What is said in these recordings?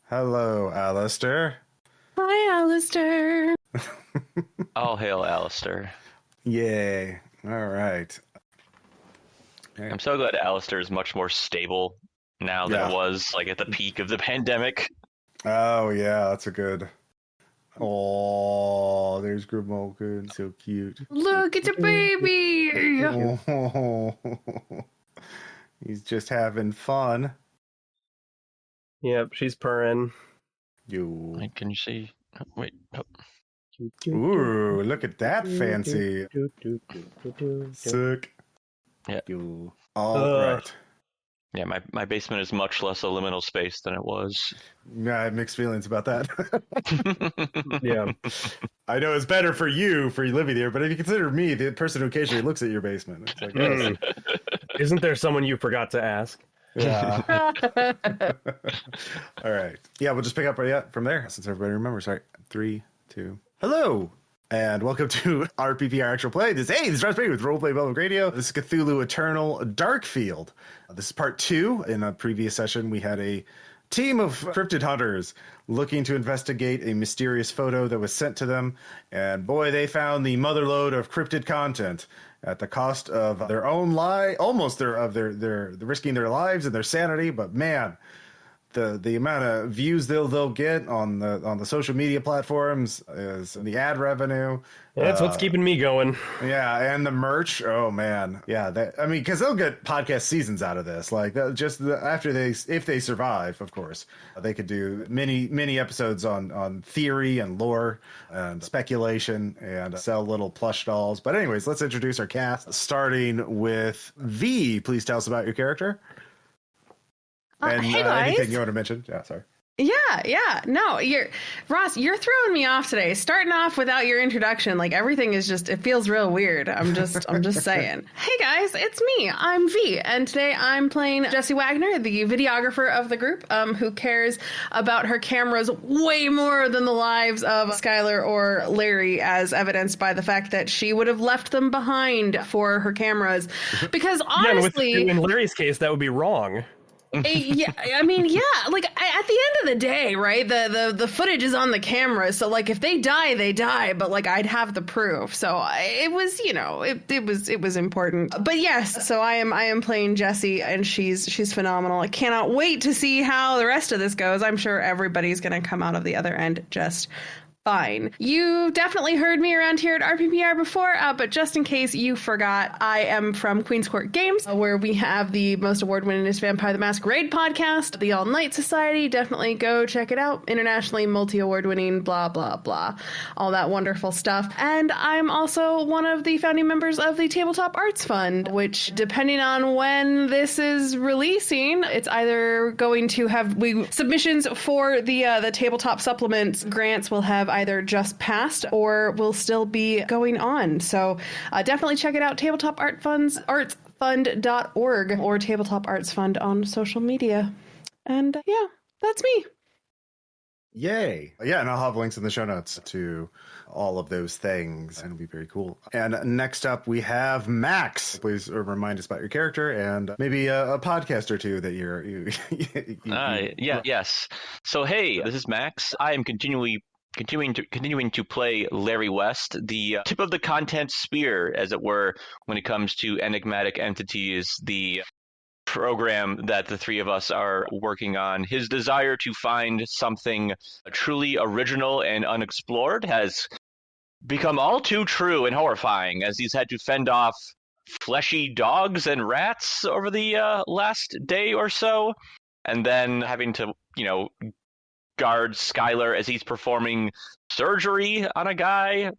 Hello, Alistair. Hi, Alistair. All hail Alistair. Yay. All right. I'm so glad Alistair is much more stable now than it was like at the peak of the pandemic. Oh, yeah, that's a good... Oh, there's Grimoken. So cute. Look, it's a baby. Oh, he's just having fun. Yep, she's purring. You. Can you see? Oh, wait. Oh. Ooh, look at that fancy. Sick. Yeah. You. All right. Yeah, my basement is much less a liminal space than it was. Yeah, I have mixed feelings about that. Yeah. I know it's better for you living there, but if you consider me the person who occasionally looks at your basement, it's like, yes. Isn't there someone you forgot to ask? Yeah. All right. Yeah, we'll just pick up from there since everybody remembers. All right. 3, 2. Hello. And welcome to RPPR Actual Play. This is Ross Baker with Roleplay Public Radio. This is Cthulhu Eternal Darkfield. This is part 2. In a previous session, we had a team of cryptid hunters looking to investigate a mysterious photo that was sent to them. And boy, they found the motherlode of cryptid content at the cost of their own risking their lives and their sanity. But man, the amount of views they'll get on the social media platforms is the ad revenue. That's what's keeping me going. Yeah, and the merch. Oh man, yeah. Because they'll get podcast seasons out of this. Like after if they survive, of course, they could do many episodes on theory and lore and speculation and sell little plush dolls. But anyways, let's introduce our cast. Starting with V. Please tell us about your character. And hey guys. Anything you want to mention? Yeah, sorry. Yeah. No, Ross, you're throwing me off today. Starting off without your introduction, like everything is it feels real weird. I'm just saying. Hey guys, it's me. I'm V, and today I'm playing Jessie Wagner, the videographer of the group, who cares about her cameras way more than the lives of Skylar or Larry, as evidenced by the fact that she would have left them behind for her cameras. Because honestly, in Larry's case, that would be wrong. Yeah, like at the end of the day, right, the footage is on the camera, so like if they die, they die, but like I'd have the proof. So it was, it was important. But yes, so I am playing Jessie, and she's phenomenal. I cannot wait to see how the rest of this goes. I'm sure everybody's going to come out of the other end just fine. You definitely heard me around here at RPPR before, but just in case you forgot, I am from Queen's Court Games, where we have the most award-winningest Vampire the Masquerade podcast, the All Night Society. Definitely go check it out. Internationally multi-award-winning, blah, blah, blah. All that wonderful stuff. And I'm also one of the founding members of the Tabletop Arts Fund, which, depending on when this is releasing, it's either going to have submissions for the tabletop supplements grants will have either just passed or will still be going on. So definitely check it out, tabletop.artsfund.org or Tabletop Arts Fund on social media. And yeah, that's me. Yay. Yeah, and I'll have links in the show notes to all of those things, and it'll be very cool. And next up, we have Max. Please remind us about your character and maybe a podcast or two that Yes. So, hey, this is Max. I am continuing to play Larry West, the tip of the content spear, as it were, when it comes to enigmatic entities, the program that the three of us are working on. His desire to find something truly original and unexplored has become all too true and horrifying, as he's had to fend off fleshy dogs and rats over the last day or so, and then having to, guard Skylar as he's performing surgery on a guy.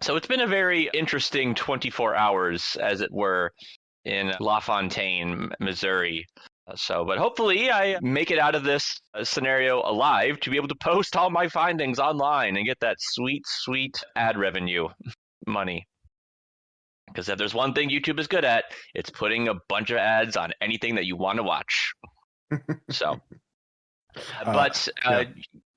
So it's been a very interesting 24 hours, as it were, in LaFontaine, Missouri. But hopefully I make it out of this scenario alive to be able to post all my findings online and get that sweet, sweet ad revenue money. Because if there's one thing YouTube is good at, it's putting a bunch of ads on anything that you want to watch. So...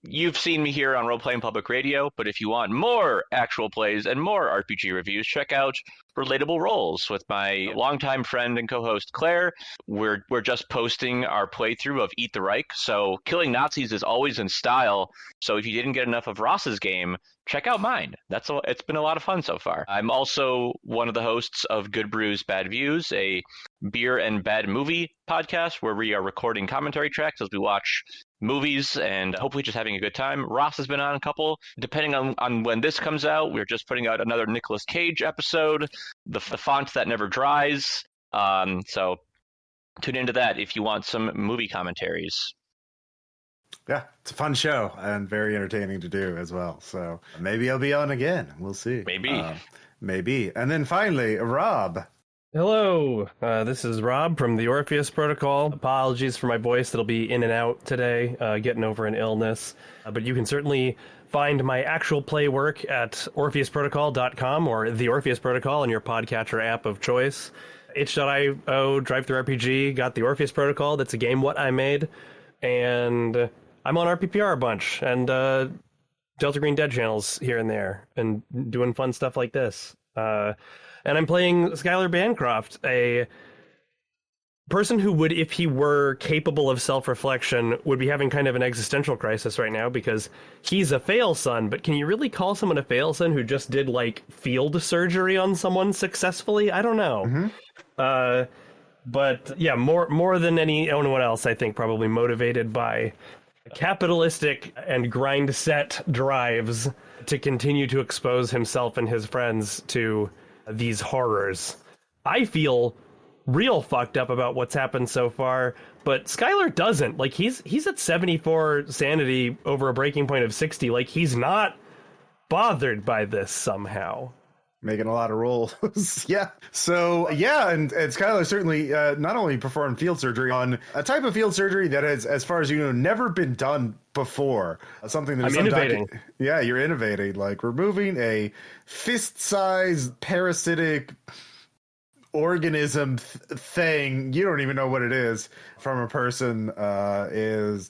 You've seen me here on Role Playing Public Radio, but if you want more actual plays and more RPG reviews, check out Relatable Roles with my longtime friend and co-host Claire. We're just posting our playthrough of Eat the Reich, so killing Nazis is always in style. So if you didn't get enough of Ross's game, check out mine. It's been a lot of fun so far. I'm also one of the hosts of Good Brews, Bad Views, a beer and bad movie podcast where we are recording commentary tracks as we watch movies and hopefully just having a good time. Ross has been on a couple. Depending on when this comes out, we're just putting out another Nicolas Cage episode, the font that never dries. So tune into that if you want some movie commentaries. Yeah, it's a fun show and very entertaining to do as well. So maybe I'll be on again. We'll see. Maybe. And then finally, Rob. Hello, this is Rob from the Orpheus Protocol. Apologies for my voice that'll be in and out today, getting over an illness. But you can certainly find my actual play work at orpheusprotocol.com or the Orpheus Protocol in your podcatcher app of choice. Itch.io, Drive-Thru-RPG, got the Orpheus Protocol. That's a game what I made. And I'm on RPPR a bunch and Delta Green Dead channels here and there and doing fun stuff like this. And I'm playing Skylar Bancroft, a person who would, if he were capable of self-reflection, would be having kind of an existential crisis right now because he's a fail son. But can you really call someone a fail son who just did, like, field surgery on someone successfully? I don't know. Mm-hmm. But, yeah, more than anyone else, I think, probably motivated by capitalistic and grind set drives to continue to expose himself and his friends to these horrors. I feel real fucked up about what's happened so far, but Skylar doesn't. Like, he's at 74 sanity over a breaking point of 60. Like, he's not bothered by this somehow. Making a lot of rolls. Yeah. So, yeah, and Skylar certainly not only performed field surgery on a type of field surgery that has, as far as you know, never been done before. Something that's innovating. Yeah, you're innovating. Like, removing a fist-sized parasitic organism thing, you don't even know what it is, from a person is...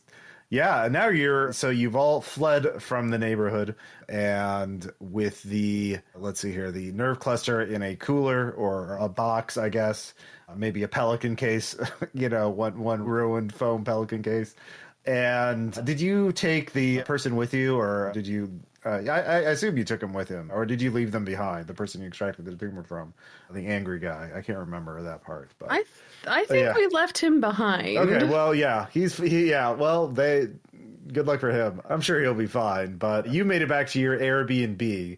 Yeah, and now you've all fled from the neighborhood, and with the, let's see here, the nerve cluster in a cooler or a box, I guess, maybe a pelican case, one ruined foam pelican case. And did you take the person with you, or did you, I assume you took him with him, or did you leave them behind, the person you extracted the tumor from, the angry guy? I can't remember that part. But I think we left him behind. Okay, well, yeah, good luck for him. I'm sure he'll be fine, but you made it back to your Airbnb,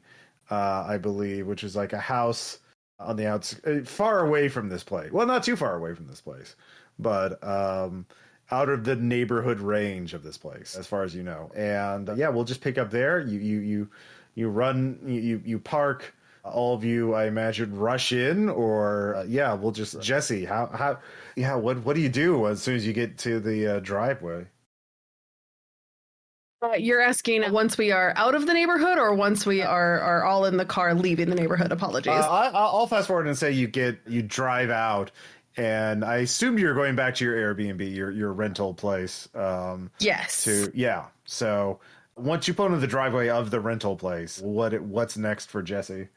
I believe, which is like a house on the outskirts, far away from this place. Well, not too far away from this place, but out of the neighborhood range of this place, as far as you know. And yeah, we'll just pick up there. You park. All of you, I imagine, rush in, or we'll just Jesse. What do you do as soon as you get to the driveway? You're asking once we are out of the neighborhood, or once we are all in the car leaving the neighborhood? Apologies. I'll fast forward and say you drive out, and I assumed you're going back to your Airbnb, your rental place. Yes. So once you pull into the driveway of the rental place, what's next for Jesse?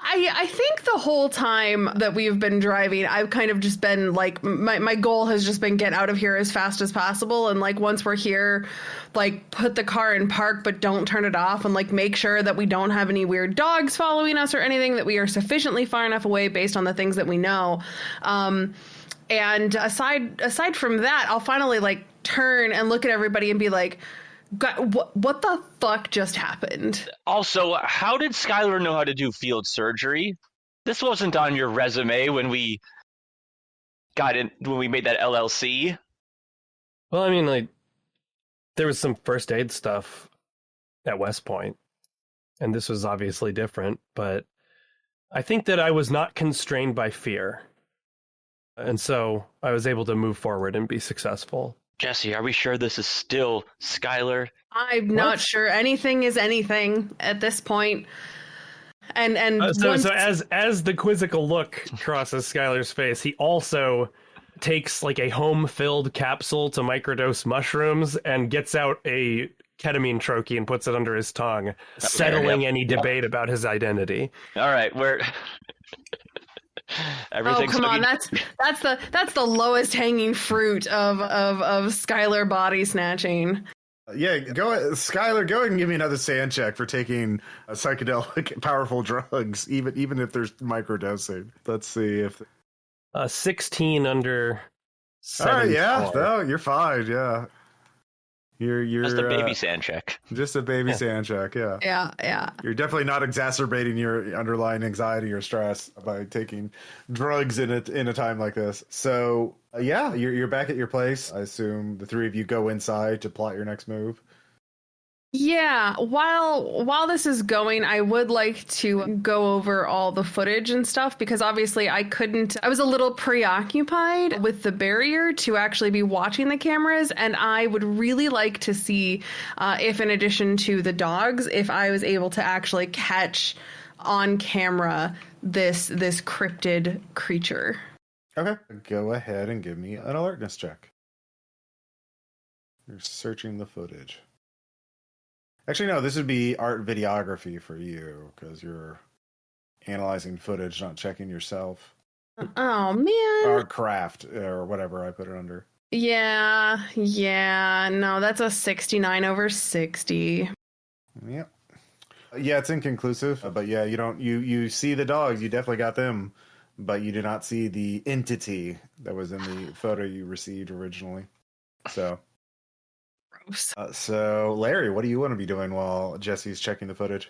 I think the whole time that we've been driving, I've kind of just been like, my goal has just been get out of here as fast as possible. And like, once we're here, like, put the car in park, but don't turn it off, and like, make sure that we don't have any weird dogs following us or anything, that we are sufficiently far enough away based on the things that we know. And aside from that, I'll finally like turn and look at everybody and be like, God, what the fuck just happened? Also, how did Skylar know how to do field surgery? This wasn't on your resume when we made that LLC. Well, I mean, like, there was some first aid stuff at West Point, and this was obviously different, but I think that I was not constrained by fear. And so I was able to move forward and be successful. Jesse, are we sure this is still Skylar? I'm not sure anything is anything at this point. And so as the quizzical look crosses Skylar's face, he also takes like a home-filled capsule to microdose mushrooms and gets out a ketamine trochee and puts it under his tongue, settling any debate about his identity. All right, we're Oh, come on, that's the lowest hanging fruit of Skylar body snatching. Yeah, Skylar, go ahead and give me another sand check for taking psychedelic powerful drugs, even if there's microdosing. Let's see if 16 under 7. All right, yeah, no, you're fine. Yeah, you're just a baby sand check. Just a baby sand check. Yeah, yeah. You're definitely not exacerbating your underlying anxiety or stress by taking drugs in a time like this. So yeah, you're back at your place. I assume the three of you go inside to plot your next move. Yeah, while this is going, I would like to go over all the footage and stuff, because obviously I was a little preoccupied with the barrier to actually be watching the cameras, and I would really like to see if, in addition to the dogs, if I was able to actually catch on camera this cryptid creature. Okay, go ahead and give me an alertness check. You're searching the footage. Actually, no, this would be art videography for you, because you're analyzing footage, not checking yourself. Oh, man. Art craft, or whatever I put it under. Yeah, no, that's a 69 over 60. Yep. Yeah, it's inconclusive, but yeah, you see the dogs, you definitely got them, but you do not see the entity that was in the photo you received originally. So... so, Larry, what do you want to be doing while Jesse's checking the footage?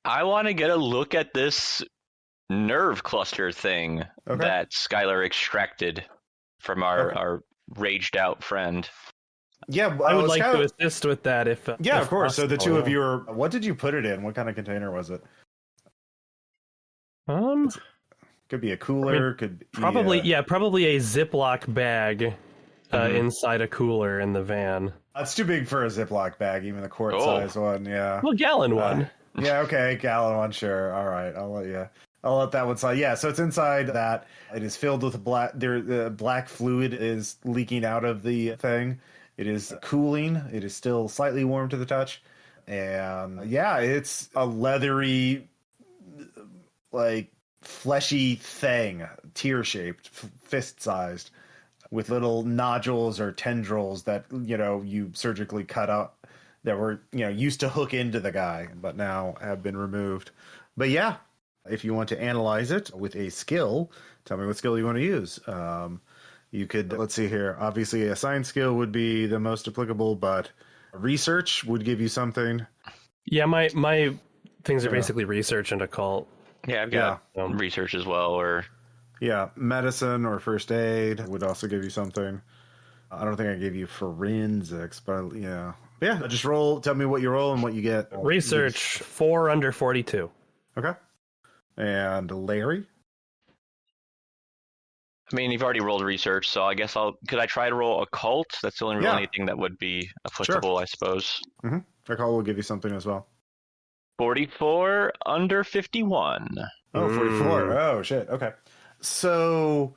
I want to get a look at this nerve cluster thing that Skylar extracted from our raged out friend. Yeah, I would like to assist with that if of course. possible. So the two of you are. What did you put it in? What kind of container was it? Could be a cooler. Could be probably a Ziploc bag inside a cooler in the van. That's too big for a Ziploc bag, even the quart size one. Yeah. Well, gallon one. Yeah. Okay, gallon one. Sure. All right. I'll let that one slide. Yeah. So it's inside that. It is filled with the black fluid is leaking out of the thing. It is cooling. It is still slightly warm to the touch, and yeah, it's a leathery, like fleshy thing, tear-shaped, fist-sized, with little nodules or tendrils that, you surgically cut out that were, used to hook into the guy, but now have been removed. But yeah, if you want to analyze it with a skill, tell me what skill you want to use. You could, let's see here. Obviously, a science skill would be the most applicable, but research would give you something. Yeah, my things are basically research and occult. Yeah, I've got research as well, or... Yeah, medicine or first aid would also give you something. I don't think I gave you forensics, but yeah. Yeah, just roll. Tell me what you roll and what you get. Research, 4 under 42. Okay. And Larry? I mean, you've already rolled research, so I guess could I try to roll occult? That's the only only thing that would be applicable, I suppose. Mm-hmm. Occult will give you something as well. 44 under 51. Oh, 44. Oh, shit. Okay. So,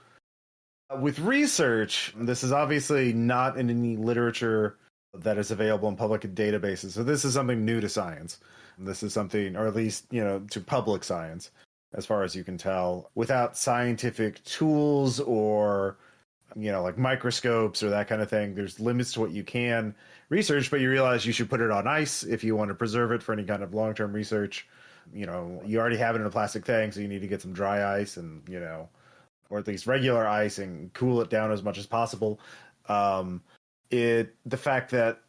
with research, this is obviously not in any literature that is available in public databases. So this is something new to science. This is something, or at least, to public science, as far as you can tell, without scientific tools or, like microscopes or that kind of thing. There's limits to what you can research, but you realize you should put it on ice if you want to preserve it for any kind of long-term research. You already have it in a plastic thing, so you need to get some dry ice and, or at least regular ice and cool it down as much as possible. The fact that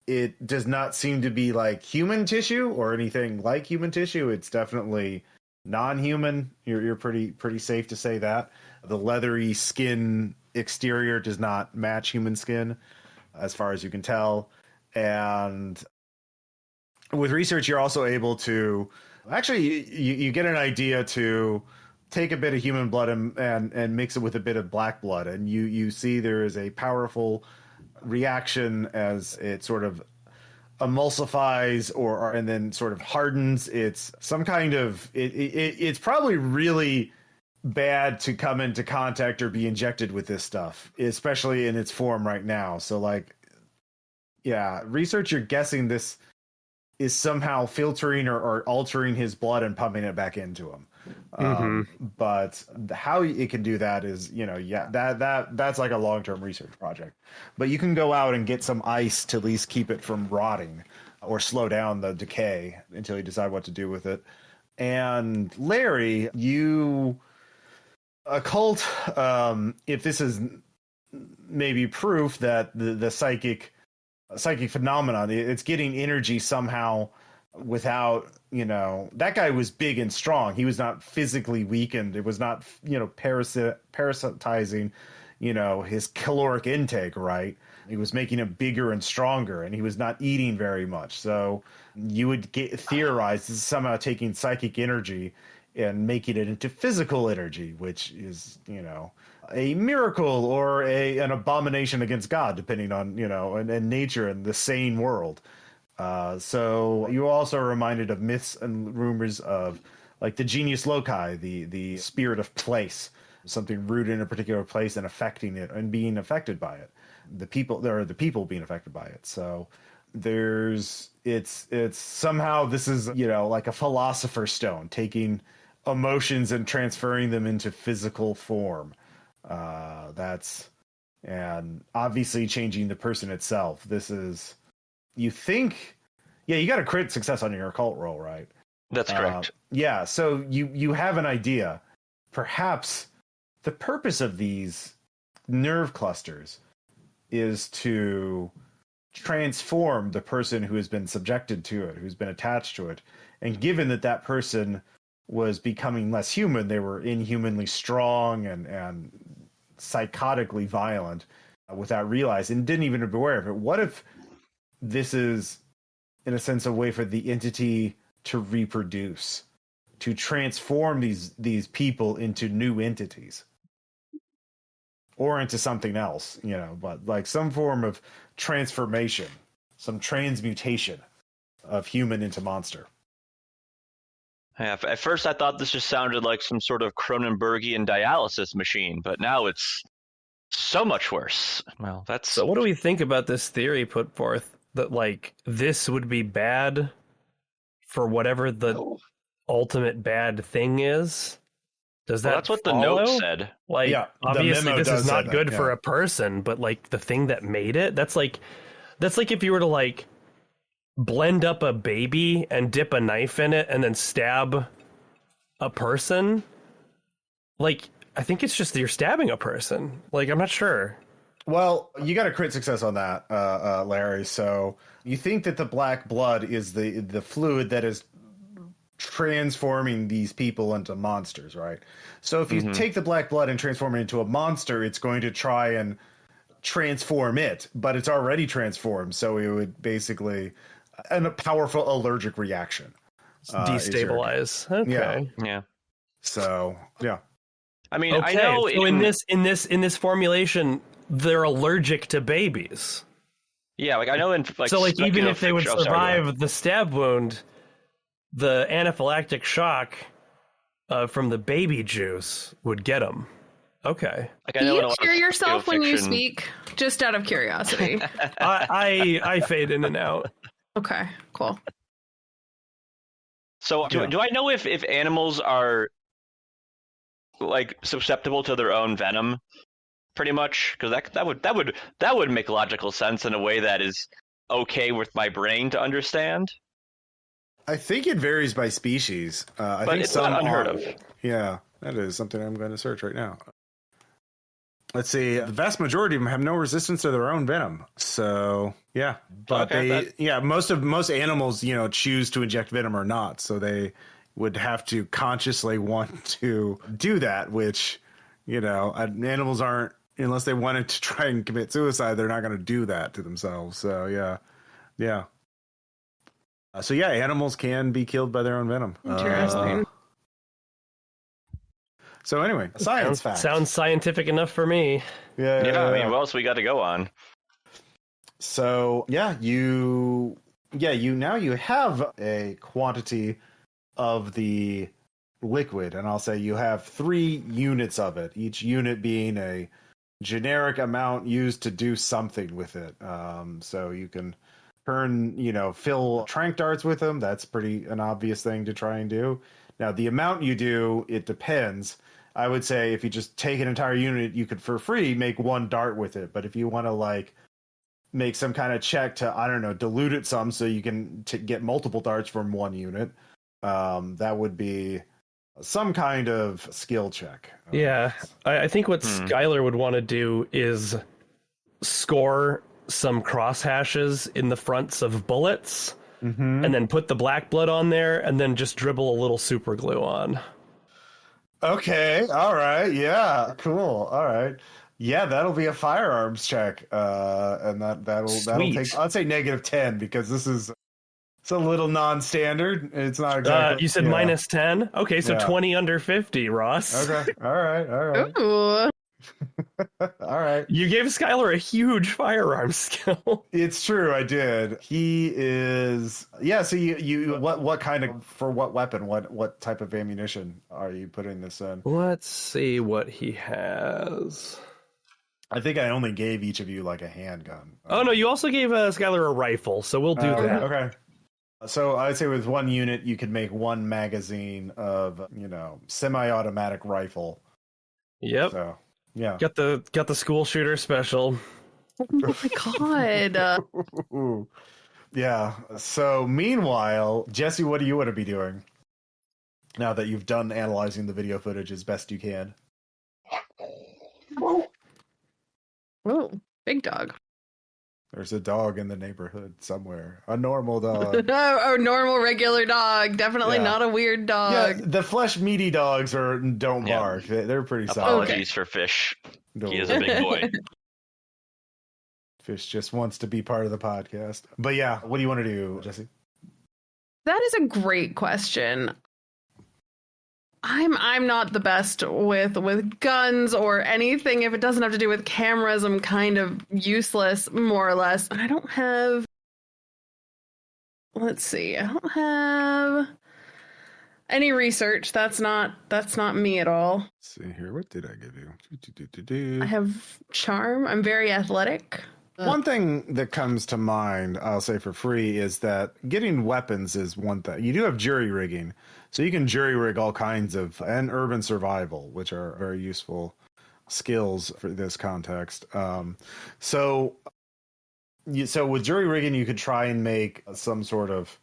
it does not seem to be like human tissue or anything like human tissue, it's definitely non-human. You're pretty safe to say that. The leathery skin exterior does not match human skin, as far as you can tell. And with research, you're also able to actually you get an idea to take a bit of human blood and mix it with a bit of black blood, and you see there is a powerful reaction as it sort of emulsifies or and then sort of hardens. It's some kind of it's probably really bad to come into contact or be injected with this stuff, especially in its form right now. So like, yeah, research, you're guessing this is somehow filtering or altering his blood and pumping it back into him. But how it can do that is, that's like a long-term research project. But you can go out and get some ice to at least keep it from rotting or slow down the decay until you decide what to do with it. And Larry, you occult, if this is maybe proof that the psychic phenomenon, it's getting energy somehow without, that guy was big and strong. He was not physically weakened. It was not, parasitizing, his caloric intake, right? He was making him bigger and stronger, and he was not eating very much. So you would theorize this is somehow taking psychic energy and making it into physical energy, which is, a miracle or an abomination against God, depending on, and nature and the sane world. So you also are reminded of myths and rumors of like the genius loci, the spirit of place, something rooted in a particular place and affecting it and being affected by it. The people being affected by it. So it's somehow this is, like a philosopher's stone, taking emotions and transferring them into physical form. And obviously changing the person itself. This is, you think, you got a crit success on your occult roll, right? That's correct. Yeah, so you have an idea. Perhaps the purpose of these nerve clusters is to transform the person who has been subjected to it, who's been attached to it. And given that person was becoming less human, they were inhumanly strong and psychotically violent without realizing, and didn't even be aware of it. What if this is, in a sense, a way for the entity to reproduce, to transform these people into new entities? Or into something else, but like some form of transformation, some transmutation of human into monster. Yeah, at first I thought this just sounded like some sort of Cronenbergian dialysis machine, but now it's so much worse. Well, that's... So what do we think about this theory put forth that, like, this would be bad for whatever the ultimate bad thing is? Does that that's what the follow? note said. Like, yeah, obviously this is not good for yeah. a person, but like the thing that made it, that's like if you were to like blend up a baby and dip a knife in it and then stab a person. Like, I think it's just that you're stabbing a person. Like, I'm not sure. Well, you got a crit success on that, Larry. So you think that the black blood is the fluid that is transforming these people into monsters, right? So if you take the black blood and transform it into a monster, it's going to try and transform it, but it's already transformed, so it would basically a powerful allergic reaction. Destabilize. Okay. Yeah. So yeah. I mean, okay. I know so in this formulation, they're allergic to babies. Yeah, like I know in like so like even if they would fiction- survive the stab wound, the anaphylactic shock from the baby juice would get them. Okay. Like, I Do know you hear yourself when you speak? Just out of curiosity. I fade in and out. Okay, cool. So do I know if animals are like susceptible to their own venom? Pretty much, because that would make logical sense in a way that is okay with my brain to understand. I think it varies by species. I think it's some not unheard are, of. Yeah, that is something I'm going to search right now. Let's see. The vast majority of them have no resistance to their own venom. So yeah, but most animals, choose to inject venom or not. So they would have to consciously want to do that, which, animals aren't, unless they wanted to try and commit suicide, they're not going to do that to themselves. So yeah. So animals can be killed by their own venom. Interesting. So anyway, science fact. Sounds scientific enough for me. Yeah. I mean, what else we got to go on? So you have a quantity of the liquid, and I'll say you have 3 units of it, each unit being a generic amount used to do something with it. So you can fill trank darts with them. That's an obvious thing to try and do. Now, the amount you do, it depends. I would say if you just take an entire unit, you could for free make 1 dart with it. But if you want to make some kind of check to, I don't know, dilute it some so you can get multiple darts from 1 unit, that would be some kind of skill check. Yeah, I think what Skylar would want to do is score some crosshashes in the fronts of bullets, and then put the black blood on there, and then just dribble a little super glue on. Okay, all right, yeah, cool, all right. Yeah, that'll be a firearms check, and that'll take, I'd say -10, because it's a little non-standard. It's not exactly. You said -10? Okay, so 20 under 50, Ross. Okay, all right. Ooh. All right. You gave Skylar a huge firearms skill. It's true, I did. He is... Yeah, so you what kind of... For what weapon? What type of ammunition are you putting this in? Let's see what he has. I think I only gave each of you a handgun. Oh, no, you also gave Skylar a rifle, so we'll do that. Okay. So I'd say with 1 unit, you could make 1 magazine of, semi-automatic rifle. Yep. So, yeah. Got the school shooter special. Oh my god. Yeah. So meanwhile, Jesse, what do you want to be doing now that you've done analyzing the video footage as best you can? Oh, big dog. There's a dog in the neighborhood somewhere. A normal dog. A normal, regular dog. Definitely not a weird dog. Yeah, the flesh meaty dogs don't bark. They're pretty solid. Apologies for Fish. No. He is a big boy. Fish just wants to be part of the podcast. But yeah, what do you want to do, Jesse? That is a great question. I'm not the best with guns or anything. If it doesn't have to do with cameras, I'm kind of useless, more or less. I don't have... Let's see. I don't have any research. That's not me at all. Let's see here. What did I give you? I have charm. I'm very athletic. One thing that comes to mind, I'll say for free, is that getting weapons is one thing. You do have jury rigging, so you can jury rig all kinds of, and urban survival, which are very useful skills for this context. So with jury rigging, you could try and make some sort of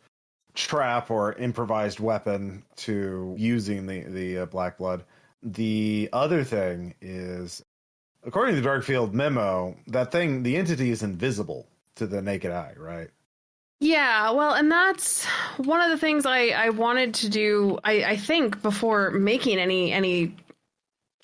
trap or improvised weapon to using the black blood. The other thing is, according to the Darkfield memo, that thing, the entity is invisible to the naked eye, right? Yeah, well, and that's one of the things I wanted to do, I think, before making any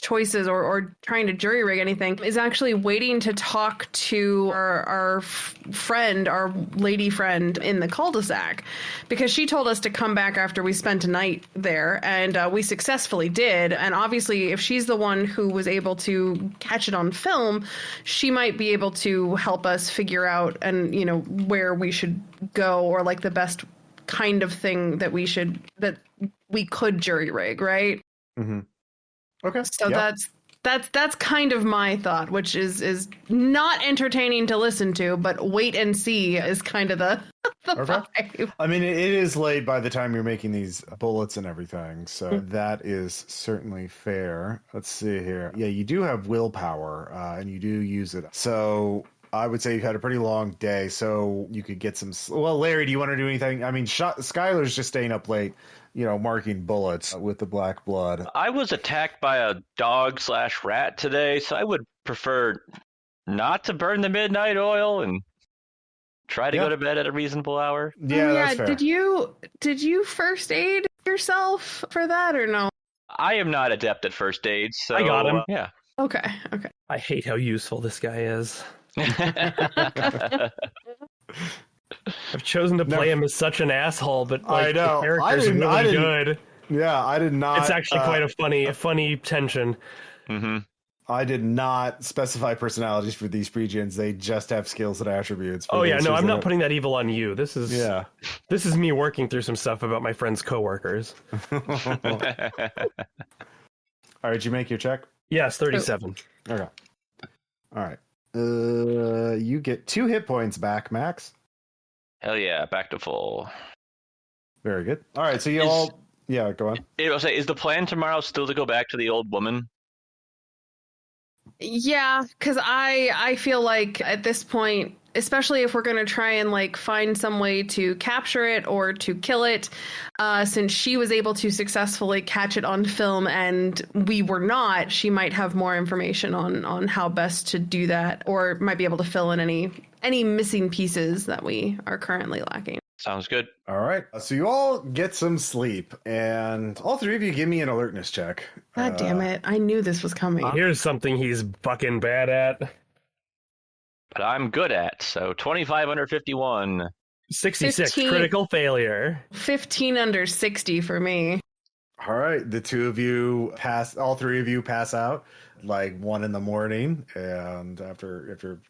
choices or trying to jury rig anything, is actually waiting to talk to our friend, our lady friend in the cul-de-sac, because she told us to come back after we spent a night there, and we successfully did. And obviously, if she's the one who was able to catch it on film, she might be able to help us figure out where we should go, or the best kind of thing that we could jury rig, right? Mm-hmm. Okay. So that's kind of my thought, which is not entertaining to listen to, but wait and see is kind of the vibe. I mean, it is late by the time you're making these bullets and everything, so that is certainly fair. Let's see here. Yeah, you do have willpower, and you do use it. So I would say you've had a pretty long day, so you could get some... Well, Larry, do you want to do anything? I mean, Skylar's just staying up late, marking bullets with the black blood. I was attacked by a dog/rat today, so I would prefer not to burn the midnight oil and try to go to bed at a reasonable hour. Yeah, that's fair. Did you first aid yourself for that, or no? I am not adept at first aid, so... I got him. Yeah. Okay. I hate how useful this guy is. I've chosen to play him as such an asshole, but I know. The character's really good. Yeah, I did not. It's actually quite a funny tension. Mm-hmm. I did not specify personalities for these pre-gens. They just have skills and attributes. Oh yeah, no, I'm not putting that evil on you. This is Yeah. This is me working through some stuff about my friend's coworkers. All right, you make your check? Yes, 37. Okay. All right. You get 2 hit points back, Max. Hell yeah, back to full. Very good. All right, so yeah, go on. I'll say, is the plan tomorrow still to go back to the old woman? Yeah, because I feel like at this point, especially if we're going to try and like find some way to capture it or to kill it, since she was able to successfully catch it on film and we were not, she might have more information on how best to do that, or might be able to fill in any missing pieces that we are currently lacking. Sounds good. All right, so you all get some sleep, and all 3 of you give me an alertness check. God damn it. I knew this was coming. Here's something he's fucking bad at. But I'm good at, so 25 under 51. 66, 15. critical failure. 15 under 60 for me. All right, the 2 of you pass, all 3 of you pass out like 1 in the morning, and after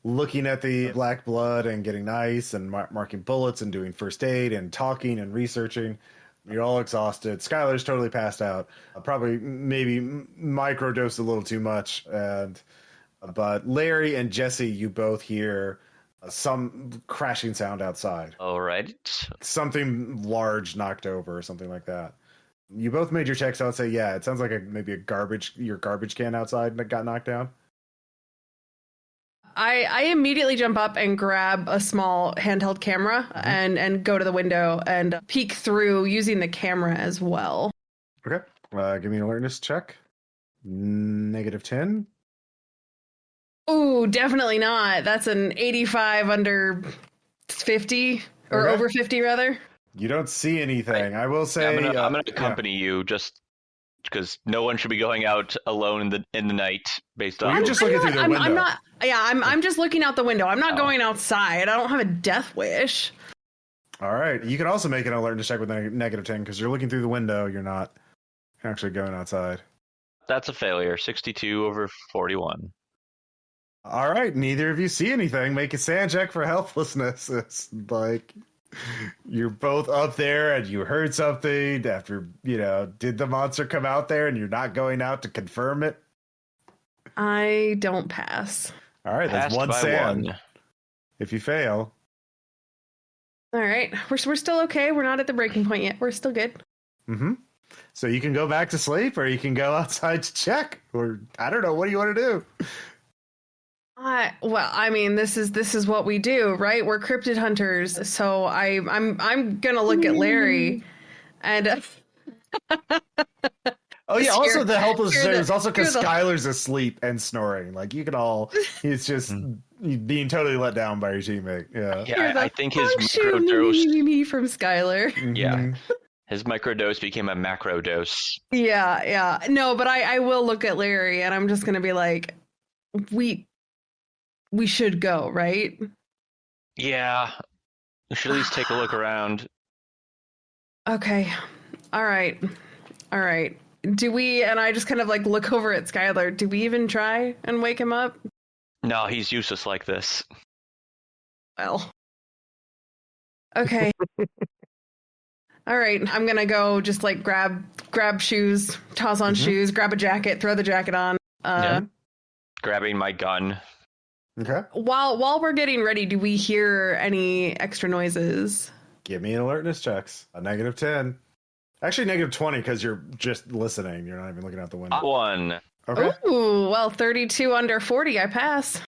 looking at the black blood and getting nice and marking bullets and doing first aid and talking and researching, you're all exhausted. Skylar's totally passed out. Probably maybe microdosed a little too much. But Larry and Jesse, you both hear some crashing sound outside. All right. Something large knocked over or something like that. You both made your checks, so I would say, yeah, it sounds like maybe your garbage can outside that got knocked down. I immediately jump up and grab a small handheld camera and go to the window and peek through using the camera as well. Okay. Give me an alertness check. -10. Ooh, definitely not. That's an 85 under 50 or Okay. over 50 rather. You don't see anything. I will say I'm gonna accompany you just because no one should be going out alone in the night based on. You're just looking through the window. I'm not. Yeah, I'm just looking out the window. I'm not going outside. I don't have a death wish. All right. You can also make an alertness check with a -10 because you're looking through the window. You're not actually going outside. That's a failure. 62 over 41. All right. Neither of you see anything. Make a sand check for helplessness. It's like you're both up there and you heard something after, did the monster come out there and you're not going out to confirm it? I don't pass. All right. That's Passed one by sand. one. If you fail. All right. We're still okay. We're not at the breaking point yet. We're still good. Mm-hmm. So you can go back to sleep or you can go outside to check, or I don't know. What do you want to do? Well, I mean, this is what we do, right? We're cryptid hunters. So I'm gonna look at Larry, and Oh yeah. Also, the helpless you're is also because you're the- Skylar's asleep and snoring. Like you can all. He's just being totally let down by your teammate. Yeah. Yeah, I think his Function microdose. me from Skylar. Yeah, Mhm. his microdose became a macrodose. Yeah. No, but I will look at Larry, and I'm just gonna be like, we should go, right? Yeah, we should at least take a look around. Okay. All right. Do we, and I just kind of like look over at Skylar, do we even try and wake him up? No, he's useless like this. Well. Okay. All right. I'm going to go just like grab shoes, toss on shoes, grab a jacket, throw the jacket on. Yeah. Grabbing my gun. Okay. While we're getting ready, do we hear any extra noises? Give me an alertness checks. A -10. Actually, -20 because you're just listening. You're not even looking out the window. 1. Okay. Ooh, well, 32 under 40, I pass.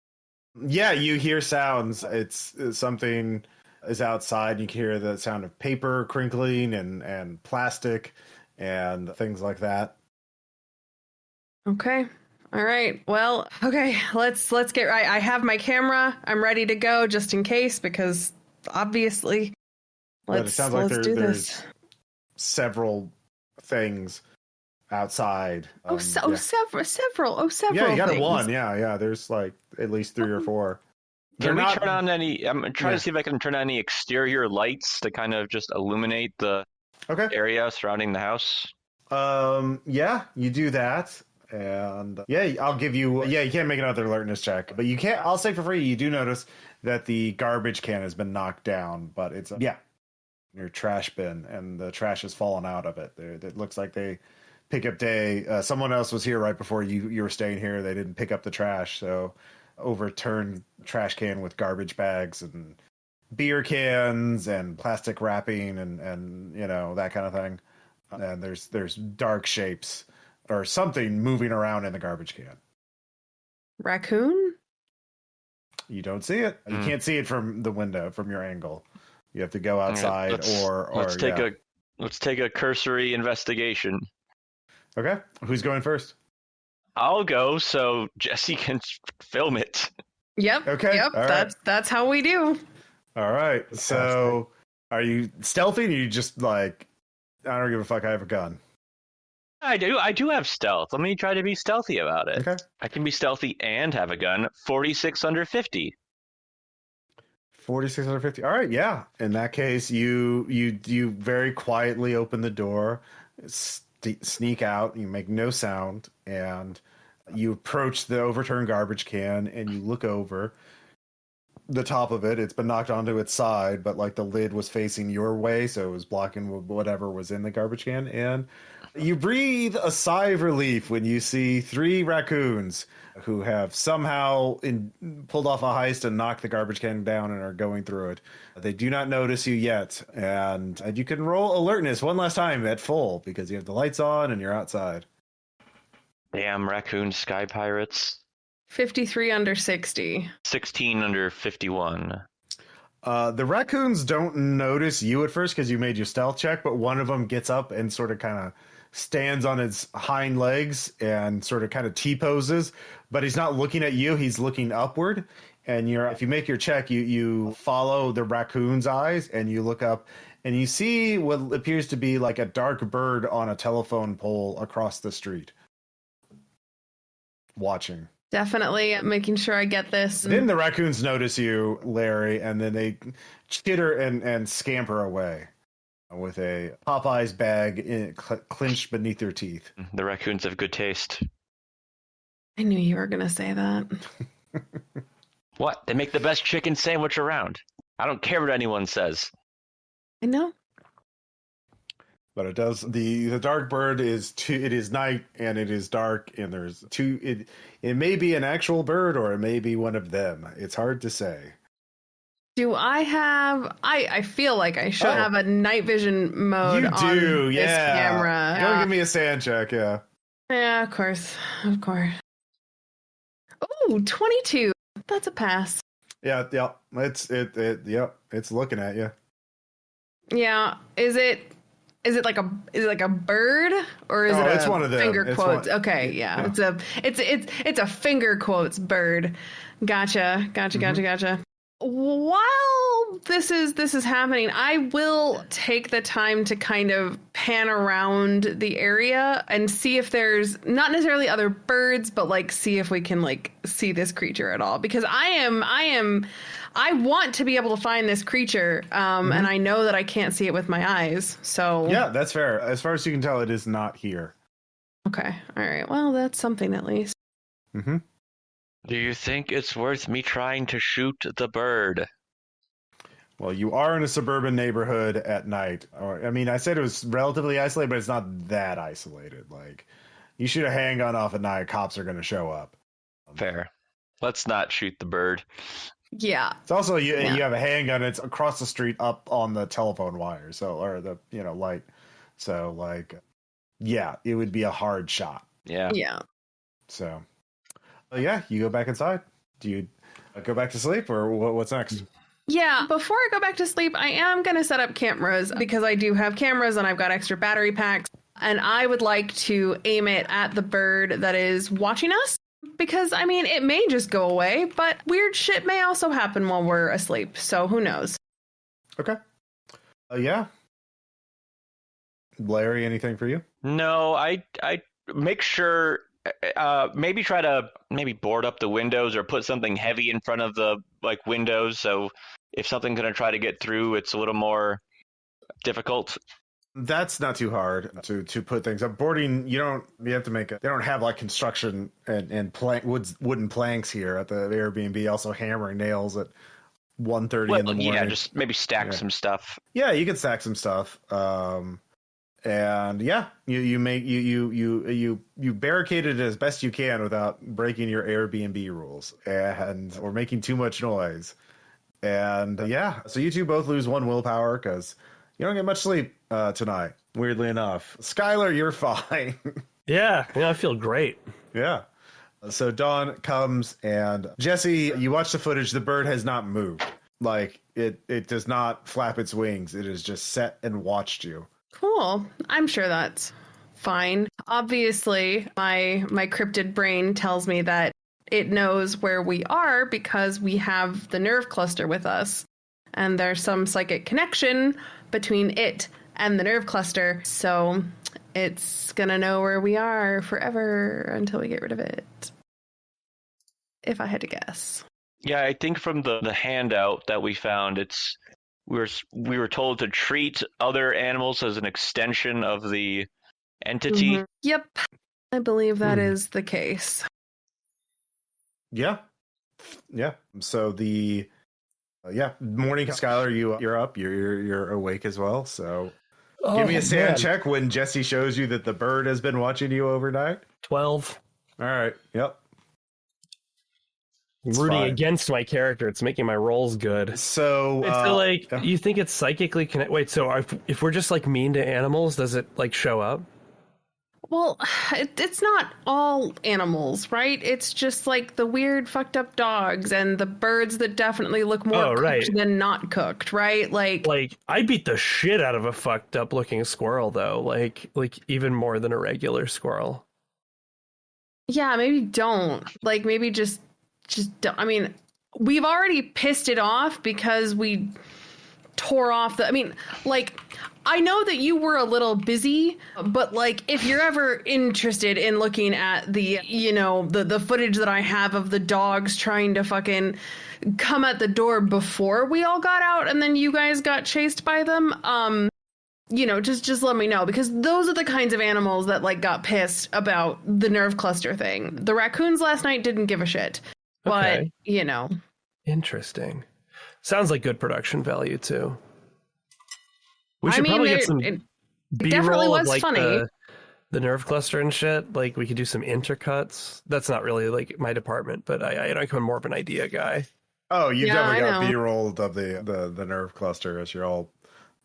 Yeah, you hear sounds. It's something is outside. You can hear the sound of paper crinkling and plastic and things like that. Okay. All right. Well, okay. Let's get right. I have my camera. I'm ready to go just in case because obviously But it sounds like do there's this. several things outside. Several. Yeah, you got things. one. Yeah. There's like at least 3 or 4. Can we not- turn on any? I'm trying Yeah. to see if I can turn on any exterior lights to kind of just illuminate the Okay. area surrounding the house. Yeah, you do that. And yeah, I'll give you. Yeah, you can't make another alertness check, but you can't. I'll say for free. You do notice that the garbage can has been knocked down, but it's your trash bin, and the trash has fallen out of it. It looks like they pickup day. Someone else was here right before you were staying here. They didn't pick up the trash, so overturned trash can with garbage bags and beer cans and plastic wrapping and that kind of thing. And there's dark shapes or something moving around in the garbage can. Raccoon? You don't see it. You can't see it from the window, from your angle. You have to go outside let's take a cursory investigation. Okay. Who's going first? I'll go so Jesse can film it. Yep. Okay. Yep. All That's how we do. All right. So are you stealthy, or are you just like, I don't give a fuck, I have a gun? I do have stealth. Let me try to be stealthy about it. Okay. I can be stealthy and have a gun. 46 under 50. 4650. All right, yeah. In that case, you very quietly open the door, sneak out, you make no sound, and you approach the overturned garbage can, and you look over the top of it. It's been knocked onto its side, but like the lid was facing your way, so it was blocking whatever was in the garbage can, and you breathe a sigh of relief when you see 3 raccoons who have somehow pulled off a heist and knocked the garbage can down and are going through it. They do not notice you yet, and you can roll alertness one last time at full because you have the lights on and you're outside. Damn raccoon sky pirates. 53 under 60. 16 under 51. The raccoons don't notice you at first because you made your stealth check, but one of them gets up and sort of kind of stands on its hind legs and sort of kind of T-poses, but he's not looking at you, he's looking upward. And if you make your check, you follow the raccoon's eyes and you look up and you see what appears to be like a dark bird on a telephone pole across the street. Watching. Definitely making sure I get this. Then the raccoons notice you, Larry, and then they chitter and scamper away with a Popeye's bag clenched beneath their teeth. The raccoons have good taste. I knew you were going to say that. What? They make the best chicken sandwich around. I don't care what anyone says. I know. But it does. The dark bird is it is night and it is dark and there's two. It may be an actual bird or it may be one of them. It's hard to say. Do I have? I feel like I should have a night vision mode. You do, on yeah. this camera. Go give me a sand check, yeah. Yeah, of course. Oh, 22. That's a pass. Yeah. It's looking at you. Yeah. Is it like a bird or is it it's one of them. Finger quotes? Okay, yeah. It's a finger quotes bird. Gotcha. While this is happening, I will take the time to kind of pan around the area and see if there's not necessarily other birds, but like see if we can like see this creature at all, because I want to be able to find this creature, and I know that I can't see it with my eyes. So yeah, that's fair. As far as you can tell, it is not here. Okay, all right. Well, that's something at least. Mm-hmm. Do you think it's worth me trying to shoot the bird? Well, you are in a suburban neighborhood at night. I said it was relatively isolated, but it's not that isolated. Like, you shoot a handgun off at night, cops are going to show up. Fair. Let's not shoot the bird. Yeah. It's also you have a handgun. It's across the street, up on the telephone wire, or the light. So like, yeah, it would be a hard shot. Yeah. Yeah. So. Yeah, you go back inside. Do you go back to sleep or what's next? Yeah, before I go back to sleep, I am going to set up cameras because I do have cameras and I've got extra battery packs. And I would like to aim it at the bird that is watching us because, it may just go away, but weird shit may also happen while we're asleep. So who knows? Okay. Yeah. Larry, anything for you? No, I make sure... maybe try to board up the windows or put something heavy in front of the windows, so if something's going to try to get through, it's a little more difficult. That's not too hard to put things up. Boarding, you have to make it. They don't have like construction and wooden planks here at the Airbnb. Also hammering nails at 1:30 in the morning. Yeah, just maybe stack some stuff. Yeah, you can stack some stuff. And yeah, you barricade it as best you can without breaking your Airbnb rules or making too much noise. And yeah, so you two both lose 1 willpower because you don't get much sleep tonight, weirdly enough. Skylar, you're fine. Yeah, I feel great. Yeah. So dawn comes and Jesse, you watch the footage. The bird has not moved. Like it does not flap its wings. It is just set and watched you. Cool. I'm sure that's fine. Obviously, my cryptid brain tells me that it knows where we are because we have the nerve cluster with us. And there's some psychic connection between it and the nerve cluster. So it's gonna know where we are forever until we get rid of it. If I had to guess. Yeah, I think from the handout that we found, we were told to treat other animals as an extension of the entity. Mm-hmm. Yep, I believe that is the case. Yeah. So morning, Skylar, you're up. You're awake as well. So give me a sand check when Jesse shows you that the bird has been watching you overnight. 12. All right. Yep. I'm rooting against my character. It's making my rolls good. So, you think it's psychically connected? Wait, so if we're just like mean to animals, does it like show up? Well, it's not all animals, right? It's just like the weird fucked up dogs and the birds that definitely look more cooked than not cooked, right? Like I beat the shit out of a fucked up looking squirrel though, like even more than a regular squirrel. Yeah, maybe don't. Like maybe just don't. I mean, we've already pissed it off because we tore off I know that you were a little busy, but like if you're ever interested in looking at the footage that I have of the dogs trying to fucking come at the door before we all got out and then you guys got chased by them, just let me know, because those are the kinds of animals that like got pissed about the nerve cluster thing. The raccoons last night didn't give a shit. But, Interesting. Sounds like good production value, too. We should probably get some B-roll of, like, funny. The nerve cluster and shit. Like, we could do some intercuts. That's not really, like, my department, but I'm more of an idea guy. Oh, you definitely got B-roll of the nerve cluster as you're all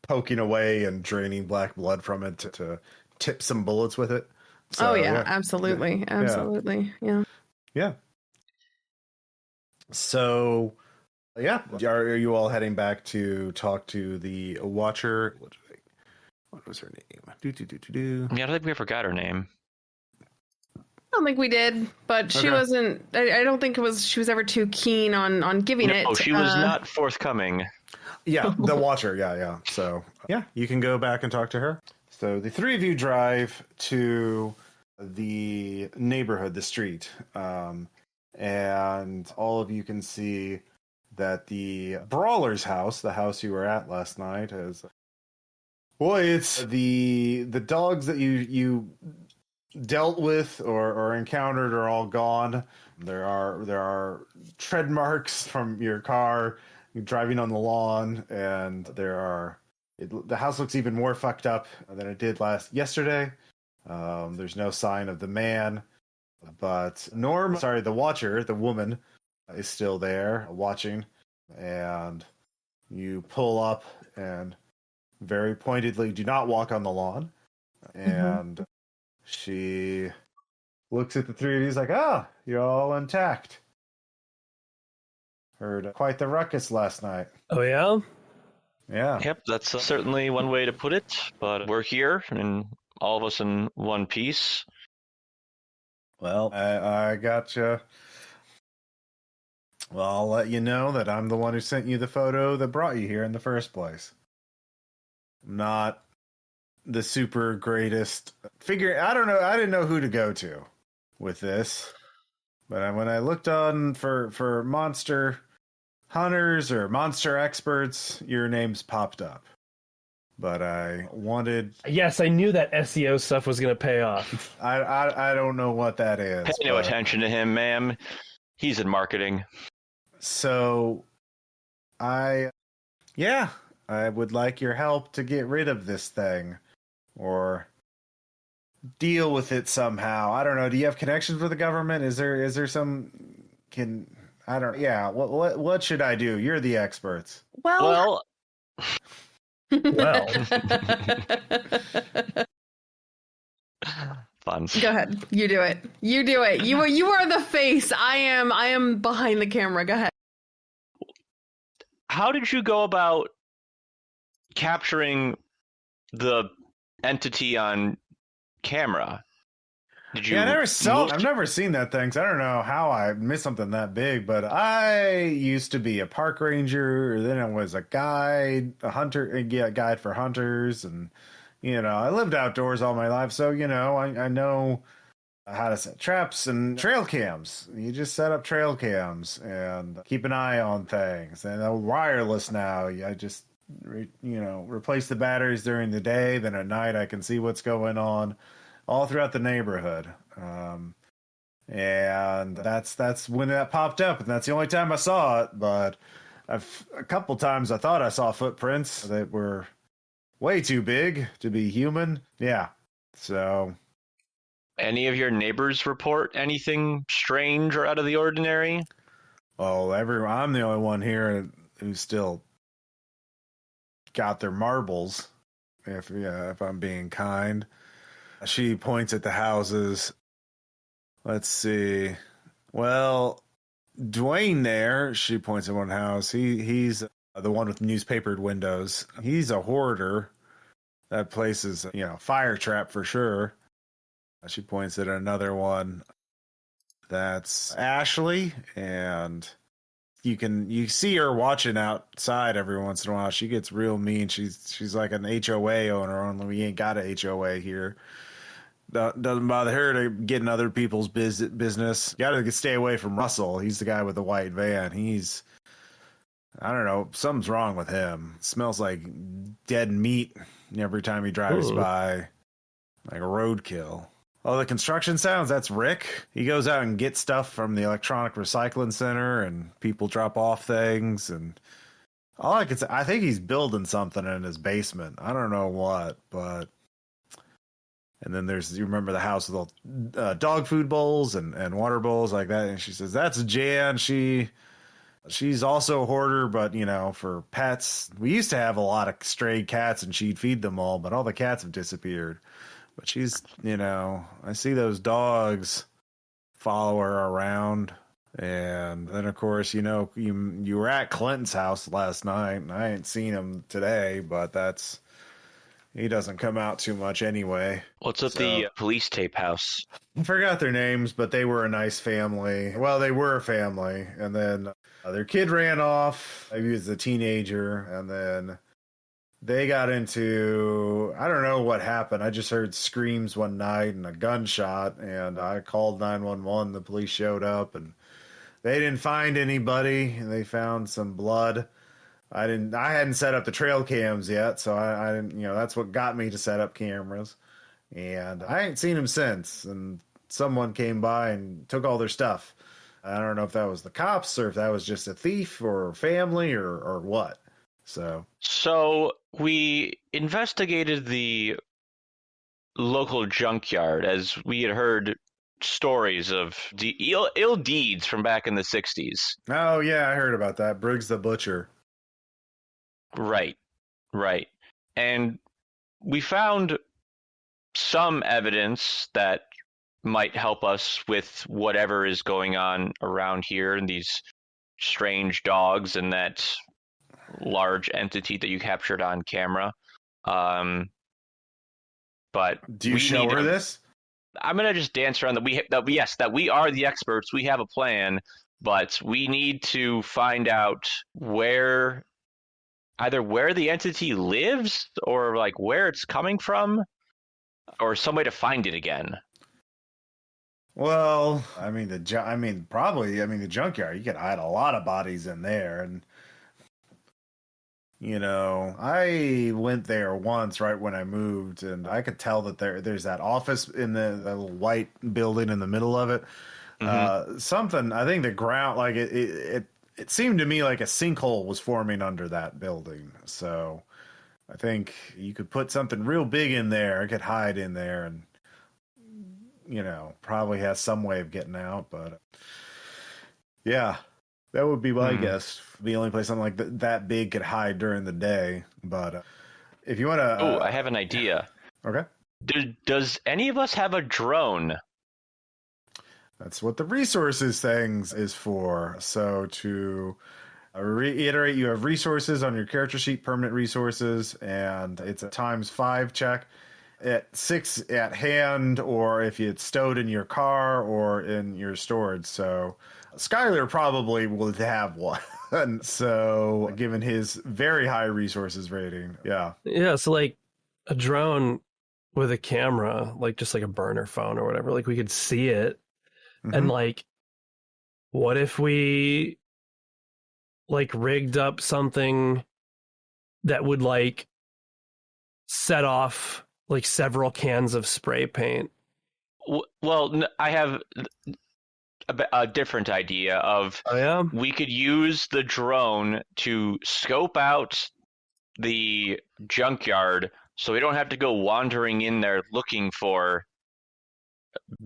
poking away and draining black blood from it to tip some bullets with it. So, absolutely. Absolutely. Yeah. So, are you all heading back to talk to the Watcher? What was her name? Yeah, I don't think we forgot her name. I don't think we did, but she wasn't. I don't think she was ever too keen on giving it. Oh, she was not forthcoming. Yeah, the Watcher. Yeah. So, you can go back and talk to her. So the three of you drive to the neighborhood, the street. And all of you can see that the Brawler's house, the house you were at last night, it's the dogs that you dealt with or encountered are all gone. There are tread marks from your car driving on the lawn, and the house looks even more fucked up than it did yesterday. There's no sign of the man. But the Watcher, the woman, is still there watching, and you pull up and very pointedly do not walk on the lawn. And she looks at the three of you like, you're all intact. Heard quite the ruckus last night. Oh, yeah? Yeah. Yep, that's certainly one way to put it, but we're here, and all of us in one piece. Well, I got you. Well, I'll let you know that I'm the one who sent you the photo that brought you here in the first place. I'm not the super greatest figure. I don't know. I didn't know who to go to with this. But when I looked on for monster hunters or monster experts, your names popped up. but I wanted. Yes, I knew that SEO stuff was going to pay off. I don't know what that is. Pay no attention to him, ma'am. He's in marketing. So, I would like your help to get rid of this thing, or deal with it somehow. I don't know. Do you have connections with the government? Is there some? I don't. Yeah. What should I do? You're the experts. Well, Well, fun. Go ahead. You do it. You do it. You are the face. I am behind the camera. Go ahead. How did you go about capturing the entity on camera? Did you? Yeah, I've never seen that thing. So I don't know how I missed something that big. But I used to be a park ranger. Then I was a guide, a guide for hunters, and I lived outdoors all my life. So I know how to set traps and trail cams. You just set up trail cams and keep an eye on things. And wireless now. I just replace the batteries during the day. Then at night I can see what's going on all throughout the neighborhood. And that's when that popped up, and that's the only time I saw it. But a couple times I thought I saw footprints that were way too big to be human. Yeah. So, any of your neighbors report anything strange or out of the ordinary? Oh, I'm the only one here who's still got their marbles, if I'm being kind. She points at the houses. Let's see. Well, Dwayne there, she points at one house. He's the one with newspapered windows. He's a hoarder. That place is, fire trap for sure. She points at another one. That's Ashley, and you see her watching outside every once in a while. She gets real mean. She's like an HOA owner, only we ain't got a HOA here. Doesn't bother her to get in other people's business. Got to stay away from Russell. He's the guy with the white van. I don't know, something's wrong with him. Smells like dead meat every time he drives by, like a roadkill. Oh, the construction sounds, that's Rick. He goes out and gets stuff from the electronic recycling center, and people drop off things. And all I could say, I think he's building something in his basement. I don't know what, but. And then you remember the house with all dog food bowls and water bowls like that. And she says, that's Jan. She's also a hoarder, but, for pets. We used to have a lot of stray cats, and she'd feed them all, but all the cats have disappeared. But she's, I see those dogs follow her around. And then, of course, you were at Clinton's house last night, and I ain't seen him today, but he doesn't come out too much anyway. What's up the police tape house? I forgot their names, but they were a nice family. Well, they were a family. And then their kid ran off. He was a teenager. And then they got into, I don't know what happened. I just heard screams one night and a gunshot. And I called 911. The police showed up, and they didn't find anybody. They found some blood. I hadn't set up the trail cams yet, so I didn't, that's what got me to set up cameras. And I ain't seen him since. And someone came by and took all their stuff. I don't know if that was the cops or if that was just a thief or family or what. So we investigated the local junkyard, as we had heard stories of ill deeds from back in the 60s. Oh, yeah, I heard about that. Briggs the Butcher. Right. And we found some evidence that might help us with whatever is going on around here, and these strange dogs and that large entity that you captured on camera. But do you show her this? I'm gonna just dance around that we are the experts. We have a plan, but we need to find out either where the entity lives, or like where it's coming from, or some way to find it again. Well, probably the junkyard. You could hide a lot of bodies in there, and I went there once right when I moved, and I could tell that there's that office in the little white building in the middle of it. Something, I think the ground, like it seemed to me like a sinkhole was forming under that building. So I think you could put something real big in there. It could hide in there and, probably has some way of getting out. But yeah, that would be my guess. The only place something like that big could hide during the day. But if you want to... I have an idea. Okay. Does any of us have a drone? That's what the resources things is for. So to reiterate, you have resources on your character sheet, permanent resources, and it's a ×5 check. At 6 at hand, or if it's stowed in your car or in your storage. So Skylar probably would have one. So given his very high resources rating, yeah. Yeah, so like a drone with a camera, like just like a burner phone or whatever, like we could see it. And like, what if we like rigged up something that would like set off like several cans of spray paint? Well, I have a different idea of we could use the drone to scope out the junkyard so we don't have to go wandering in there looking for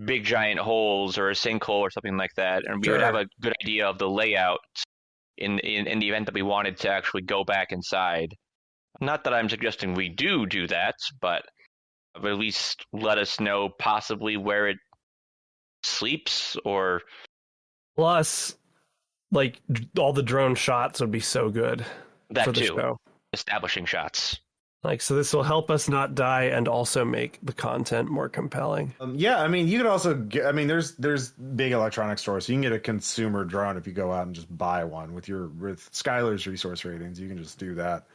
big giant holes or a sinkhole or something like that, and we would have a good idea of the layout in the event that we wanted to actually go back inside. Not that I'm suggesting we do that, but at least let us know possibly where it sleeps. Or plus, like all the drone shots would be so good that for the too. show. Establishing shots. Like, so this will help us not die and also make the content more compelling. Yeah, I mean, you could also get, I mean, there's big electronic stores, so you can get a consumer drone if you go out and just buy one with Skylar's resource ratings. You can just do that.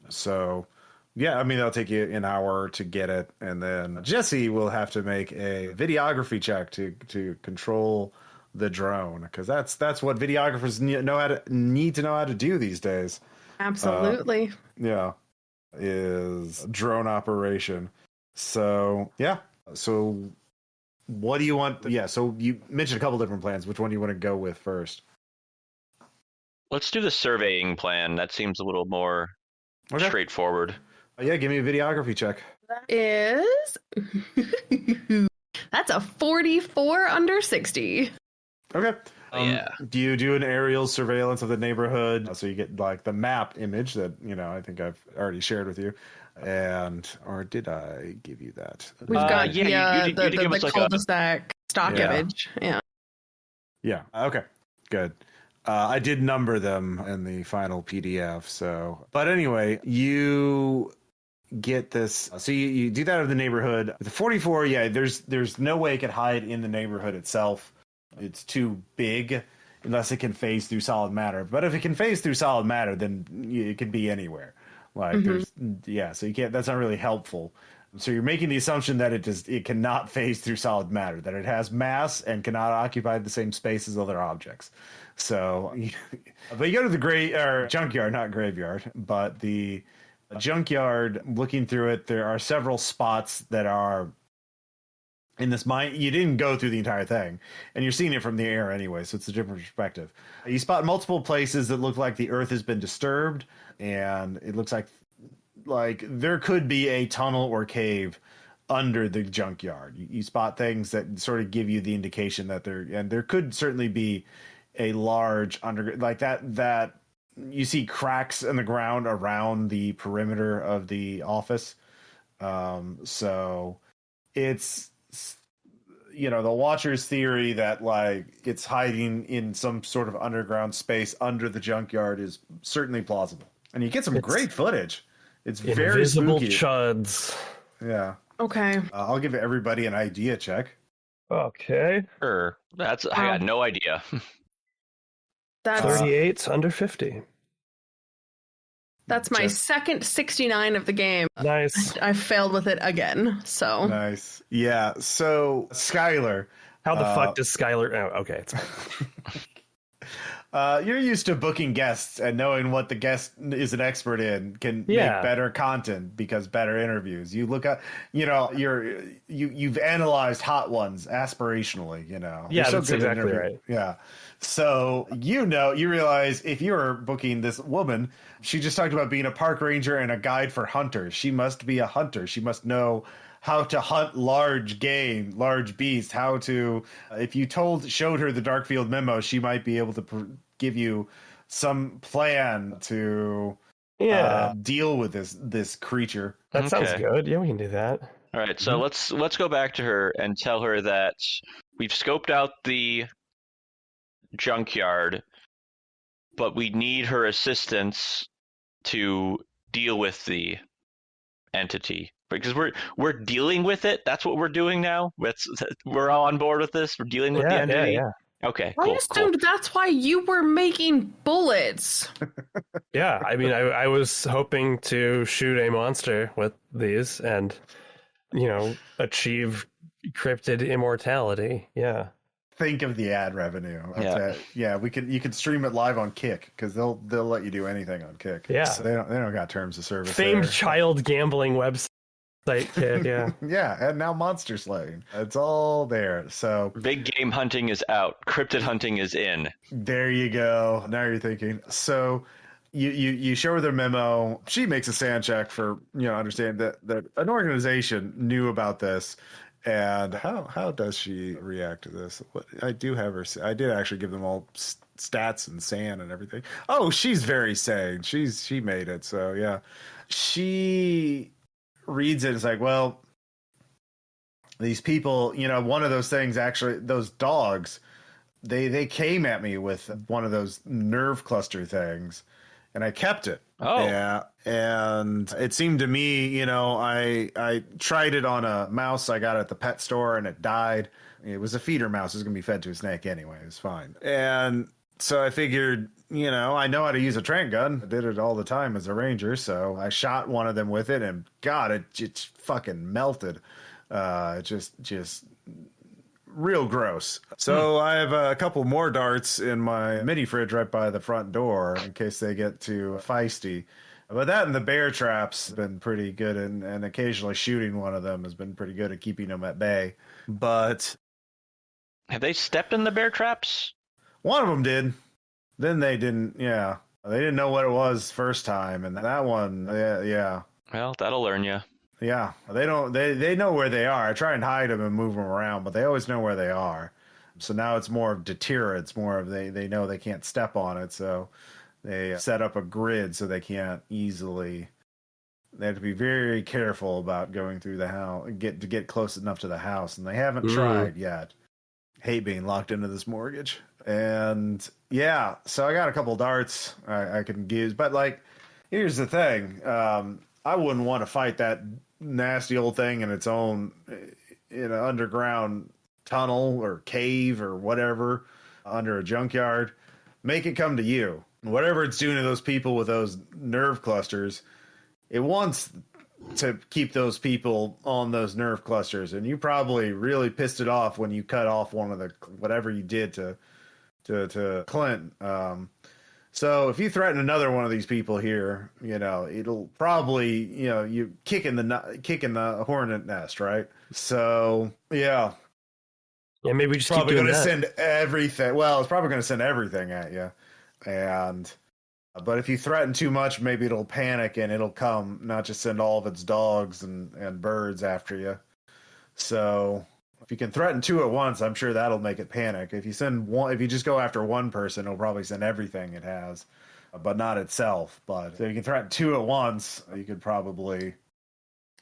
So, yeah, I mean, that'll take you an hour to get it, and then Jesse will have to make a videography check to control the drone, because that's what videographers need to know how to do these days. Absolutely. Yeah. Is drone operation. So yeah, so what do you want? Yeah, so you mentioned a couple different plans. Which one do you want to go with first? Let's do the surveying plan. That seems a little more straightforward. Yeah, give me a videography check. That is that's a 44 under 60. Okay. Yeah. Do you do an aerial surveillance of the neighborhood so you get like the map image that I think I've already shared with you, or did I give you that? We've got the cul-de-sac stock image. Yeah. Okay. Good. I did number them in the final PDF. So, but anyway, you get this. So you do that of the neighborhood. The 44. Yeah. There's no way it could hide in the neighborhood itself. It's too big unless it can phase through solid matter. But if it can phase through solid matter, then it could be anywhere. Like so you can't, that's not really helpful. So you're making the assumption that it cannot phase through solid matter, that it has mass and cannot occupy the same space as other objects. So, but you go to the junkyard, not graveyard, but the junkyard, looking through it, there are several spots that are in this mine. You didn't go through the entire thing, and you're seeing it from the air anyway, so it's a different perspective. You spot multiple places that look like the earth has been disturbed, and it looks like there could be a tunnel or cave under the junkyard. You spot things that sort of give you the indication that there could certainly be a large that you see cracks in the ground around the perimeter of the office. So it's, the Watcher's theory that it's hiding in some sort of underground space under the junkyard is certainly plausible. And you get some great footage. It's very invisible spooky. Chuds. Yeah. Okay. I'll give everybody an idea check. Okay. Sure. I got no idea. That's 38 under 50. That's my second 69 of the game. Nice. I failed with it again. So nice. Yeah. So Skylar. How the fuck does Skylar? Oh, okay. It's You're used to booking guests and knowing what the guest is an expert in can make better content because better interviews. You look at, you've analyzed hot ones aspirationally, Yeah, You're so that's good at exactly interviewing. right. Yeah. So, you realize if you're booking this woman, she just talked about being a park ranger and a guide for hunters. She must be a hunter. She must know how to hunt large game, large beasts, how to, if you showed her the Darkfield memo, she might be able to give you some plan to deal with this creature. That sounds good. Yeah, we can do that. All right, so let's go back to her and tell her that we've scoped out the junkyard, but we need her assistance to deal with the entity because we're dealing with it. That's what we're doing now. We're all on board with this. We're dealing with the entity. Yeah. Okay, I assumed that's why you were making bullets. Yeah, I mean, I was hoping to shoot a monster with these and, achieve cryptid immortality. Yeah. Think of the ad revenue. Yeah, you can stream it live on Kick because they'll let you do anything on Kick. Yeah, so they don't got terms of service. Famed child gambling website Kick. Yeah, yeah, and now monster slaying. It's all there. So big game hunting is out. Cryptid hunting is in. There you go. Now you're thinking. So you show her the memo. She makes a sand check for understand that an organization knew about this. And how does she react to this? I do have her. I did actually give them all stats and sand and everything. Oh, she's very sane. She made it. So yeah, she reads it. It's like, well, these people. One of those things actually. Those dogs, they came at me with one of those nerve cluster things, and I kept it. Oh. Yeah. And it seemed to me, I tried it on a mouse I got at the pet store and it died. It was a feeder mouse. It was going to be fed to a snake anyway. It was fine. And so I figured, I know how to use a tranq gun. I did it all the time as a ranger. So I shot one of them with it and God, it just fucking melted. Just real gross. So I have a couple more darts in my mini fridge right by the front door in case they get too feisty. But that and the bear traps have been pretty good, and occasionally shooting one of them has been pretty good at keeping them at bay. But have they stepped in the bear traps? One of them did. Then they didn't. Yeah, they didn't know what it was first time, and that one, yeah. Well, that'll learn you. Yeah, they don't. They know where they are. I try and hide them and move them around, but they always know where they are. So now it's more of deterrence. More of they know they can't step on it, so they set up a grid so they can't easily. They have to be very careful about going through the house, get close enough to the house, and they haven't tried yet. Hate being locked into this mortgage, and yeah, so I got a couple darts I can use, but here's the thing. I wouldn't want to fight that nasty old thing in its own in an underground tunnel or cave or whatever under a junkyard. Make it come to you. Whatever it's doing to those people with those nerve clusters, it wants to keep those people on those nerve clusters. And you probably really pissed it off when you cut off one of the whatever you did to Clint. So if you threaten another one of these people here, it'll probably, you kicking the hornet nest, right? So yeah. Yeah, maybe we just probably keep doing going to that. send everything. Well, it's probably going to send everything at you, but if you threaten too much, maybe it'll panic and it'll come, not just send all of its dogs and birds after you. So if you can threaten two at once, I'm sure that'll make it panic. If you just go after one person, it'll probably send everything it has, but not itself. But if you can threaten two at once, you could probably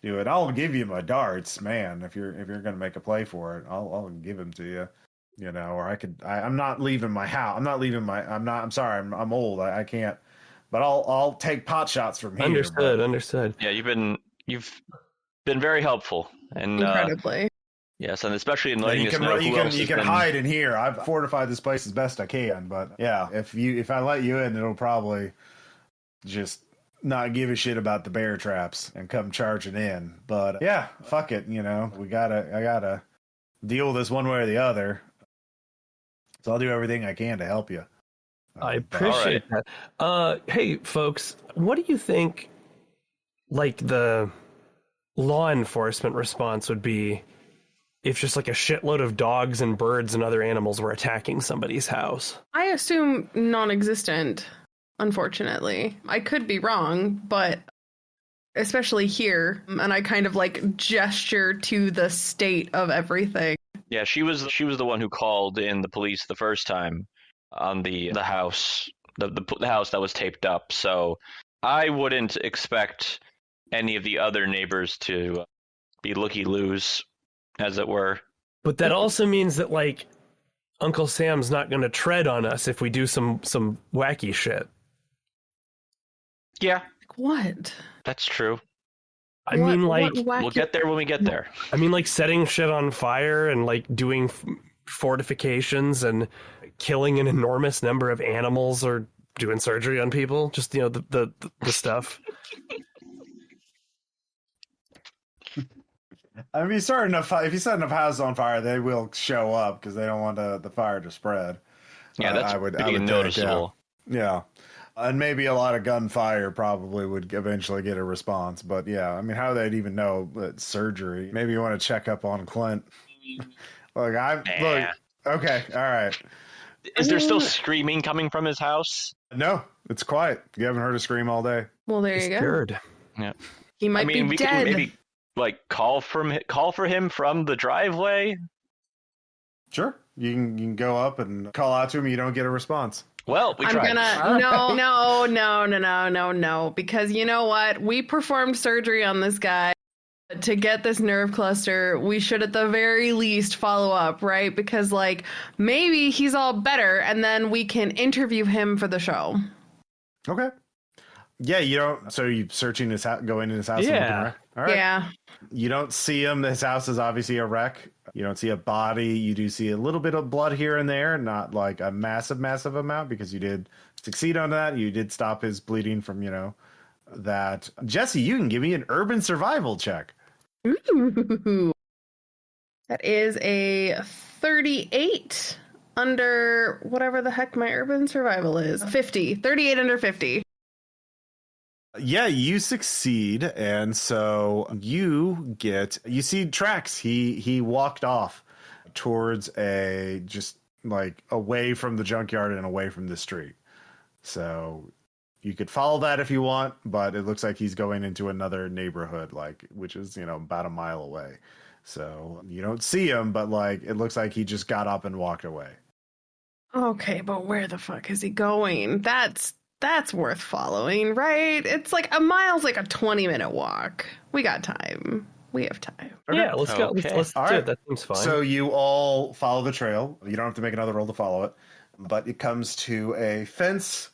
do it. I'll give you my darts, man. If you're going to make a play for it, I'll give them to you. Or I'm not leaving my house. I'm sorry. I'm old. I can't, but I'll take pot shots from here. Understood. Yeah, you've been very helpful and Incredibly. Yes, and especially in letting us know you can hide in here. I've fortified this place as best I can, but yeah, if I let you in, it'll probably just not give a shit about the bear traps and come charging in. But yeah, fuck it, I gotta deal with this one way or the other. So I'll do everything I can to help you. I appreciate that. Hey, folks, what do you think, like, the law enforcement response would be if just, like, a shitload of dogs and birds and other animals were attacking somebody's house? I assume non-existent, unfortunately. I could be wrong, but especially here, and I kind of, like, gesture to the state of everything. Yeah, she was the one who called in the police the first time on the house, the house that was taped up. So I wouldn't expect any of the other neighbors to be looky-loos, as it were. But that also means that, like, Uncle Sam's not going to tread on us if we do some wacky shit. Yeah, What? that's true. I mean, like, We'll get there when we get there. I mean, like, setting shit on fire and, like, doing fortifications and killing an enormous number of animals or doing surgery on people. Just, you know, the stuff. I mean, if you set enough houses on fire, they will show up because they don't want the fire to spread. Yeah, that's pretty noticeable. Yeah. And maybe a lot of gunfire probably would eventually get a response. But yeah, I mean, how they'd even know that surgery? Maybe you want to check up on Clint. Look, okay, all right. Is there still screaming coming from his house? No, it's quiet. You haven't heard a scream all day. Well, there you go. Scared. Yeah. He might be we dead. can maybe like call for him from the driveway. Sure, you can go up and call out to him. You don't get a response. Well, we tried. No, because you know what? We performed surgery on this guy to get this nerve cluster. We should at the very least follow up, right? Because, like, maybe he's all better and then we can interview him for the show. Okay. Yeah, you don't. So you searching his house, go into his house. Yeah. And looking around? All right. Yeah. You don't see him. His house is obviously a wreck. You don't see a body. You do see a little bit of blood here and there, not like a massive amount, because you did succeed on that. You did stop his bleeding from, that. Jesse, you can give me an urban survival check. Ooh. That is a 38 under whatever the heck my urban survival is. 50. 38 under 50. Yeah, you succeed, and so you see tracks. He walked off towards just like away from the junkyard and away from the street. So you could follow that if you want, but it looks like he's going into another neighborhood, which is, about a mile away. So you don't see him, but it looks like he just got up and walked away. Okay, but where the fuck is he going? That's worth following, right? It's like a mile's like a 20-minute walk. We got time. We have time. Okay. Yeah, let's go. Let's do it. That seems fine. So you all follow the trail. You don't have to make another roll to follow it, but it comes to a fence,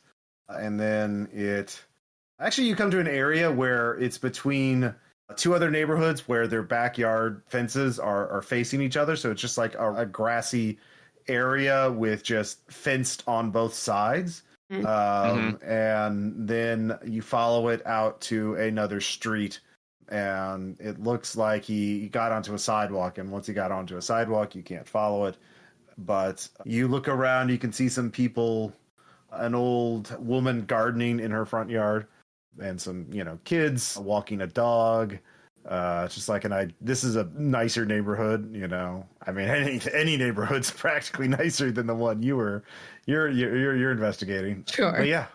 and then you come to an area where it's between two other neighborhoods where their backyard fences are facing each other. So it's just like a grassy area with just fenced on both sides. And then you follow it out to another street, and it looks like he got onto a sidewalk, and once he got onto a sidewalk, you can't follow it. But you look around, you can see some people, an old woman gardening in her front yard, and some, kids walking a dog. Just like this is a nicer neighborhood, I mean, any neighborhood's practically nicer than the one you're investigating. Sure. But yeah,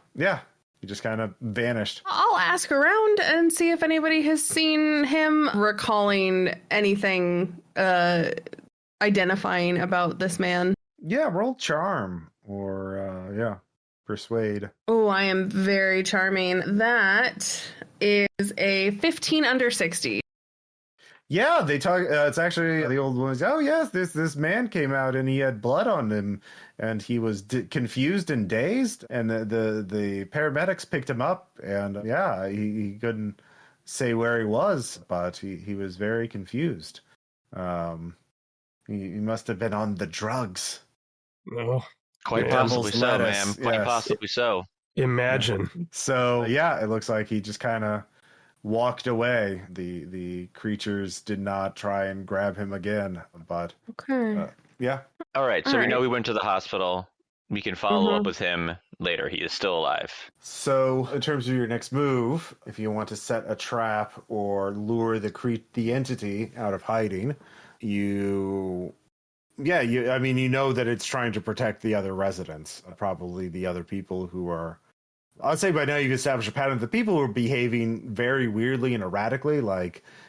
he just kind of vanished. I'll ask around and see if anybody has seen him, recalling anything identifying about this man. Yeah, roll charm or persuade. Oh, I am very charming. That is a 15 under 60. Yeah, they talk. It's actually the old ones. Oh yes, this man came out and he had blood on him, and he was confused and dazed. And the paramedics picked him up, and he couldn't say where he was, but he was very confused. He must have been on the drugs. Oh, quite possibly so, ma'am. Quite possibly so. Imagine. So it looks like he just kind of walked away. The creatures did not try and grab him again, but okay. yeah. All right, so we know we went to the hospital. we can follow up with him later. He is still alive. So, in terms of your next move, if you want to set a trap or lure the entity out of hiding, you know that it's trying to protect the other residents, probably the other people who are. I'd say by now you've established a pattern. The people who are behaving very weirdly and erratically,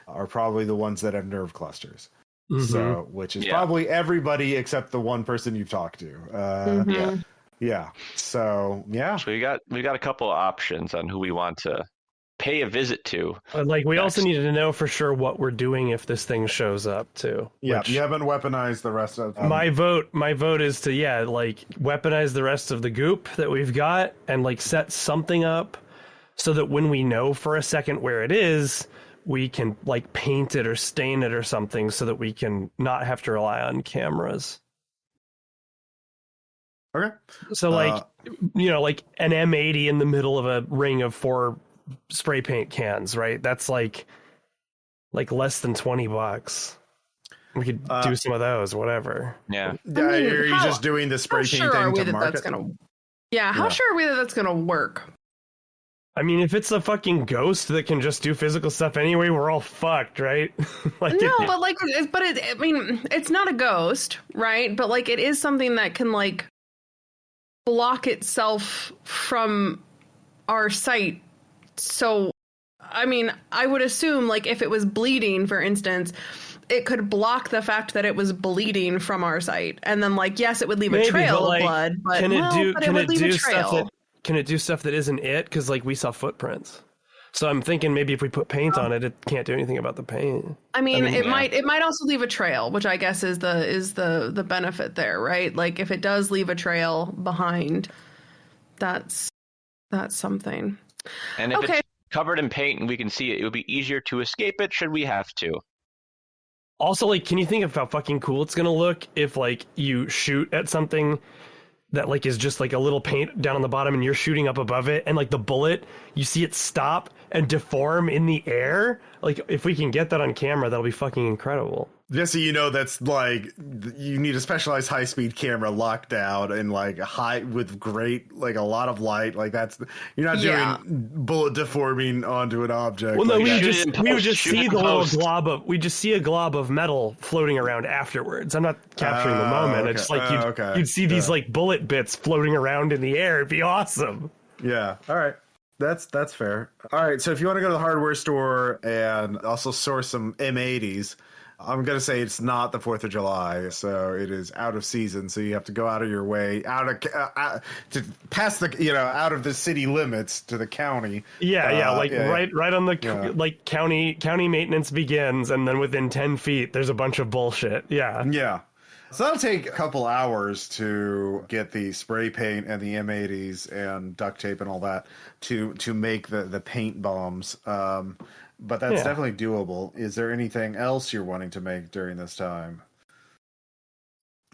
are probably the ones that have nerve clusters. So, which is probably everybody except the one person you've talked to. Yeah. So, yeah. So we got a couple of options on who we want to pay a visit to. We also needed to know for sure what we're doing if this thing shows up too. Yeah, you haven't weaponized the rest of my vote is to weaponize the rest of the goop that we've got and set something up so that when we know for a second where it is, we can paint it or stain it or something so that we can not have to rely on cameras. Okay. So an M80 in the middle of a ring of 4 spray paint cans, right? That's like less than $20. We could do some of those, whatever. Yeah. Are you just doing the spray paint thing to market? How sure are we that that's gonna work? I mean, if it's a fucking ghost that can just do physical stuff anyway, we're all fucked, right? It's not a ghost, right? But it is something that can block itself from our sight. So, I mean, I would assume if it was bleeding, for instance, it could block the fact that it was bleeding from our sight, and then yes, it would leave a trail of blood. But can it do stuff that? Can it do stuff that isn't it? Because we saw footprints. So I'm thinking maybe if we put paint on it, it can't do anything about the paint. It might also leave a trail, which I guess is the benefit there, right? If it does leave a trail behind, that's something. And if it's covered in paint and we can see it, it would be easier to escape it should we have to. Also, can you think of how fucking cool it's gonna look if you shoot at something that is just a little paint down on the bottom and you're shooting up above it and the bullet, you see it stop and deform in the air? If we can get that on camera, that'll be fucking incredible. Just so you know, that's you need a specialized high-speed camera locked down and high with great a lot of light. That's you're not doing bullet deforming onto an object. Well, no, we would just see the little glob of a glob of metal floating around afterwards. I'm not capturing the moment. Okay. It's you'd see these bullet bits floating around in the air. It'd be awesome. Yeah. All right. That's fair. All right. So if you want to go to the hardware store and also source some M80s. I'm going to say it's not the 4th of July, so it is out of season. So you have to go out of your way, to pass out of the city limits to the county. Right on the county maintenance begins, and then within 10 feet, there's a bunch of bullshit. Yeah. Yeah. So that'll take a couple hours to get the spray paint and the M80s and duct tape and all that to make the paint bombs. But that's definitely doable. Is there anything else you're wanting to make during this time?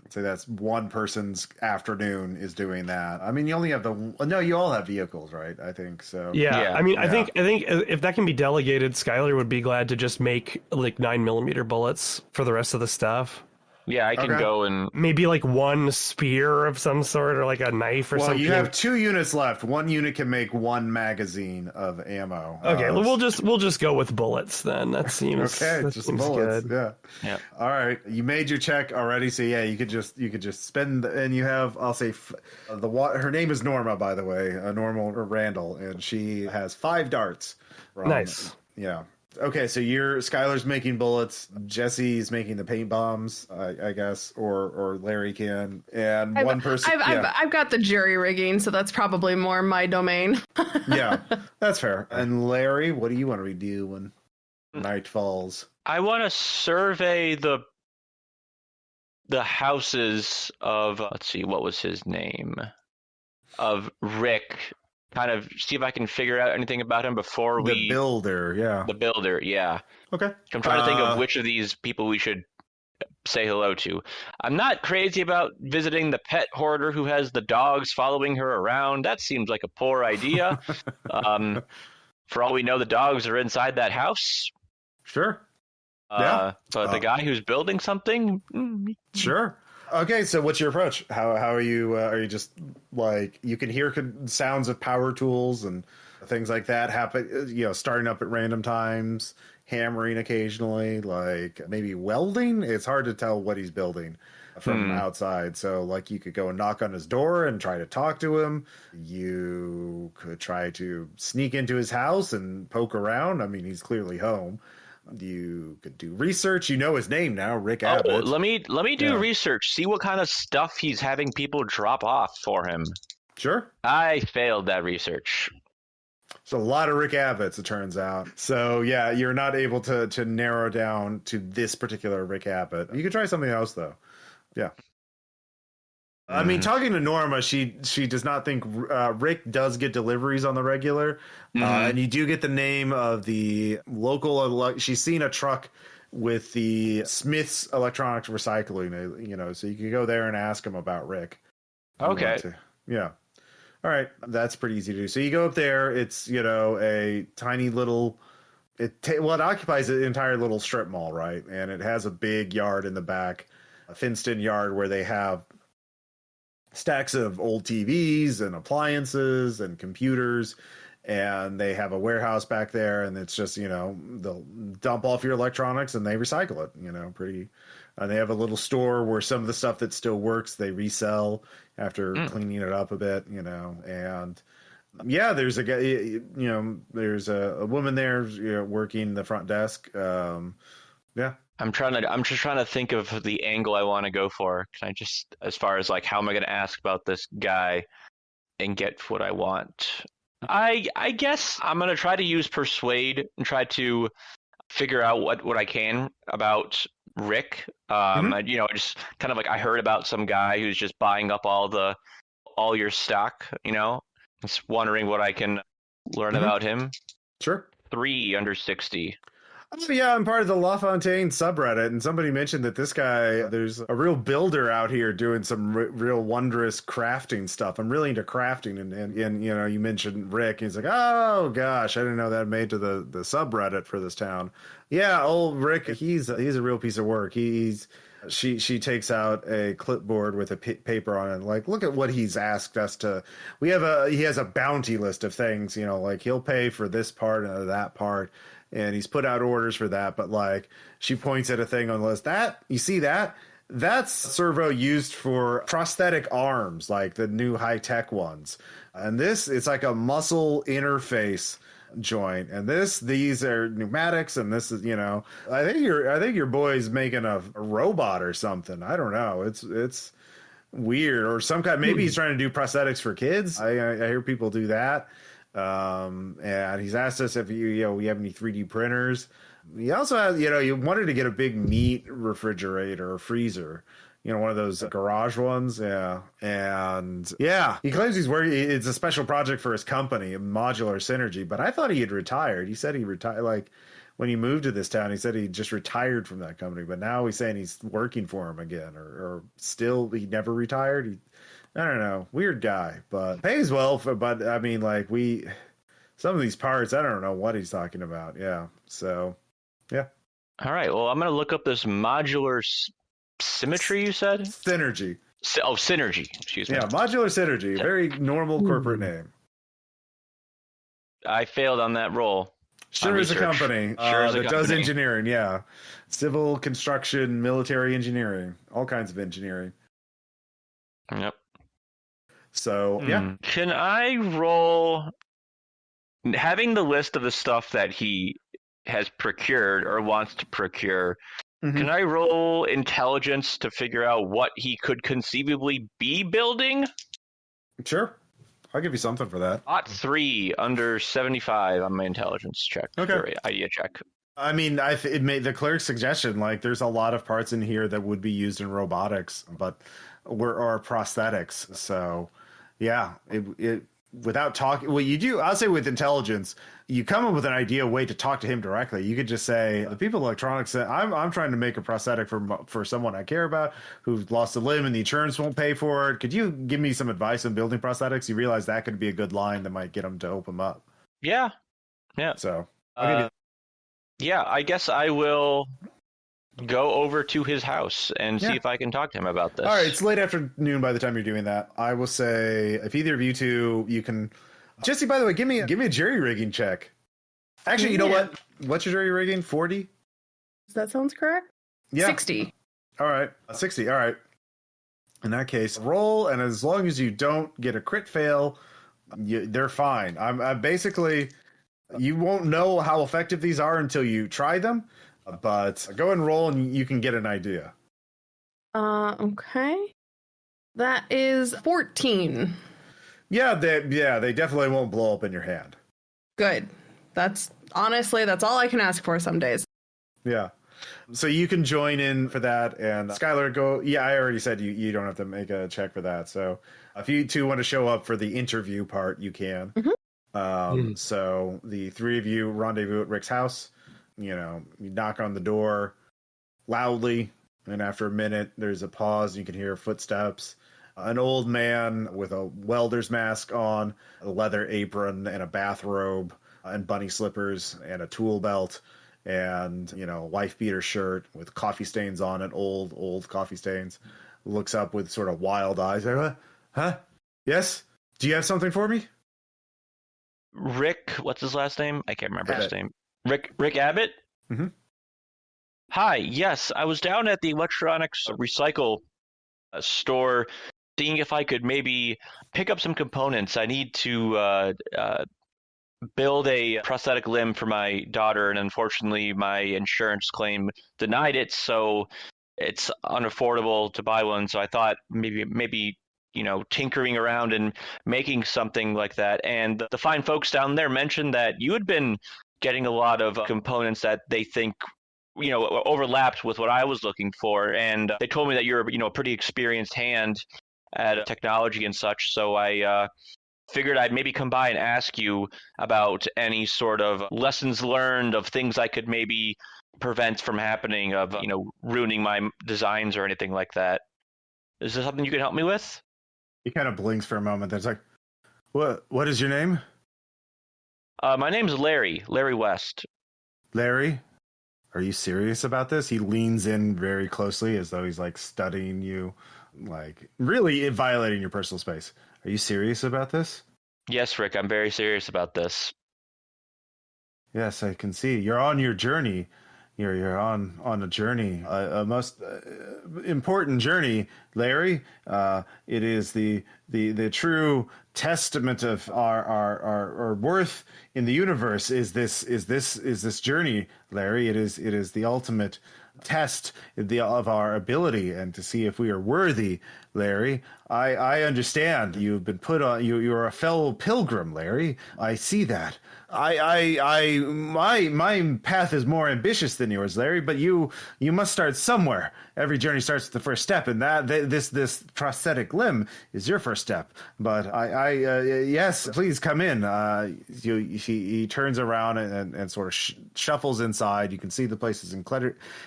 I'd say that's one person's afternoon is doing that. I mean, you only have you all have vehicles, right? I think so. Yeah. I mean, I think if that can be delegated, Skylar would be glad to just make 9mm bullets for the rest of the stuff. Yeah, I can go and... Maybe one spear of some sort or a knife or something. Well, you have 2 units left. 1 unit can make 1 magazine of ammo. Okay, we'll just go with bullets then. That seems okay. Just seems bullets. Good. Yeah. All right. You made your check already, so you could just spend, and you have, I'll say, her name is Norma, by the way, Norma Randall, and she has 5 darts. Nice. Yeah. Okay, so Skylar's making bullets, Jesse's making the paint bombs, I guess, or Larry can, and one person. I've got the jury rigging, so that's probably more my domain. Yeah, that's fair. And Larry, what do you want to be doing when night falls? I want to survey the houses of, let's see, what was his name? Of Rick. Kind of see if I can figure out anything about him before The builder, yeah. The builder, yeah. Okay. I'm trying to think of which of these people we should say hello to. I'm not crazy about visiting the pet hoarder who has the dogs following her around. That seems like a poor idea. For all we know, the dogs are inside that house. Sure. Yeah. But the guy who's building something? Sure. Okay, so what's your approach? How are you just like you can hear sounds of power tools and things like that happen, starting up at random times, hammering occasionally, like maybe welding? It's hard to tell what he's building from outside. So like you could go and knock on his door and try to talk to him. You could try to sneak into his house and poke around. I mean, he's clearly home. You could do research. You know his name now, Rick Abbott. Oh, let me do research. See what kind of stuff he's having people drop off for him. Sure. I failed that research. It's a lot of Rick Abbotts, it turns out. So yeah, you're not able to narrow down to this particular Rick Abbott. You could try something else though. Yeah. I mean, talking to Norma, she does not think Rick does get deliveries on the regular, and you do get the name of the local. She's seen a truck with the Smith's Electronics Recycling. So you can go there and ask him about Rick. Okay. Yeah. All right, that's pretty easy to do. So you go up there. It's a tiny little. It occupies an entire little strip mall, right? And it has a big yard in the back, a fenced-in yard where they have stacks of old TVs and appliances and computers, and they have a warehouse back there, and it's just they'll dump off your electronics and they recycle it. Pretty. And they have a little store where some of the stuff that still works they resell after cleaning it up a bit. And yeah, there's a guy. There's a woman there working the front desk. Yeah. I'm just trying to think of the angle I want to go for. Can I just, as far as like, how am I going to ask about this guy and get what I want? I guess I'm going to try to use persuade and try to figure out what I can about Rick. I just kind of like, I heard about some guy who's just buying up all your stock, just wondering what I can learn about him. Sure. 3 under 60. Oh, yeah, I'm part of the LaFontaine subreddit, and somebody mentioned that this guy, there's a real builder out here doing some real wondrous crafting stuff. I'm really into crafting, and you mentioned Rick. He's like, oh gosh, I didn't know that made to the subreddit for this town. Yeah, old Rick, he's a real piece of work. She takes out a clipboard with a paper on it. Like, look at what he's asked us to. He has a bounty list of things. Like he'll pay for this part and that part. And he's put out orders for that, but like she points at a thing on the list. You see that? That's servo used for prosthetic arms, like the new high-tech ones. And it's like a muscle interface joint. And these are pneumatics, and this is, I think your boy's making a robot or something. I don't know. It's weird, or some kind. Maybe he's trying to do prosthetics for kids. I hear people do that. And he's asked us if we have any 3D printers. He also has, you wanted to get a big meat refrigerator or freezer, one of those garage ones. Yeah. And yeah, he claims he's working. It's a special project for his company, Modular Synergy, but I thought he had retired. He said he retired, like when he moved to this town, he said he just retired from that company, but now he's saying he's working for him again, or still he never retired. I don't know. Weird guy, but pays well. But I mean, like some of these parts, I don't know what he's talking about. Yeah. So, yeah. All right. Well, I'm going to look up this modular symmetry, you said? Synergy. Synergy. Excuse me. Yeah. Modular Synergy. Very normal corporate name. I failed on that roll. Sure is a company that does engineering. Yeah. Civil, construction, military engineering, all kinds of engineering. Yep. So, yeah. Can I roll, having the list of the stuff that he has procured or wants to procure, can I roll intelligence to figure out what he could conceivably be building? Sure. I'll give you something for that. 3 under 75 on my intelligence check. Okay. Or idea check. I mean, it made the cleric's suggestion, like there's a lot of parts in here that would be used in robotics, but or prosthetics. So, yeah, it without talking, what you do, I'll say with intelligence, you come up with an idea, way to talk to him directly. You could just say, the people in electronics, I'm trying to make a prosthetic for someone I care about who's lost a limb and the insurance won't pay for it. Could you give me some advice on building prosthetics? You realize that could be a good line that might get them to open them up. Yeah. So, I'll give you. Yeah, I guess I will go over to his house and see if I can talk to him about this. All right, it's late afternoon by the time you're doing that. I will say, if either of you two, you can... Jesse, by the way, give me a jerry-rigging check. Actually, you know what? What's your jerry-rigging? 40? That sounds correct? Yeah. 60. All right, 60. All right. In that case, roll, and as long as you don't get a crit fail, they're fine. I'm basically... You won't know how effective these are until you try them, but go and roll and you can get an idea. Okay. That is 14. Yeah, they definitely won't blow up in your hand. Good. That's all I can ask for some days. Yeah. So you can join in for that, and Skylar, go. Yeah, I already said you don't have to make a check for that. So if you two want to show up for the interview part, you can. So the three of you rendezvous at Rick's house. You knock on the door loudly, and after a minute, there's a pause. You can hear footsteps. An old man with a welder's mask on, a leather apron, and a bathrobe, and bunny slippers, and a tool belt, and a wife beater shirt with coffee stains on it, old coffee stains. Looks up with sort of wild eyes. Huh? Yes? Do you have something for me? Rick, what's his last name? I can't remember his name. Rick Abbott? Mm-hmm. Hi, yes, I was down at the electronics recycle store seeing if I could maybe pick up some components. I need to build a prosthetic limb for my daughter, and unfortunately my insurance claim denied it, so it's unaffordable to buy one. So I thought maybe tinkering around and making something like that. And the fine folks down there mentioned that you had been getting a lot of components that they think, overlapped with what I was looking for. And they told me that you're, a pretty experienced hand at technology and such. So I figured I'd maybe come by and ask you about any sort of lessons learned of things I could maybe prevent from happening, of, ruining my designs or anything like that. Is there something you can help me with? He kind of blinks for a moment. That's like, what is your name? My name's Larry West. Larry, are you serious about this? He leans in very closely as though he's like studying you, like really violating your personal space. Are you serious about this? Yes, Rick, I'm very serious about this. Yes, I can see. You're on your journey. You're on a journey, a most important journey, Larry. It is the true testament of our worth in the universe. Is this journey, Larry? It is the ultimate test of our ability, and to see if we are worthy, Larry. I understand you've been put on. You're a fellow pilgrim, Larry. I see that. My path is more ambitious than yours, Larry, but you must start somewhere. Every journey starts with the first step, and this prosthetic limb is your first step. But yes, please come in. He turns around and sort of shuffles inside. You can see the place is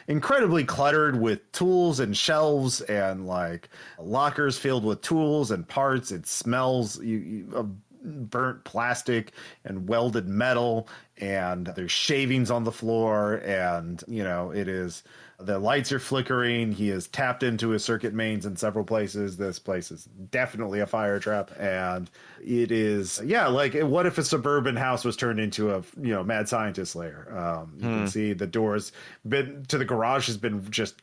incredibly cluttered with tools and shelves and like lockers filled with tools and parts. It smells of burnt plastic and welded metal, and there's shavings on the floor, and it is, the lights are flickering. He has tapped into his circuit mains in several places. This place is definitely a fire trap, and it is, like, what if a suburban house was turned into a mad scientist lair? You can see the doors to the garage has been just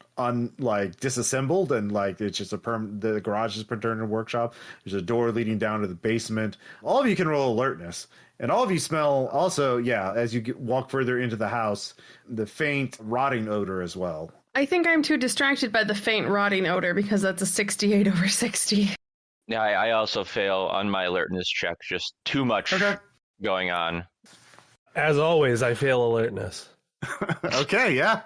disassembled, and like it's just the garage has been turned into a workshop. There's a door leading down to the basement. All of you can roll alertness, and all of you smell also, as you walk further into the house, the faint rotting odor as well. I think I'm too distracted by the faint rotting odor because that's a 68 over 60. Yeah, I also fail on my alertness check. Just too much going on. As always, I fail alertness. Okay, yeah.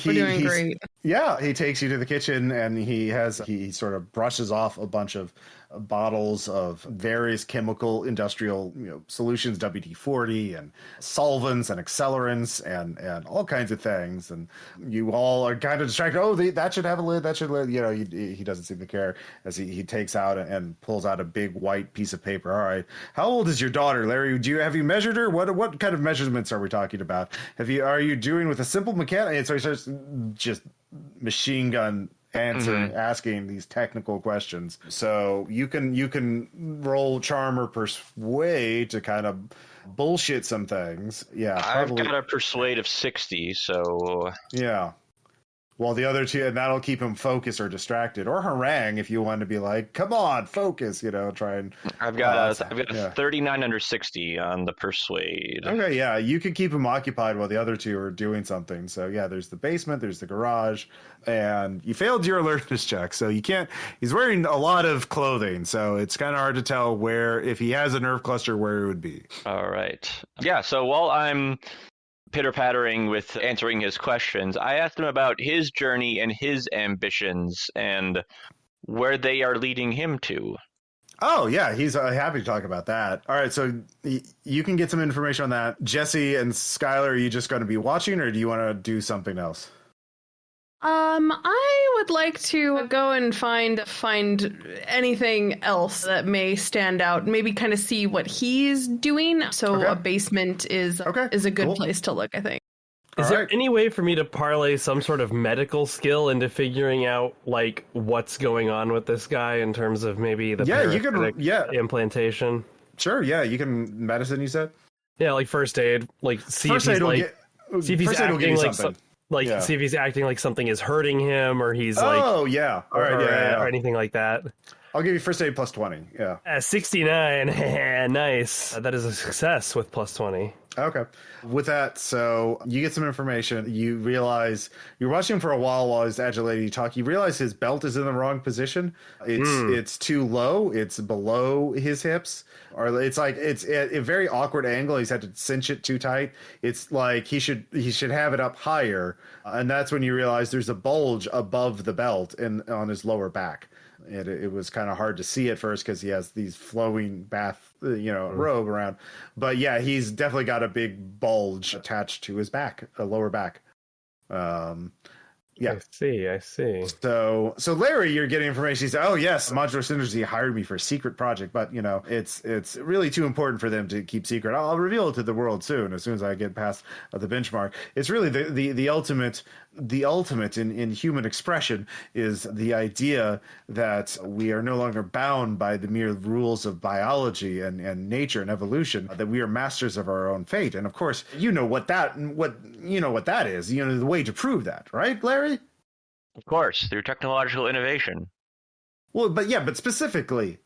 We're doing great. Yeah, he takes you to the kitchen, and he sort of brushes off a bunch of bottles of various chemical industrial solutions, WD-40 and solvents and accelerants and all kinds of things. And you all are kind of distracted. Oh, that should have a lid. That should lid. He doesn't seem to care as he takes out and pulls out a big white piece of paper. All right. How old is your daughter, Larry? Have you measured her? What kind of measurements are we talking about? Are you doing with a simple mechanic? And so he starts just machine gun asking these technical questions. So you can roll charm or persuade to kind of bullshit some things. Yeah, probably. I've got a persuade of 60, so yeah. While the other two, and that'll keep him focused or distracted, or harangue if you want to be like, "Come on, focus!" Try and. I've got a 39 under 60 on the persuade. Okay, yeah, you can keep him occupied while the other two are doing something. So yeah, there's the basement, there's the garage, and you failed your alertness check, so you can't. He's wearing a lot of clothing, so it's kind of hard to tell where, if he has a nerve cluster, where it would be. All right, yeah. So while I'm pitter-pattering with answering his questions, I asked him about his journey and his ambitions and where they are leading him to. Oh, yeah, he's happy to talk about that. All right, so you can get some information on that. Jesse and Skylar, are you just going to be watching, or do you want to do something else? I would like to go and find anything else that may stand out. Maybe kind of see what he's doing. So a basement is a good place to look, I think. Is there any way for me to parlay some sort of medical skill into figuring out like what's going on with this guy in terms of maybe the implantation? Sure, yeah, you can medicine. You said, yeah, like first aid, like see if he's like see if he's acting like something. See if he's acting like something is hurting him, or he's or anything like that. I'll give you first aid plus 20. Yeah. 69. Nice. That is a success with plus 20. Okay. With that, so you get some information. You realize you're watching him for a while he's agitated. You talk. You realize his belt is in the wrong position. It's too low. It's below his hips, or it's at a very awkward angle. He's had to cinch it too tight. It's like he should have it up higher, and that's when you realize there's a bulge above the belt and on his lower back. It was kind of hard to see at first because he has these flowing bath, robe around. But yeah, he's definitely got a big bulge attached to his back, a lower back. Yeah. I see. So Larry, you're getting information. He said, "Oh yes, Monstrous Synergy hired me for a secret project, but it's really too important for them to keep secret. I'll reveal it to the world soon as I get past the benchmark. It's really the ultimate in human expression is the idea that we are no longer bound by the mere rules of biology and nature and evolution, that we are masters of our own fate. And of course, what that is, the way to prove that, right, Larry? Of course, through technological innovation. Well, but specifically,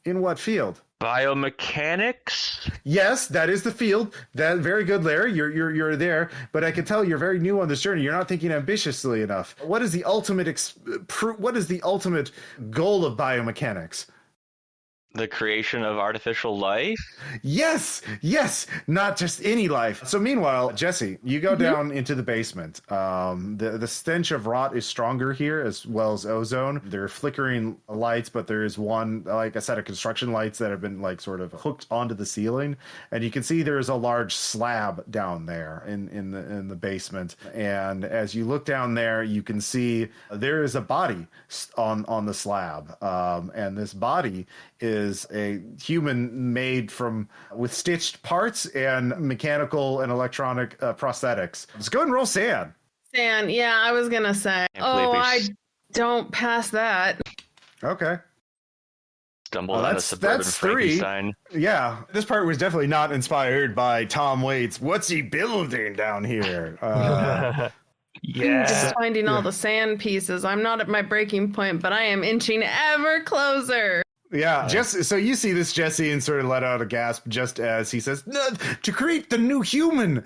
in what field? Biomechanics? Yes, that is the field. That very good, Larry. You're there, but I can tell you're very new on this journey. You're not thinking ambitiously enough. What is the ultimate goal of biomechanics? The creation of artificial life? Yes, not just any life. So meanwhile, Jesse, you go down into the basement. The stench of rot is stronger here, as well as ozone. There are flickering lights, but there is one, like a set of construction lights that have been sort of hooked onto the ceiling, and you can see there is a large slab down there in the basement. And as you look down there, you can see there is a body on the slab, and this body is a human made with stitched parts and mechanical and electronic prosthetics. Let's go and roll sand. Sand, yeah, I was gonna say. I don't pass that. Okay. Stumbled on a suburban Frankie sign. Yeah, this part was definitely not inspired by Tom Waits. What's he building down here? Yeah. Just finding all the sand pieces. I'm not at my breaking point, but I am inching ever closer. Yeah, so you see this, Jesse, and sort of let out a gasp just as he says, "To create the new human,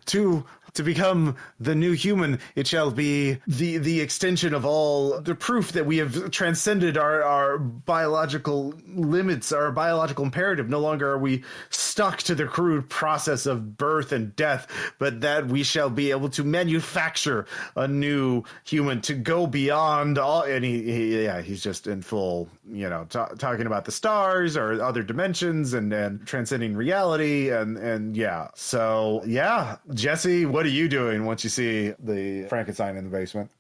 to to become the new human, it shall be the extension of all the proof that we have transcended our biological limits, our biological imperative. No longer are we stuck to the crude process of birth and death, but that we shall be able to manufacture a new human to go beyond all. And he's just in full, talking about the stars or other dimensions and transcending reality. And yeah. So yeah, Jesse, what are you doing once you see the Frankenstein in the basement?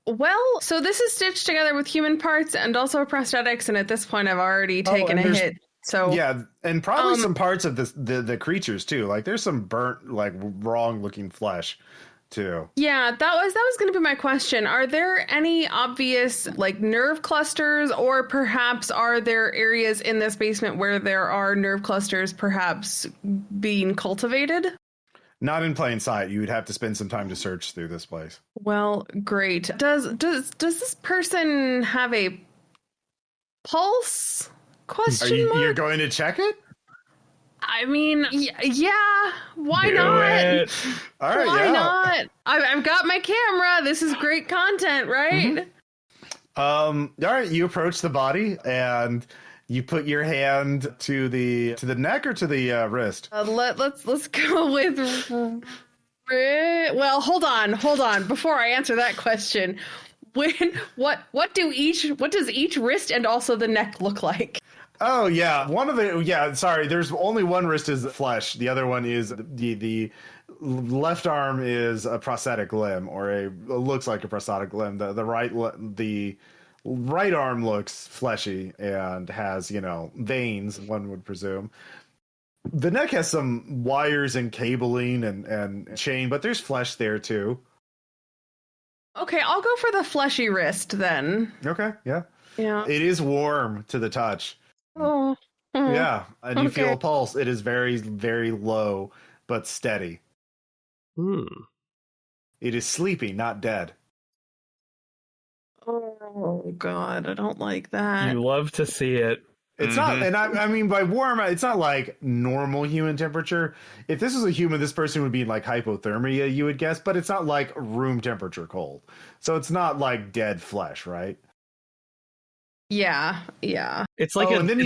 Well, so this is stitched together with human parts and also prosthetics, and at this point I've already taken a hit. So yeah, and probably some parts of the creatures too. Like there's some burnt, like wrong looking flesh too. Yeah, that was going to be my question. Are there any obvious like nerve clusters, or perhaps are there areas in this basement where there are nerve clusters perhaps being cultivated? Not in plain sight. You would have to spend some time to search through this place. Well, great. Does this person have a pulse? Question mark? You're going to check it? I mean, yeah. Why Do not? it. All right, Why yeah. not? I've got my camera. This is great content, right? All right, you approach the body and you put your hand to the neck or to the wrist. Let's go with. Well, hold on. Before I answer that question, what does each wrist and also the neck look like? Oh yeah, sorry. There's only one wrist is flesh. The other one is the left arm is a prosthetic limb, or looks like a prosthetic limb. The right arm looks fleshy and has veins, one would presume. The neck has some wires and cabling and chain, but there's flesh there too. Okay, I'll go for the fleshy wrist then. Okay, yeah. Yeah. It is warm to the touch. Oh. Yeah, and you feel Okay. a pulse. It is very, very low, but steady. It is sleepy, not dead. Oh God, I don't like that. You love to see it. It's not, and I mean by warm, it's not like normal human temperature. If this was a human, this person would be in like hypothermia, you would guess, but it's not like room temperature cold. So it's not like dead flesh, right? Yeah. It's like and then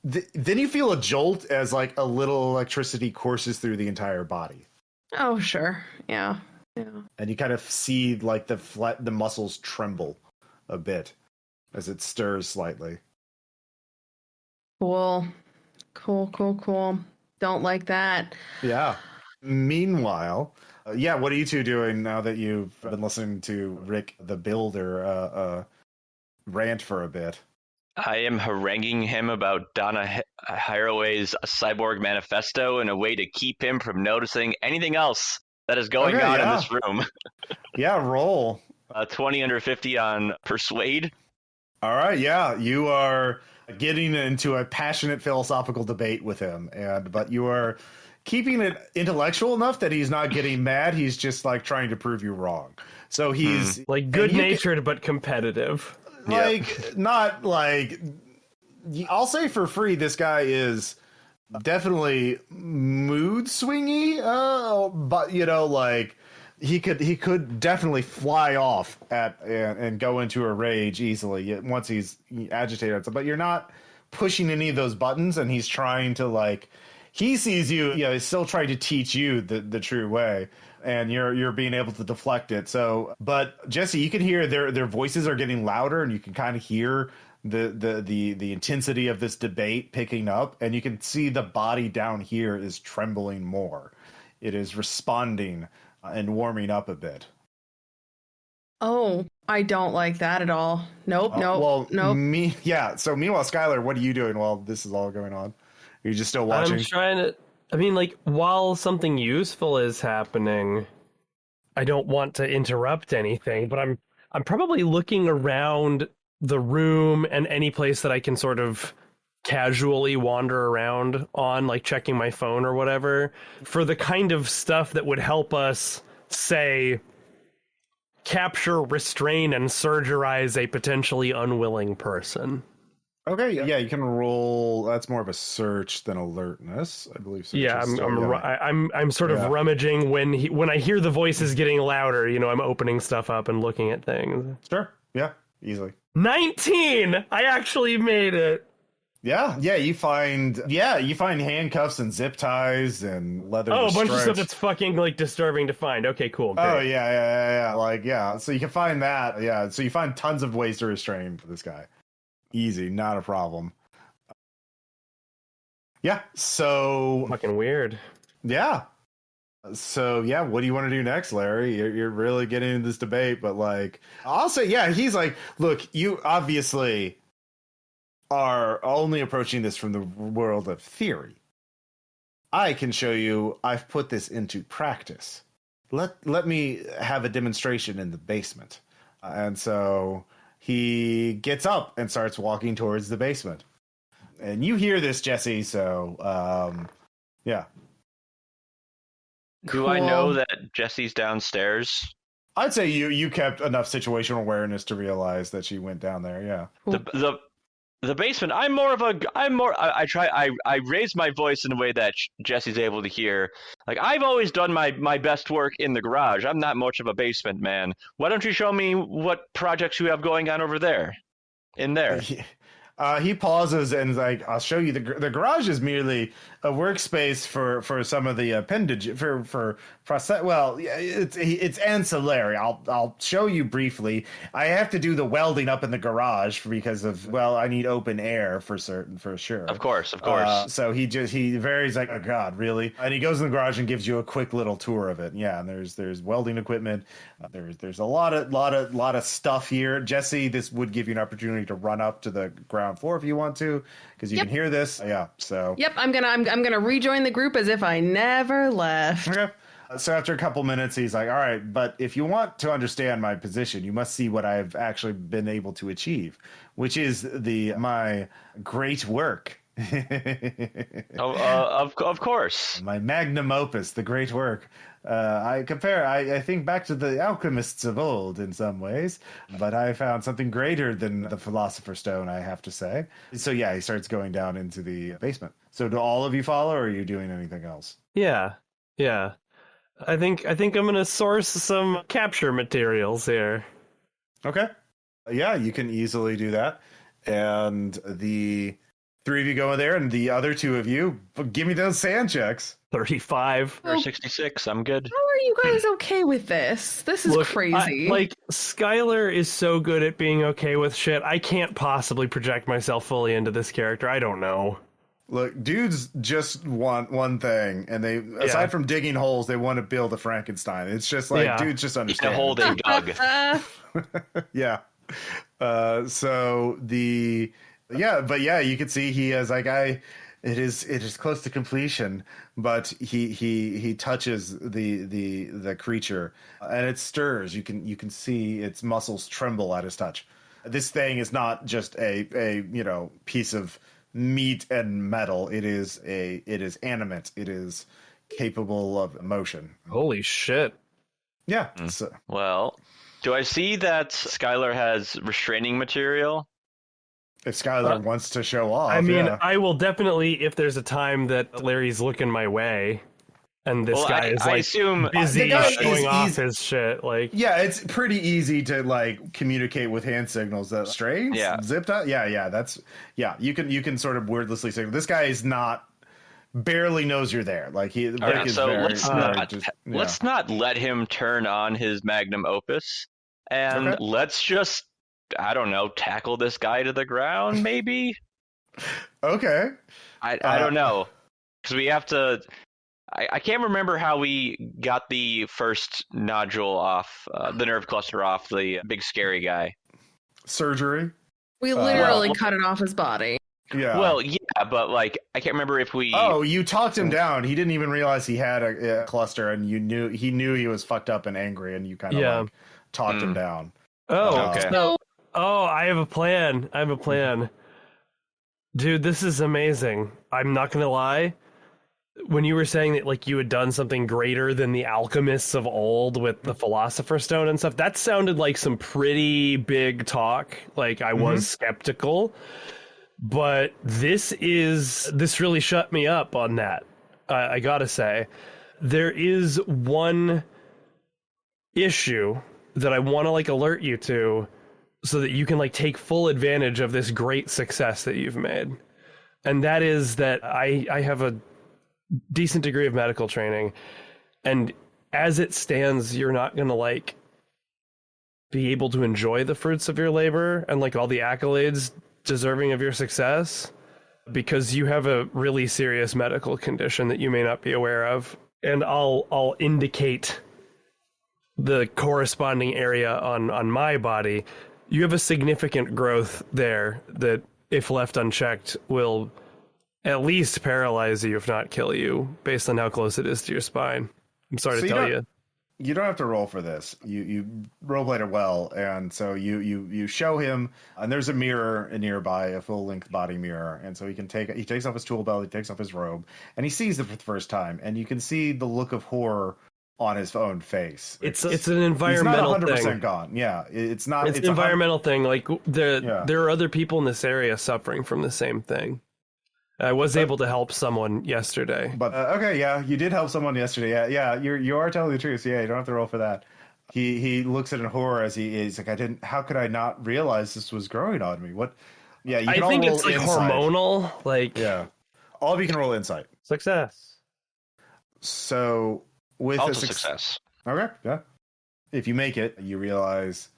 then you feel a jolt as like a little electricity courses through the entire body. Oh sure. Yeah. And you kind of see like the muscles tremble a bit as it stirs slightly. Cool. Don't like that. Yeah. Meanwhile, what are you two doing now that you've been listening to Rick the Builder rant for a bit? I am haranguing him about Donna Haraway's Cyborg Manifesto in a way to keep him from noticing anything else that is going on in this room. Yeah, roll. 20 under 50 on Persuade. All right, yeah. You are getting into a passionate philosophical debate with him, but you are keeping it intellectual enough that he's not getting mad. He's just like trying to prove you wrong. So he's Like good-natured but competitive. Not like, I'll say for free, this guy is definitely mood swingy, but like he could definitely fly off and go into a rage easily once he's agitated. But you're not pushing any of those buttons, and he's trying to he sees you, he's still trying to teach you the true way, and you're being able to deflect it. So, but Jesse, you can hear their voices are getting louder, and you can kind of hear the intensity of this debate picking up, and you can see the body down here is trembling more. It is responding and warming up a bit. Oh, I don't like that at all. Nope. Well, nope. So meanwhile, Skylar, what are you doing while this is all going on? Are you just still watching? I'm trying to. I mean, while something useful is happening, I don't want to interrupt anything, but I'm probably looking around the room and any place that I can sort of casually wander around on, like checking my phone or whatever, for the kind of stuff that would help us, say, capture, restrain, and surgerize a potentially unwilling person. Okay, yeah, you can roll. That's more of a search than alertness, I believe. Search Yeah, is I'm still- I'm, yeah. ru- I'm sort of Yeah. rummaging when I hear the voices getting louder. I'm opening stuff up and looking at things. Sure. Yeah, easily. 19. I actually made it. Yeah, you find handcuffs and zip ties and leather. Oh, a bunch of restraints. stuff that's fucking like disturbing to find. Okay, cool. Great. Oh yeah. Like so you can find that. Yeah, so you find tons of ways to restrain this guy. Easy, not a problem. Yeah. So Fucking weird. yeah. So yeah, what do you want to do next, Larry? You're really getting into this debate, but like, I'll say, yeah, he's like, look, you obviously are only approaching this from the world of theory. I can show you I've put this into practice. Let me have a demonstration in the basement. And so he gets up and starts walking towards the basement. And you hear this, Jesse, so yeah. Do I know that Jesse's downstairs? I'd say you kept enough situational awareness to realize that she went down there, yeah. The basement. I raise my voice in a way that Jesse's able to hear. Like, I've always done my best work in the garage. I'm not much of a basement man. Why don't you show me what projects you have going on over there? In there. He pauses and is like, I'll show you. The garage is merely a workspace for some of the appendage for process. Well, it's ancillary. I'll show you briefly. I have to do the welding up in the garage because of I need open air for sure. Of course. So he varies like, oh God, really? And he goes in the garage and gives you a quick little tour of it. Yeah, and there's welding equipment. There's a lot of stuff here. Jesse, this would give you an opportunity to run up to the ground floor if you want to, because you can hear this. Yeah. So. Yep, I'm gonna rejoin the group as if I never left. Okay. So after a couple minutes, he's like, all right, but if you want to understand my position, you must see what I've actually been able to achieve, which is my great work. Of course. My magnum opus, the great work. I think back to the alchemists of old in some ways, but I found something greater than the Philosopher's Stone, I have to say. So yeah, he starts going down into the basement. So do all of you follow, or are you doing anything else? Yeah. I think I'm gonna source some capture materials here. Okay. Yeah, you can easily do that. And the three of you go in there, and the other two of you, give me those sand checks. 35. Or 66. I'm good. How are you guys okay with this? This is crazy. Skylar is so good at being okay with shit. I can't possibly project myself fully into this character. I don't know. Look, dudes just want one thing, and they, aside from digging holes, they want to build a Frankenstein. It's just like, dudes just understand. The hole they dug. Yeah. You can see he has it is close to completion, but he touches the creature and it stirs. You can see its muscles tremble at his touch. This thing is not just a piece of meat and metal. It is animate. It is capable of emotion. Holy shit. Yeah. Well, do I see that Skylar has restraining material? If Skylar wants to show off. I mean, I will definitely, if there's a time that Larry's looking my way and this guy is I assume busy showing off his shit. Yeah, it's pretty easy to communicate with hand signals. That strains, zip tie. You can sort of wordlessly signal. This guy is not barely knows you're there. Let's not let him turn on his magnum opus, and let's just, I don't know, tackle this guy to the ground, maybe. Okay. I don't know, because we have to. I can't remember how we got the first nodule off, the nerve cluster off the big scary guy. Surgery. We literally cut it off his body. Yeah. Well, yeah, but I can't remember if we. Oh, you talked him down. He didn't even realize he had a cluster, and he knew he was fucked up and angry, and you kind of talked him down. Oh, okay. I have a plan. Dude, this is amazing. I'm not gonna lie. When you were saying that you had done something greater than the alchemists of old with the Philosopher's Stone and stuff, that sounded like some pretty big talk. I was skeptical. But this really shut me up on that. I gotta say, there is one issue that I want to like alert you to, so that you can like take full advantage of this great success that you've made. And that is that I have a decent degree of medical training, and as it stands, you're not gonna like be able to enjoy the fruits of your labor and like all the accolades deserving of your success, because you have a really serious medical condition that you may not be aware of. And I'll indicate the corresponding area on my body. You have a significant growth there that, if left unchecked, will at least paralyze you, if not kill you, based on how close it is to your spine. I'm sorry to tell you. You don't have to roll for this. You roleplayed it well, and so you show him, and there's a mirror nearby, a full-length body mirror, and so he takes off his tool belt, he takes off his robe, and he sees it for the first time, and you can see the look of horror on his own face. It's an environmental thing. He's not 100% gone. Yeah, it's not. It's an environmental thing. Like there are other people in this area suffering from the same thing. I was able to help someone yesterday. But okay, yeah, you did help someone yesterday. Yeah, you are telling the truth. Yeah, you don't have to roll for that. He looks at it in horror as he's like, how could I not realize this was growing on me? What? Yeah, you can I think all roll it's like insight. hormonal. Like, yeah, all of you can roll insight. Success. So with Also a success. Okay, yeah. If you make it, you realize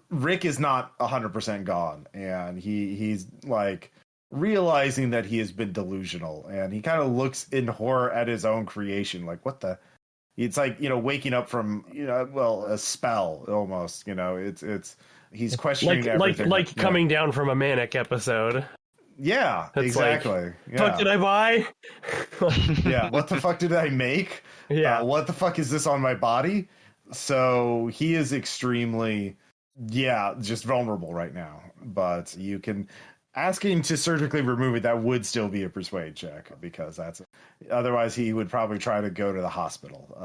Rick is not 100% gone, and he's like realizing that he has been delusional, and he kind of looks in horror at his own creation, like, what the? It's like, waking up from a spell almost. It's he's questioning everything. Like coming down from a manic episode. Yeah, it's exactly. Like, fuck did I buy? Yeah, what the fuck did I make? Yeah, what the fuck is this on my body? So he is extremely, just vulnerable right now. But you can ask him to surgically remove it. That would still be a persuade check, because otherwise he would probably try to go to the hospital.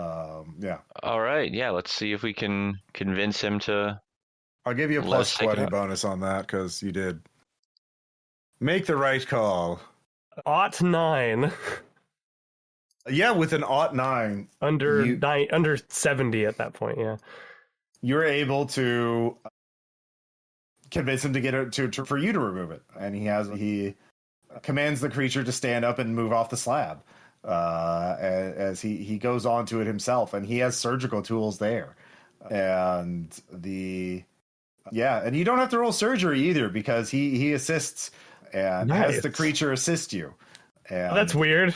All right. Yeah. Let's see if we can convince him to. I'll give you a plus 20 bonus on that, because you did make the right call. 9. Yeah, with an 9. Under 70 at that point, yeah. You're able to convince him to get it for you to remove it, and he commands the creature to stand up and move off the slab as he goes onto it himself, and he has surgical tools there, and and you don't have to roll surgery either, because he assists and has the creature assist you. And that's weird.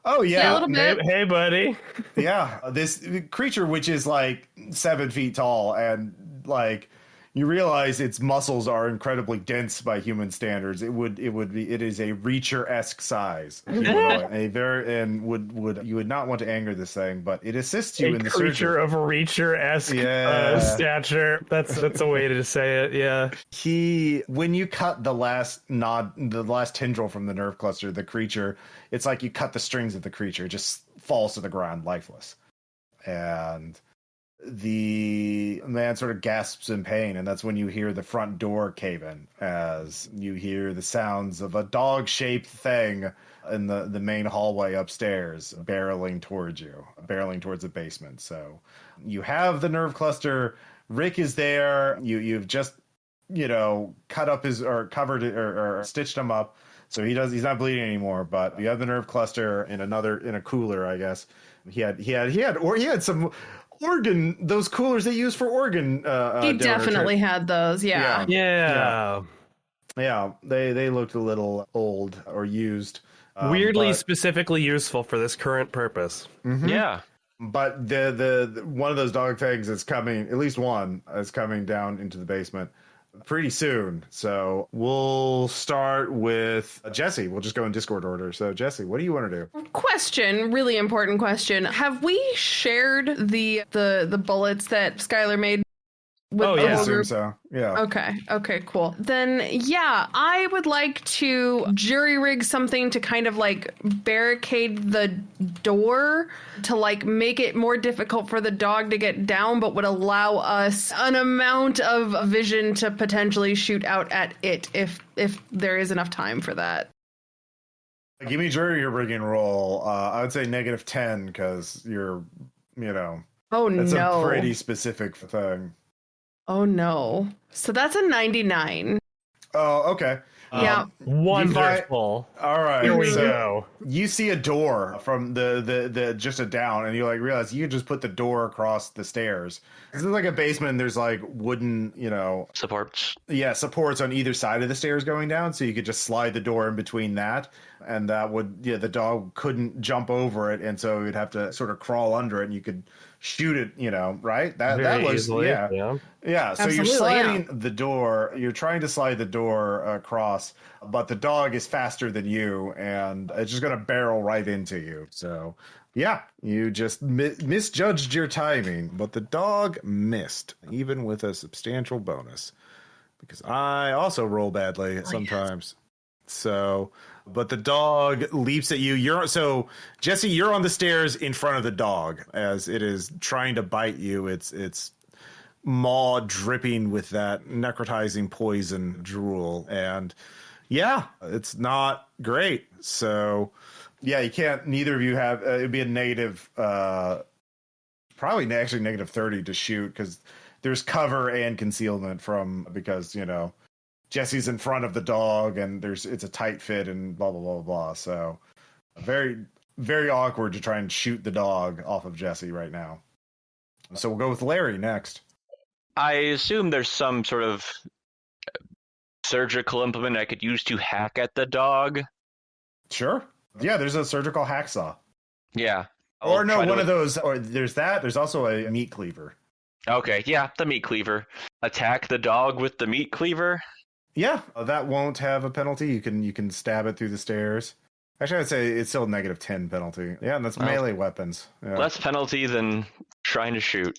Oh yeah, a little bit. Hey buddy. Yeah, this creature, which is like 7 feet tall, and like you realize its muscles are incredibly dense by human standards. It is a Reacher-esque size. You would not want to anger this thing, but it assists you in the surgery. A creature of Reacher-esque stature. That's a way to say it. Yeah. When you cut the last tendril from the nerve cluster, the creature, it's like you cut the strings of the creature, it just falls to the ground lifeless, and the man sort of gasps in pain, and that's when you hear the front door cave in, as you hear the sounds of a dog-shaped thing in the main hallway upstairs barreling towards the basement. So you have the nerve cluster. Rick is there. You've just cut up covered or stitched him up, so he's not bleeding anymore. But you have the nerve cluster in a cooler, I guess. He had some those coolers they use for organ he definitely had those. Yeah. They looked a little old or used, weirdly specifically useful for this current purpose. Mm-hmm. Yeah, but the one of those dog things is coming, at least one is coming down into the basement pretty soon. So we'll start with Jesse. We'll just go in Discord order. So Jesse, what do you want to do? Question, really important question. Have we shared the bullets that Skylar made? with Oh, the I yeah. whole assume group? so. Yeah. Okay, cool. Then, yeah, I would like to jury rig something to kind of like barricade the door to like make it more difficult for the dog to get down, but would allow us an amount of vision to potentially shoot out at it if there is enough time for that. Give me jury rigging roll. I would say -10 because you're, Oh that's no. a pretty specific thing. Oh no. So that's a 99. Oh, okay. Yeah. Wonderful. All right. Here we so go. You see a door from the just a down, and you like realize you just put the door across the stairs. This is like a basement. And there's like wooden, Supports. supports on either side of the stairs going down, so you could just slide the door in between that, and that would the dog couldn't jump over it, and so you'd have to sort of crawl under it, and you could shoot it, right? That Very was easily. yeah. So you're Absolutely, sliding the door. You're trying to slide the door across, but the dog is faster than you, and it's just going to barrel right into you. So, yeah, you just misjudged your timing, but the dog missed, even with a substantial bonus, because I also roll badly sometimes. So, but the dog leaps at you. Jesse, you're on the stairs in front of the dog as it is trying to bite you. It's maw dripping with that necrotizing poison drool, and yeah, it's not great. So yeah, you can't, neither of you have, it'd be a negative, probably actually -30 to shoot, because there's cover and concealment because Jesse's in front of the dog, and it's a tight fit, and blah blah blah blah blah. So very, very awkward to try and shoot the dog off of Jesse right now. So we'll go with Larry next. I assume there's some sort of surgical implement I could use to hack at the dog. Sure. Yeah, there's a surgical hacksaw. Yeah. Or no, one of those. Or there's that. There's also a meat cleaver. Okay, yeah, the meat cleaver. Attack the dog with the meat cleaver? Yeah, that won't have a penalty. You can stab it through the stairs. Actually, I'd say it's still a -10 penalty. Yeah, and that's melee weapons. Yeah. Less penalty than trying to shoot.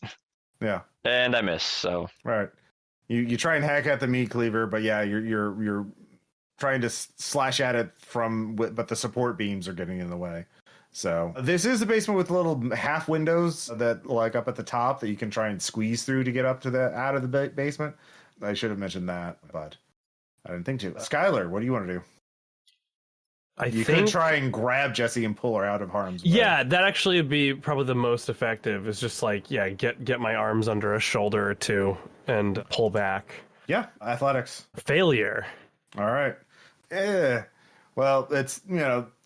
Yeah. And I miss, so. Right. You try and hack at the meat cleaver, but yeah, you're trying to slash at it but the support beams are getting in the way. So this is a basement with little half windows that like up at the top that you can try and squeeze through to get up to out of the basement. I should have mentioned that, but I didn't think to. Skylar, what do you want to do? You could try and grab Jesse and pull her out of harm's way. Yeah, that actually would be probably the most effective. Is just like, get my arms under a shoulder or two and pull back. Yeah, athletics. Failure. All right. Well, it's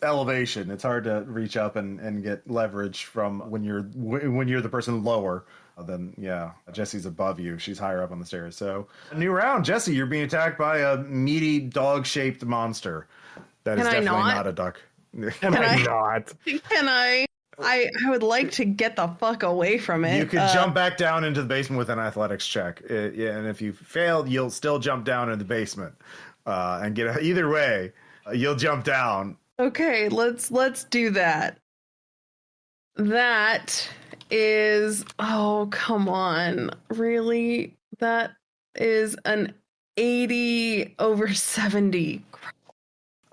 elevation. It's hard to reach up and get leverage from when you're the person lower. Then Jesse's above you. She's higher up on the stairs. So new round, Jesse. You're being attacked by a meaty dog-shaped monster. That is definitely not a duck. Can I not? Can I? I would like to get the fuck away from it. You can jump back down into the basement with an athletics check. And if you fail, you'll still jump down in the basement. And get either way, you'll jump down. Okay, let's do that. That is, oh, come on. Really? That is an 80 over 70.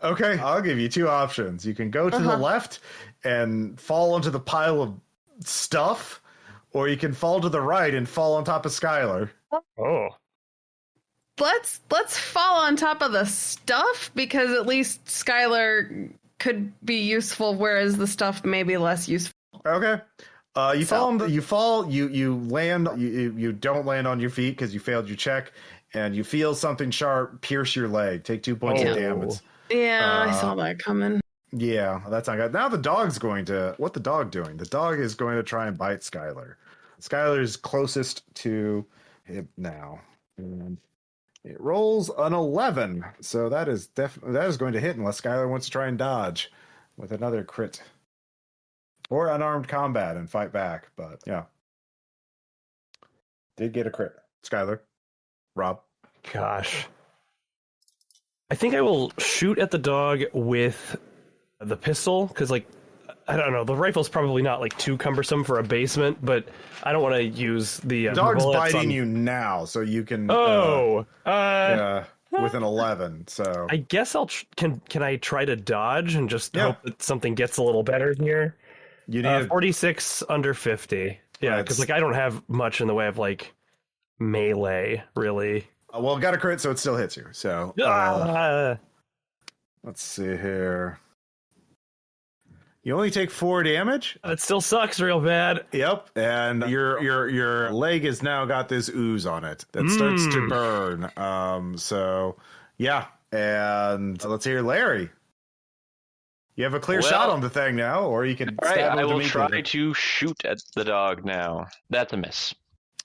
Okay, I'll give you two options. You can go to the left and fall into the pile of stuff, or you can fall to the right and fall on top of Skylar. Oh. Let's fall on top of the stuff, because at least Skylar could be useful, whereas the stuff may be less useful. Okay. You land, you don't land on your feet because you failed your check, and you feel something sharp pierce your leg. Take 2 points of damage. Yeah, I saw that coming. Yeah, that's not good. Now the dog's going to, what the dog doing? The dog is going to try and bite Skylar. Skylar is closest to him now. And it rolls an 11. So that is going to hit unless Skylar wants to try and dodge with another crit. Or unarmed combat and fight back, but yeah. Did get a crit. Skylar. Rob. Gosh. I think I will shoot at the dog with the pistol, because I don't know. The rifle's probably not like too cumbersome for a basement, but I don't want to use the Dog's bullets biting on... you now, so you can. Yeah, with an 11. So I guess I'll can I try to dodge and just Yeah. hope that something gets a little better here? you need 46 under 50. Yeah, because like I don't have much in the way of like melee, really. well, got a crit, so it still hits you. So let's see here. You only take 4 damage. It still sucks real bad. Yep, and your leg has now got this ooze on it that starts to burn. So yeah, and let's hear Larry. You have a clear shot on the thing now, or you can. All right, stab I him will immediately. try to shoot at the dog now. That's a miss.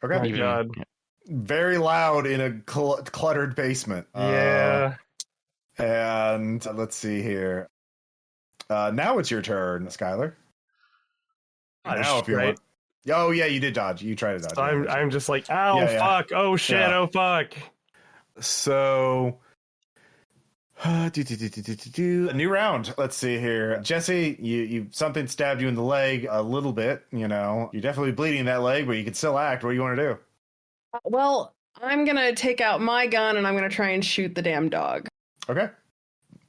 Okay. My God. Very loud in a cluttered basement. Yeah. And let's see here. Now it's your turn, Skylar. Now, if you right? want. Oh yeah, you did dodge. You tried to dodge. So I'm just like, ow, Yeah, yeah. fuck, oh shit, Yeah. oh fuck. So, a new round. Let's see here, Jesse. You something stabbed you in the leg a little bit. You know, you're definitely bleeding that leg, but you can still act. What do you want to do? Well, I'm gonna take out my gun and I'm gonna try and shoot the damn dog. Okay,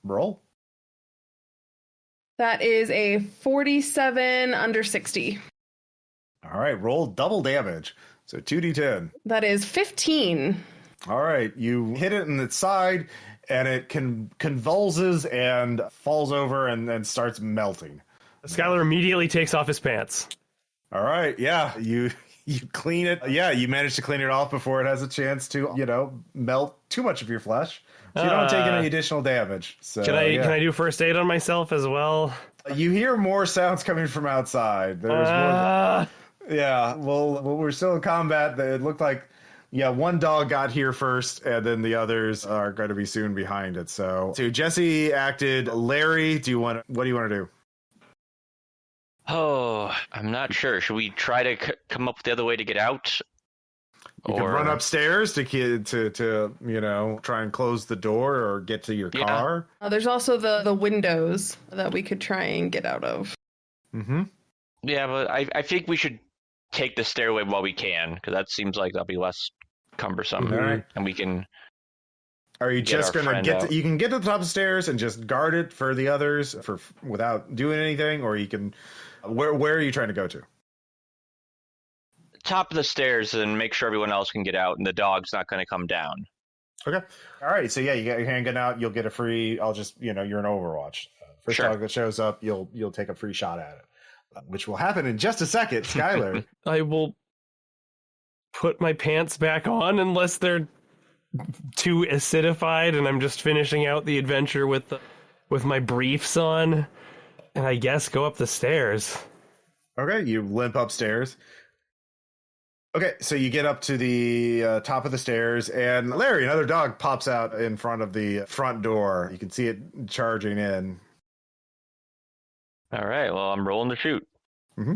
roll. That is a 47 under 60. All right, roll double damage. So 2d10. That is 15. All right, you hit it in its side, and it convulses and falls over and then starts melting. Skylar immediately takes off his pants. All right, yeah, you clean it. Yeah, you manage to clean it off before it has a chance to, melt too much of your flesh. So you don't take any additional damage. So Can I do first aid on myself as well? You hear more sounds coming from outside. There's more. Yeah, well, we're still in combat. It looked like, one dog got here first, and then the others are going to be soon behind it. So Jesse acted. Larry, what do you want to do? Oh, I'm not sure. Should we try to come up with the other way to get out? You can run upstairs to try and close the door or get to your car. There's also the windows that we could try and get out of. Mm-hmm. Yeah, but I think we should take the stairway while we can, because that seems like that'll be less cumbersome. All right. And we can... Are you just going to get... You can get to the top of the stairs and just guard it for the others without doing anything, or you can... Where are you trying to go to? Top of the stairs and make sure everyone else can get out, and the dog's not going to come down. Okay. All right. So yeah, you got your handgun out. You'll get a free. You're in Overwatch. First Sure. dog that shows up, you'll take a free shot at it, which will happen in just a second. Skylar. I will put my pants back on unless they're too acidified and I'm just finishing out the adventure with my briefs on, and I guess go up the stairs. Okay. You limp upstairs. Okay, so you get up to the top of the stairs, and Larry, another dog, pops out in front of the front door. You can see it charging in. All right, well, I'm rolling to shoot. Mm-hmm.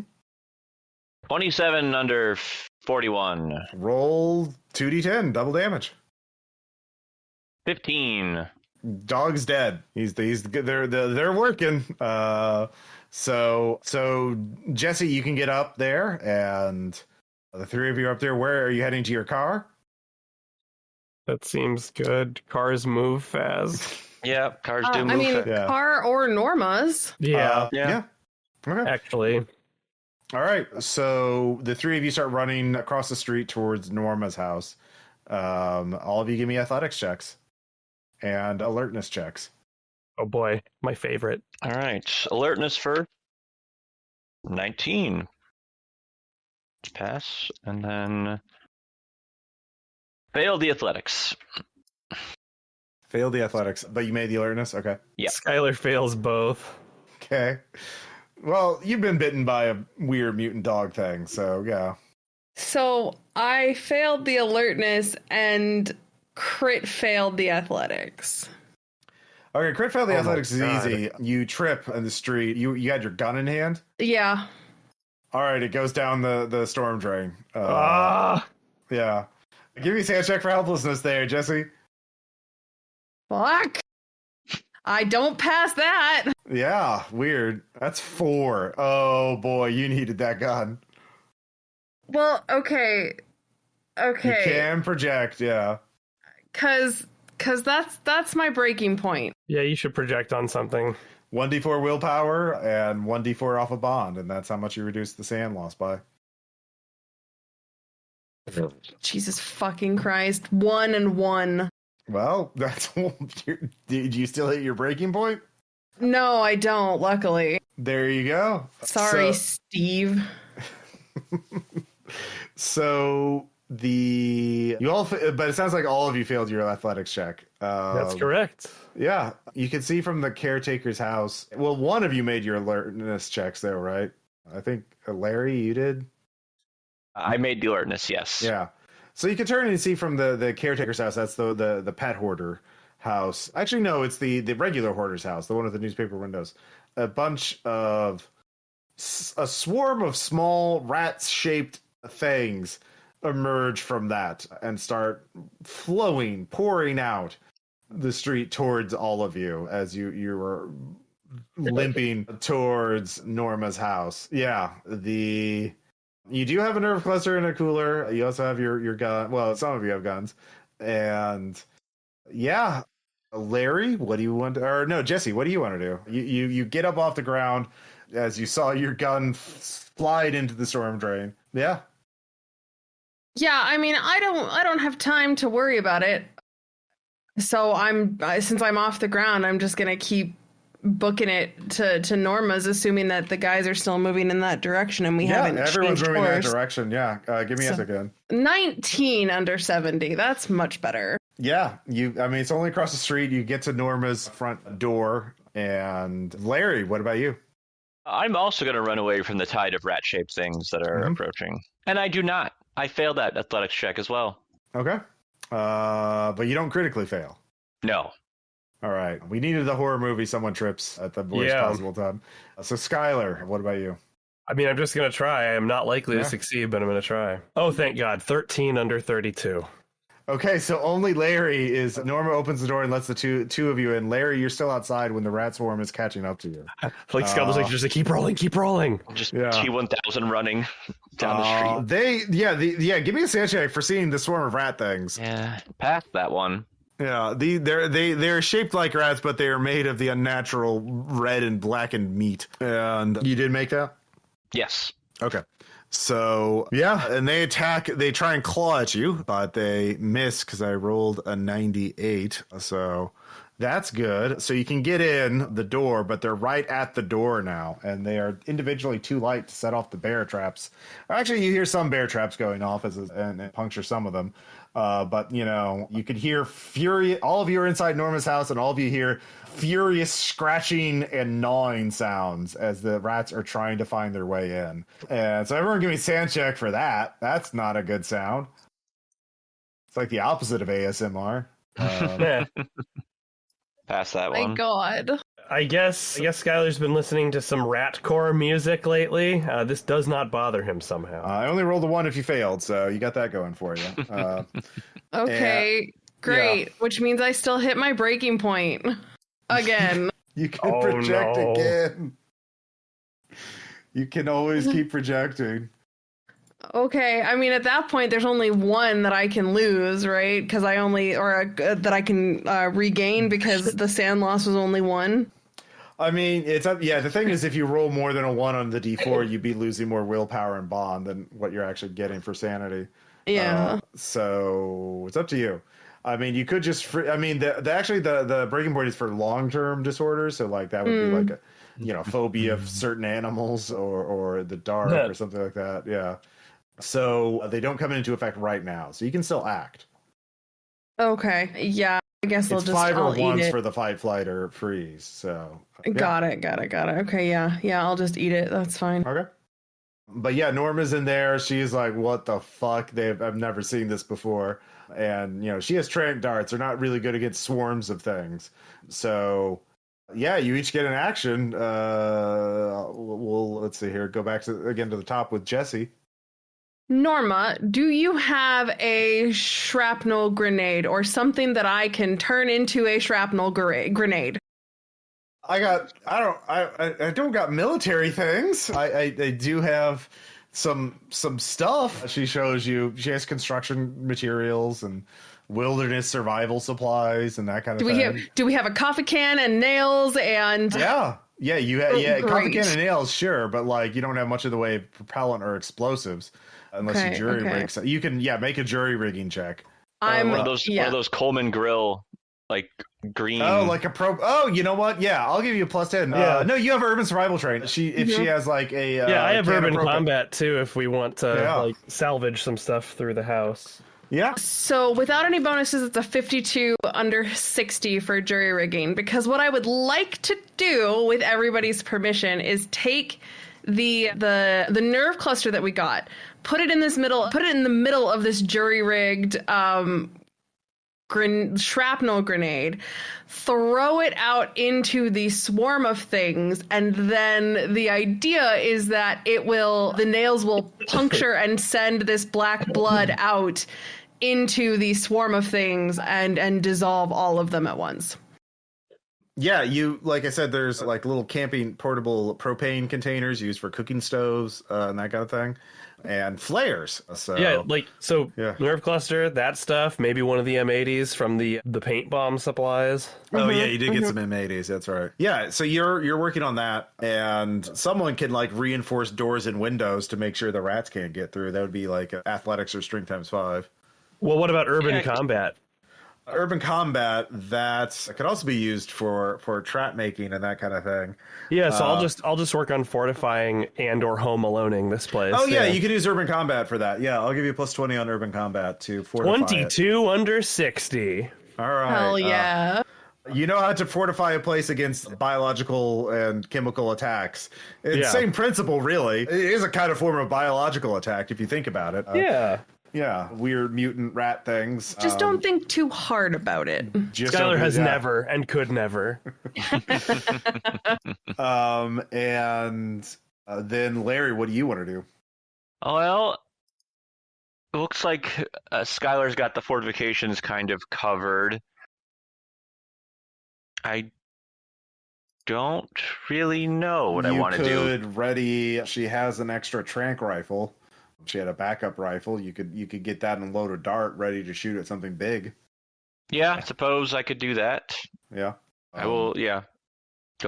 27 under 41. Roll 2d10, double damage. 15. Dog's dead. They're working. So Jesse, you can get up there, and the three of you are up there. Where are you heading to your car? That seems good. Cars move fast. Yeah, cars do move. Car or Norma's. Yeah. Yeah. Okay. Actually. All right. So the three of you start running across the street towards Norma's house. All of you give me athletics checks and alertness checks. Oh boy, my favorite. All right, alertness for 19. Pass, and then fail the athletics. Failed the athletics, but you made the alertness? Okay. Yeah. Skylar fails both. Okay. Well, you've been bitten by a weird mutant dog thing, so yeah. So I failed the alertness and crit failed the athletics. Okay, crit fail the athletics is God. easy. You trip in the street. You had your gun in hand? Yeah. All right, it goes down the storm drain. Yeah. Give me a sand check for helplessness there, Jesse. Fuck. I don't pass that. Yeah, weird. That's 4. Oh boy, you needed that gun. Well, okay. You can project, yeah. Cause that's my breaking point. Yeah, you should project on something. 1d4 willpower and 1d4 off a bond, and that's how much you reduce the sand loss by. Jesus fucking Christ. 1 and 1. Well, that's. Did you still hit your breaking point? No, I don't, luckily. There you go. Sorry, Steve. So but it sounds like all of you failed your athletics check. That's correct. Yeah, you can see from the caretaker's house. Well, one of you made your alertness checks, though, right? I think Larry, you did. I made the alertness, yes. Yeah. So you can turn and see from the caretaker's house. That's the pet hoarder house. Actually, no, it's the regular hoarder's house, the one with the newspaper windows. A swarm of small rat-shaped things emerge from that and start pouring out the street towards all of you as you were limping towards Norma's house. Yeah, you do have a nerve cluster and a cooler. You also have your gun. Well, some of you have guns. And yeah, Larry, what do you want to, or no, Jesse, what do you want to do? You get up off the ground as you saw your gun slide into the storm drain. Yeah. Yeah, I mean, I don't have time to worry about it. So since I'm off the ground, I'm just going to keep booking it to Norma's, assuming that the guys are still moving in that direction and we haven't changed everyone's moving in that course. direction. Yeah. Give me a second. 19 under 70. That's much better. Yeah. It's only across the street. You get to Norma's front door. And Larry, what about you? I'm also going to run away from the tide of rat-shaped things that are approaching. And I do not. I failed that athletics check as well. Okay. But you don't critically fail. No. All right. We needed the horror movie someone trips at the worst possible time. So Skylar, what about you? I mean, I'm just going to try. I am not likely to succeed, but I'm going to try. Oh, thank God. 13 under 32. Okay, so only Larry is... Norma opens the door and lets the two of you in. Larry, you're still outside when the rat swarm is catching up to you. Like Skylar's like, just like, keep rolling. Just T-1000 running down the street. Give me a sand check for seeing the swarm of rat things. Yeah, past that one. Yeah, they're shaped like rats, but they are made of the unnatural red and blackened meat. And you did make that? Yes. Okay. So, yeah, and they try and claw at you, but they miss because I rolled a 98. So that's good. So you can get in the door, but they're right at the door now, and they are individually too light to set off the bear traps. Actually, you hear some bear traps going off and puncture some of them. But, you could hear fury. All of you are inside Norma's house, and all of you hear furious scratching and gnawing sounds as the rats are trying to find their way in. And so everyone give me a sand check for that. That's not a good sound. It's like the opposite of ASMR. Pass that one. My God. I guess Skylar's been listening to some ratcore music lately. This does not bother him somehow. I only rolled a 1 if you failed, so you got that going for you. Okay, great. Yeah. Which means I still hit my breaking point again. You can project again. You can always keep projecting. Okay, I mean, at that point, there's only one that I can lose, right? Because that I can regain because the sand loss was only 1. I mean, it's up. Yeah, the thing is, if you roll more than a 1 on the D4, you'd be losing more willpower and bond than what you're actually getting for sanity. Yeah. So it's up to you. I mean, you could just. The breaking point is for long-term disorders. So like that would be like a, phobia of certain animals or the dark or something like that. Yeah. So they don't come into effect right now. So you can still act. Okay. Yeah. I guess it's 5 or 1s for the fight, flight, or freeze. So got it. Okay, yeah, I'll just eat it. That's fine. Okay. But yeah, Norma's in there. She's like, "What the fuck? I've never seen this before." And she has tranq darts. They're not really good against swarms of things. So yeah, you each get an action. Let's see here. Go back to the top with Jesse. Norma, do you have a shrapnel grenade or something that I can turn into a shrapnel grenade? I don't got military things. I do have some stuff. She shows you. She has construction materials and wilderness survival supplies and that kind of thing. Do we have a coffee can and nails and? Yeah. You coffee can and nails, sure, but like you don't have much of the way of propellant or explosives unless you jury rig. So you can make a jury rigging check. One of those Coleman grill. Like green. Oh, like a pro. Oh, you know what? Yeah, I'll give you a +10. Yeah. No, you have urban survival train. If she has like a I have urban combat too. If we want to like salvage some stuff through the house. Yeah. So without any bonuses, it's a 52 under 60 for jury rigging. Because what I would like to do, with everybody's permission, is take the nerve cluster that we got, put it in the middle of this jury rigged shrapnel grenade, throw it out into the swarm of things, and then the idea is that the nails will puncture and send this black blood out into the swarm of things and dissolve all of them at once. Yeah, like I said, there's like little camping portable propane containers used for cooking stoves and that kind of thing. And flares. So nerve cluster, that stuff. Maybe one of the M80s from the paint bomb supplies. Oh yeah, you did get some M80s. That's right. Yeah, so you're working on that, and someone can like reinforce doors and windows to make sure the rats can't get through. That would be like athletics or strength ×5. Well, what about urban combat? Urban combat, that could also be used for trap making and that kind of thing. Yeah, so I'll just work on fortifying and or home aloneing this place. Oh yeah, you could use urban combat for that. Yeah, I'll give you a +20 on urban combat to fortify 22 under 60. All right. Hell yeah. You know how to fortify a place against biological and chemical attacks. It's the same principle, really. It is a kind of form of biological attack if you think about it. Yeah, weird mutant rat things. Just don't think too hard about it. Skylar has never and could never. Then Larry, what do you want to do? Well, it looks like Skylar's got the fortifications kind of covered. I don't really know what I want to do. She has an extra tranq rifle. She had a backup rifle. You could get that and load a dart ready to shoot at something big. Yeah, I suppose I could do that. Yeah. I will, go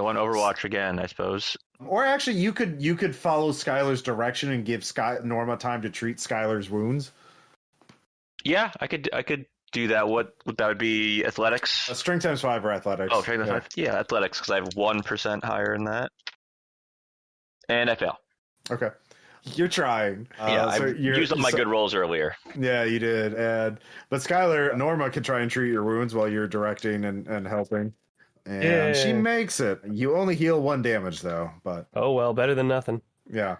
on Overwatch again, I suppose. Or actually, you could follow Skylar's direction and give Norma time to treat Skylar's wounds. Yeah, I could do that. What that would be? Athletics? Strength ×5 or athletics. Oh, strength ×5. Yeah, athletics, because I have 1% higher than that. And I fail. Okay. You're trying. I used up my good rolls earlier. Yeah, you did. But Skylar, Norma can try and treat your wounds while you're directing and helping. And she makes it. You only heal 1 damage, though. But oh, well, better than nothing. Yeah.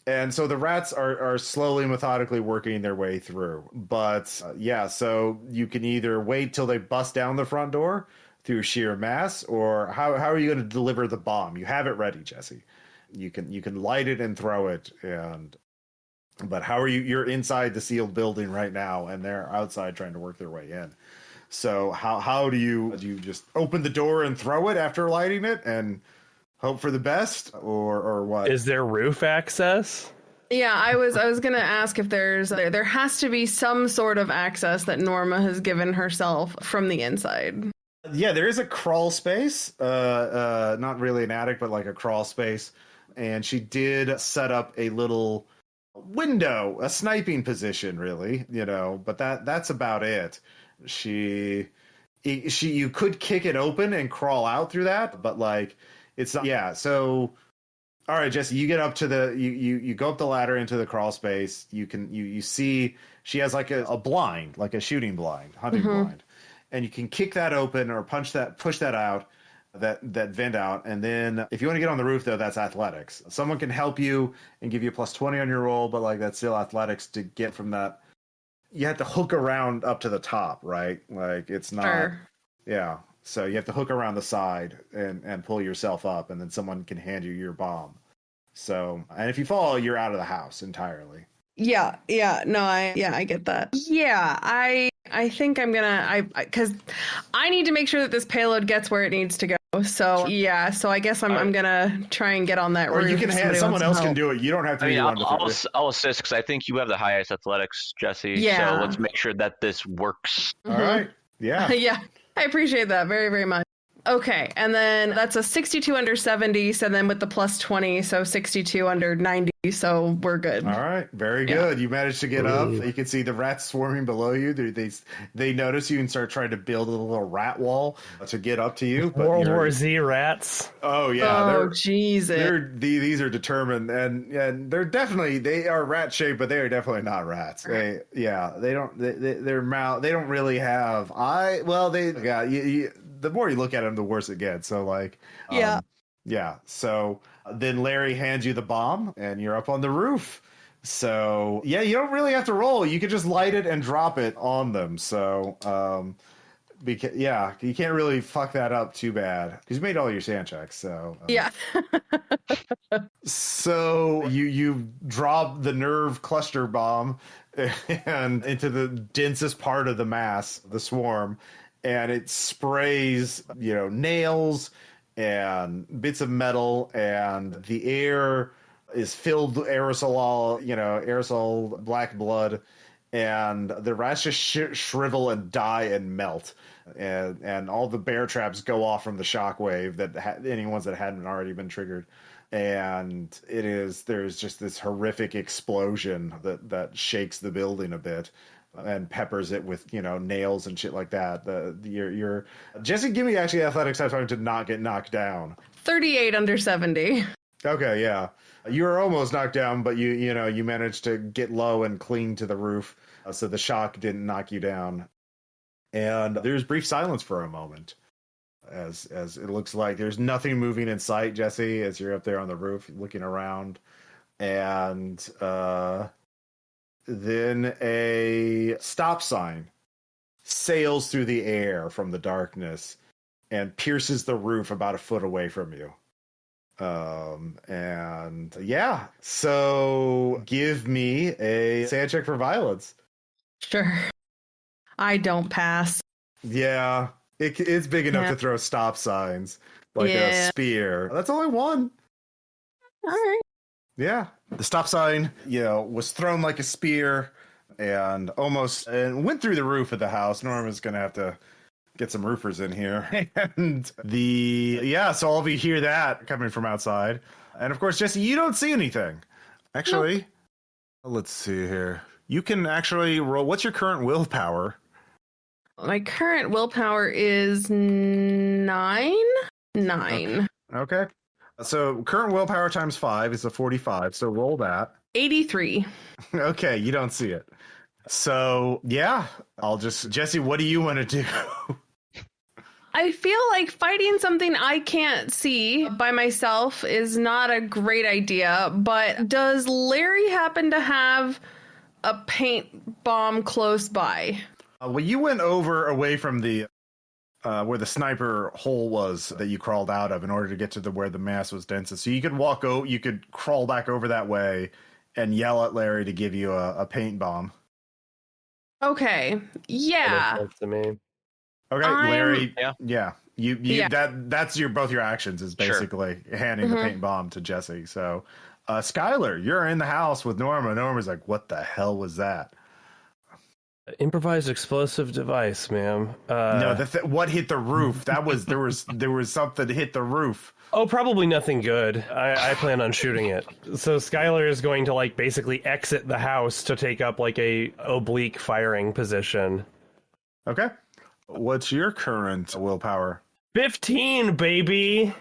And so the rats are slowly, methodically working their way through. But, so you can either wait till they bust down the front door through sheer mass, or how are you going to deliver the bomb? You have it ready, Jesse. You can light it and throw it, but how are you're inside the sealed building right now, and they're outside trying to work their way in. So how do you just open the door and throw it after lighting it and hope for the best, or what? Is there roof access? Yeah, I was gonna ask if there has to be some sort of access that Norma has given herself from the inside. Yeah, there is a crawl space, not really an attic, but like a crawl space. And she did set up a little window, a sniping position, really, but that's about it. You could kick it open and crawl out through that, but like it's not. Yeah. So, all right, Jesse, you get up to you go up the ladder into the crawl space. You see she has like a blind, like a shooting blind, hunting blind, and you can kick that open or push that out. That vent out, and then if you want to get on the roof, though, that's athletics. Someone can help you and give you a +20 on your roll, but like that's still athletics to get from that. You have to hook around up to the top, right? Like it's not. Sure. Yeah, so you have to hook around the side and pull yourself up, and then someone can hand you your bomb. So, and if you fall, you're out of the house entirely. Yeah, no, I get that. Yeah, I think I'm gonna, because I need to make sure that this payload gets where it needs to go. So yeah, so I guess I'm gonna try and get on that Or roof. you can if have somebody someone wants else some can help. do it. You don't have to I be mean, the one I'll assist because I think you have the highest athletics, Jesse. So Yeah. let's make sure that this works. All right. Yeah. Yeah, I appreciate that very, very much. Okay, and then that's a 62 under 70, so then with the plus 20, so 62 under 90, so we're good. All right, very good. You managed to get up. You can see the rats swarming below you. They notice you and start trying to build a little rat wall to get up to you. But World War Z rats. Oh yeah, Oh Jesus! these are determined, and they're definitely they are rat shaped, but they are definitely not rats. They don't their mouth they don't really have the more you look at them, the worse it gets. So like yeah. So then Larry hands you the bomb, and you're up on the roof. So yeah, you don't really have to roll. You could just light it and drop it on them. So because you can't really fuck that up too bad because you made all your sand checks. So Yeah. so you drop the nerve cluster bomb and into the densest part of the mass, the swarm, and it sprays nails and bits of metal, and the air is filled with aerosol black blood, and the rats just shrivel and die and melt, and all the bear traps go off from the shockwave any ones that hadn't already been triggered, and there's just this horrific explosion that shakes the building a bit and peppers it with nails and shit like that. Your Jesse, give me actually athletics time to not get knocked down. 38 under 70. Okay, yeah, you were almost knocked down, but you managed to get low and cling to the roof, so the shock didn't knock you down. And there's brief silence for a moment, as it looks like there's nothing moving in sight, Jesse, as you're up there on the roof looking around, and then a stop sign sails through the air from the darkness and pierces the roof about a foot away from you. And yeah, so give me a sand check for violence. Sure. I don't pass. Yeah, it's big enough to throw stop signs like a spear. That's only one. All right. Yeah, the stop sign, was thrown like a spear and went through the roof of the house. Norman's gonna have to get some roofers in here, and so all of you hear that coming from outside, and of course, Jesse, you don't see anything. Actually, Let's see here. You can actually roll. What's your current willpower? My current willpower is 9. Okay. So current willpower times 5 is a 45. So roll that. 83. Okay, you don't see it. So yeah, Jesse, what do you want to do? I feel like fighting something I can't see by myself is not a great idea, but does Larry happen to have a paint bomb close by? Well, you went away from the where the sniper hole was that you crawled out of in order to get to where the mass was densest. So you could you could crawl back over that way and yell at Larry to give you a paint bomb. Okay. Yeah. That makes sense to me. Okay, Larry. Yeah. That's both your actions is basically handing the paint bomb to Jesse. So, Skylar, you're in the house with Norma. Norma's like, "What the hell was that?" Improvised explosive device, ma'am. No, what hit the roof? There was something hit the roof. Oh, probably nothing good. I plan on shooting it. So Skylar is going to basically exit the house to take up a oblique firing position. Okay. What's your current willpower? 15, baby.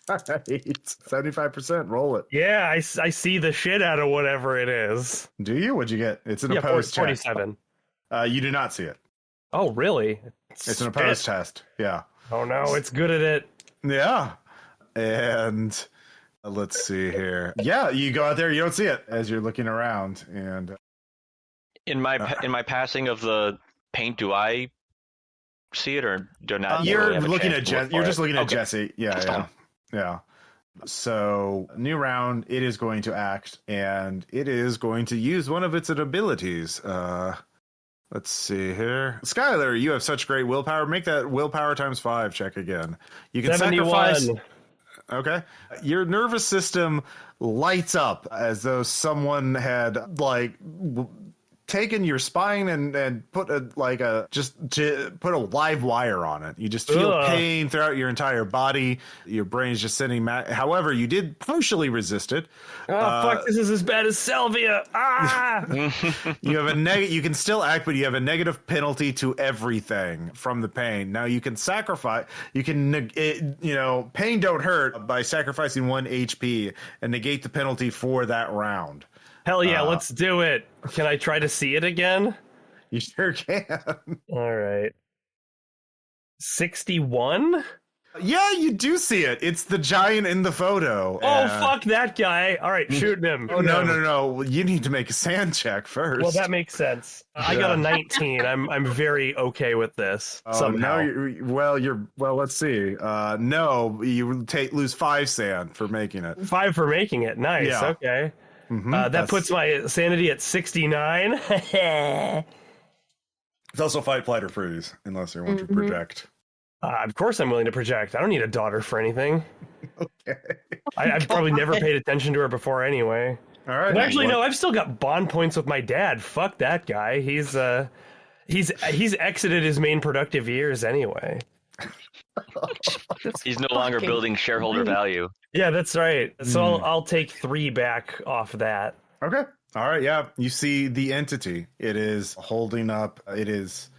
75%. Roll it. Yeah, I see the shit out of whatever it is. Do you? What'd you get? It's an opposed 47. test. You do not see it. Oh, really? It's an opposed test. Yeah. Oh no, it's good at it. Yeah. And let's see here. Yeah, you go out there. You don't see it as you're looking around. And in my passing of the paint, do I see it or do not? You're looking at Jesse. You're just looking at Jesse. Yeah. So new round, it is going to act, and it is going to use one of its abilities. Let's see here. Skylar, you have such great willpower. Make that willpower times 5 check again. You can 71. sacrifice. Okay. Your nervous system lights up as though someone had taken your spine and put a live wire on it. You just feel pain throughout your entire body. Your brain is just sending however, you did partially resist it. Fuck, this is as bad as salvia. You have you can still act, but you have a negative penalty to everything from the pain. Now you can sacrifice, pain don't hurt by sacrificing 1 HP and negate the penalty for that round. Hell yeah, let's do it. Can I try to see it again? You sure can. All right. 61? Yeah, you do see it. It's the giant in the photo. Oh, fuck that guy. All right, shooting him. Oh, no. You need to make a sand check first. Well, that makes sense. I got a 19. I'm very okay with this. Somehow. Let's see. No, you lose 5 sand for making it. 5 for making it. Nice. Yeah. Okay. Mm-hmm. That puts my sanity at 69. It's also fight, flight, or freeze, unless you want to project. Of course I'm willing to project. I don't need a daughter for anything. Okay. I've probably never paid attention to her before anyway. All right. But actually, no, I've still got bond points with my dad. Fuck that guy. He's exited his main productive years anyway. He's no longer building shareholder value. Yeah, that's right. So I'll take 3 back off that. Okay. All right. Yeah. You see the entity. It is holding up. It is,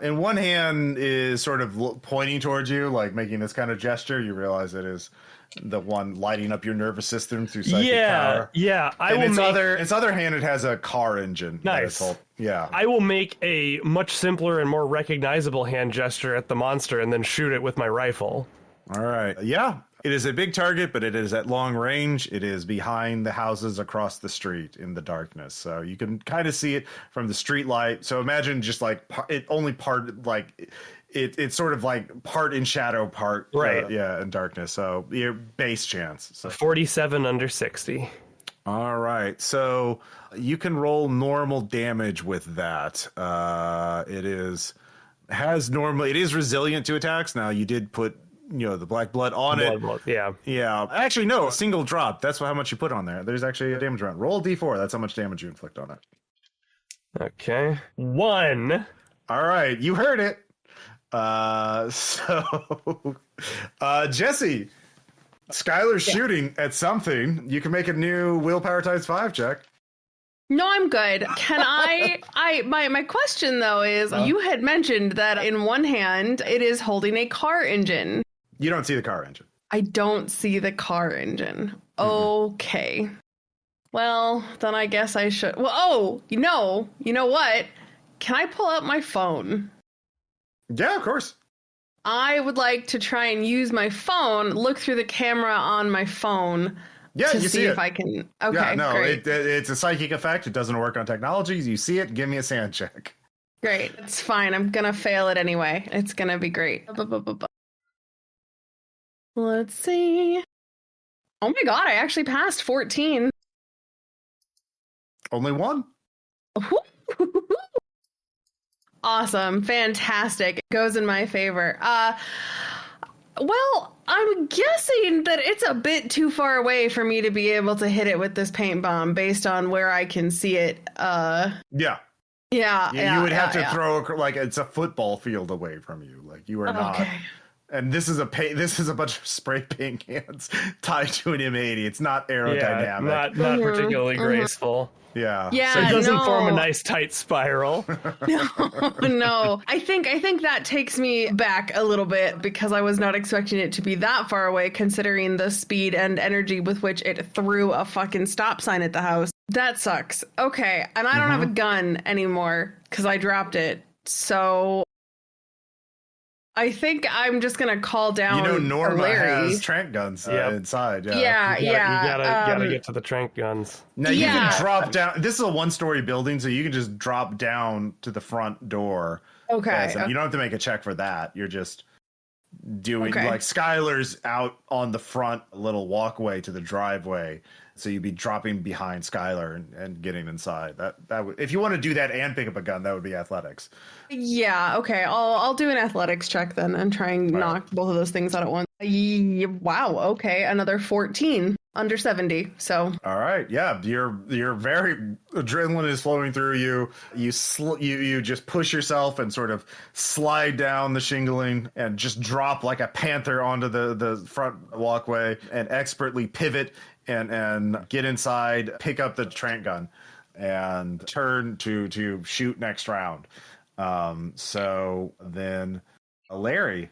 in one hand, is sort of pointing towards you, like making this kind of gesture. You realize it is the one lighting up your nervous system through psychic power. Yeah. Its other hand, it has a car engine. Nice. Yeah. I will make a much simpler and more recognizable hand gesture at the monster and then shoot it with my rifle. All right. Yeah. It is a big target, but it is at long range. It is behind the houses across the street in the darkness. So you can kind of see it from the street light. So imagine just like it's sort of like part in shadow, part right. In darkness. So your base chance. So 47 under 60. All right. So you can roll normal damage with that. It is resilient to attacks. Now you did put the black blood on it. Yeah. Actually, no, a single drop. That's how much you put on there. There's actually a damage round. Roll D4. That's how much damage you inflict on it. Okay. 1. All right. You heard it. Jesse, Skylar's shooting at something. You can make a new willpower times 5 check. No, I'm good. Can my question though is, you had mentioned that in one hand it is holding a car engine. You don't see the car engine. I don't see the car engine. Okay. Well, then I guess I should. Well, you know what? Can I pull out my phone? Yeah, of course. I would like to try and use my phone, look through the camera on my phone. Yeah, you see if I can. Okay, yeah, no, great. It's a psychic effect. It doesn't work on technologies. You see it. Give me a sand check. Great. It's fine. I'm going to fail it anyway. It's going to be great. Let's see. Oh my God, I actually passed 14. Only 1. Awesome. Fantastic. It goes in my favor. Well, I'm guessing that it's a bit too far away for me to be able to hit it with this paint bomb based on where I can see it. Yeah. Yeah. You would have to throw like it's a football field away from you. Like you are not. Okay. And this is a bunch of spray paint cans tied to an M80. It's not aerodynamic. Yeah, not particularly graceful. Yeah. Yeah. So it doesn't form a nice tight spiral. No. I think that takes me back a little bit because I was not expecting it to be that far away considering the speed and energy with which it threw a fucking stop sign at the house. That sucks. Okay. And I don't have a gun anymore because I dropped it. So I think I'm just going to call down Norma Larry. has trank guns inside. Yeah. You gotta get to the trank guns. Now you can drop down. This is a 1-story building, so you can just drop down to the front door. Okay. You don't have to make a check for that. You're just doing like Skylar's out on the front little walkway to the driveway. So you'd be dropping behind Skylar and getting inside. That would, if you want to do that and pick up a gun, that would be athletics. Yeah, okay. I'll do an athletics check then and try and knock both of those things out at once. Wow, okay. Another 14 under 70. So all right, yeah, you're very adrenaline is flowing through you. You just push yourself and sort of slide down the shingling and just drop like a panther onto the front walkway and expertly pivot and get inside, pick up the tranq gun and turn to shoot next round. So then Larry.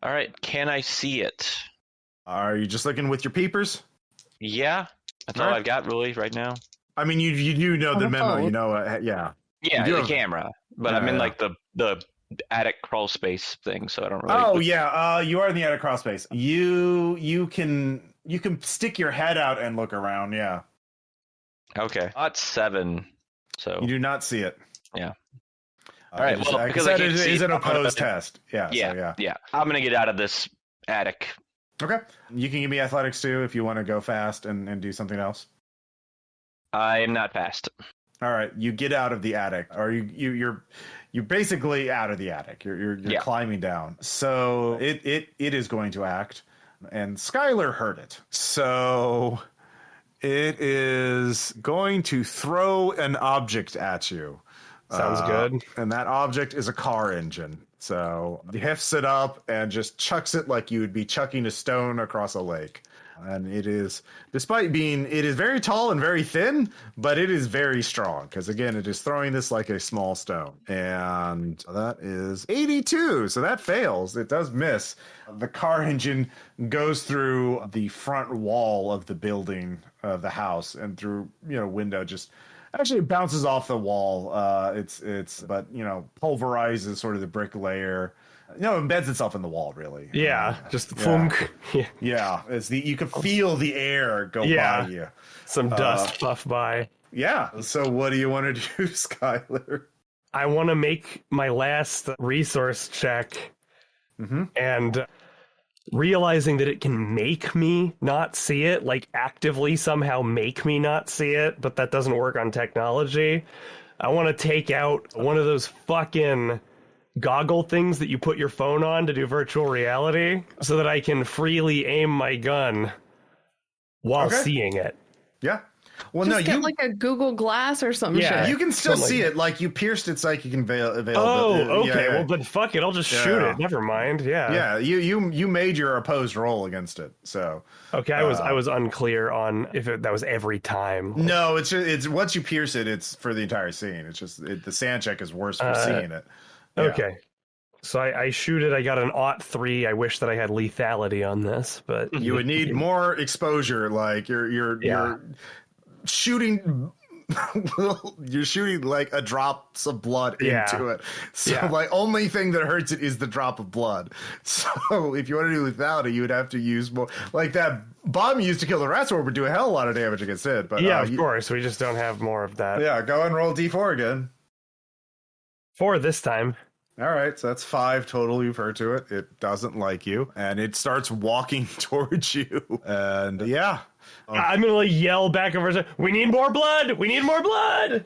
All right, can I see it? Are you just looking with your peepers? Yeah, that's all I've got really right now. I mean, you do know the memo, you know, yeah. Yeah, the camera, but I'm in like the attic crawl space thing, so I don't really. Oh yeah, you are in the attic crawl space. You can stick your head out and look around. Yeah. Okay. That's 7. So you do not see it. Yeah. All right. Well, because that is an opposed test. Yeah. Yeah. I'm gonna get out of this attic. Okay. You can give me athletics too if you want to go fast and do something else. I am not fast. All right. You get out of the attic, or you're basically out of the attic. You're climbing down. So it is going to act, and Skylar heard it. So it is going to throw an object at you. Sounds good. And that object is a car engine. So he hefts it up and just chucks it like you would be chucking a stone across a lake. And it is, despite it is very tall and very thin, but it is very strong. Because again, it is throwing this like a small stone. And that is 82. So that fails. It does miss. The car engine goes through the front wall of the building, of the house, and through, window just... Actually, it bounces off the wall. But pulverizes sort of the brick layer. Embeds itself in the wall, really. Yeah, just thunk. Yeah, you can feel the air go by you. Some dust puff by. Yeah. So, what do you want to do, Skylar? I want to make my last resource check, and realizing that it can make me not see it, like actively somehow make me not see it, but that doesn't work on technology. I want to take out one of those fucking goggle things that you put your phone on to do virtual reality so that I can freely aim my gun while seeing it. Yeah. Well, just get like a Google Glass or something. Yeah, you can still see it. Like you pierced its psychic availability. Oh, okay. Well, then fuck it. I'll just shoot it. Never mind. Yeah. Yeah. You made your opposed roll against it. So okay, I was unclear on if that was every time. No, it's once you pierce it, it's for the entire scene. It's just the sand check is worse for seeing it. Yeah. Okay. So I shoot it. I got an '3. I wish that I had lethality on this, but you would need more exposure. Like you're shooting you're shooting like a drops of blood into it. So my only thing that hurts it is the drop of blood. So if you want to do lethality, you would have to use more. Like that bomb you used to kill the rats would do a hell of a lot of damage against it. But of course, we just don't have more of that. Yeah, go and roll D4 again. 4 this time. All right, so that's 5 total. You've heard to it. It doesn't like you, and it starts walking towards you. And I'm gonna yell back over. We need more blood. We need more blood.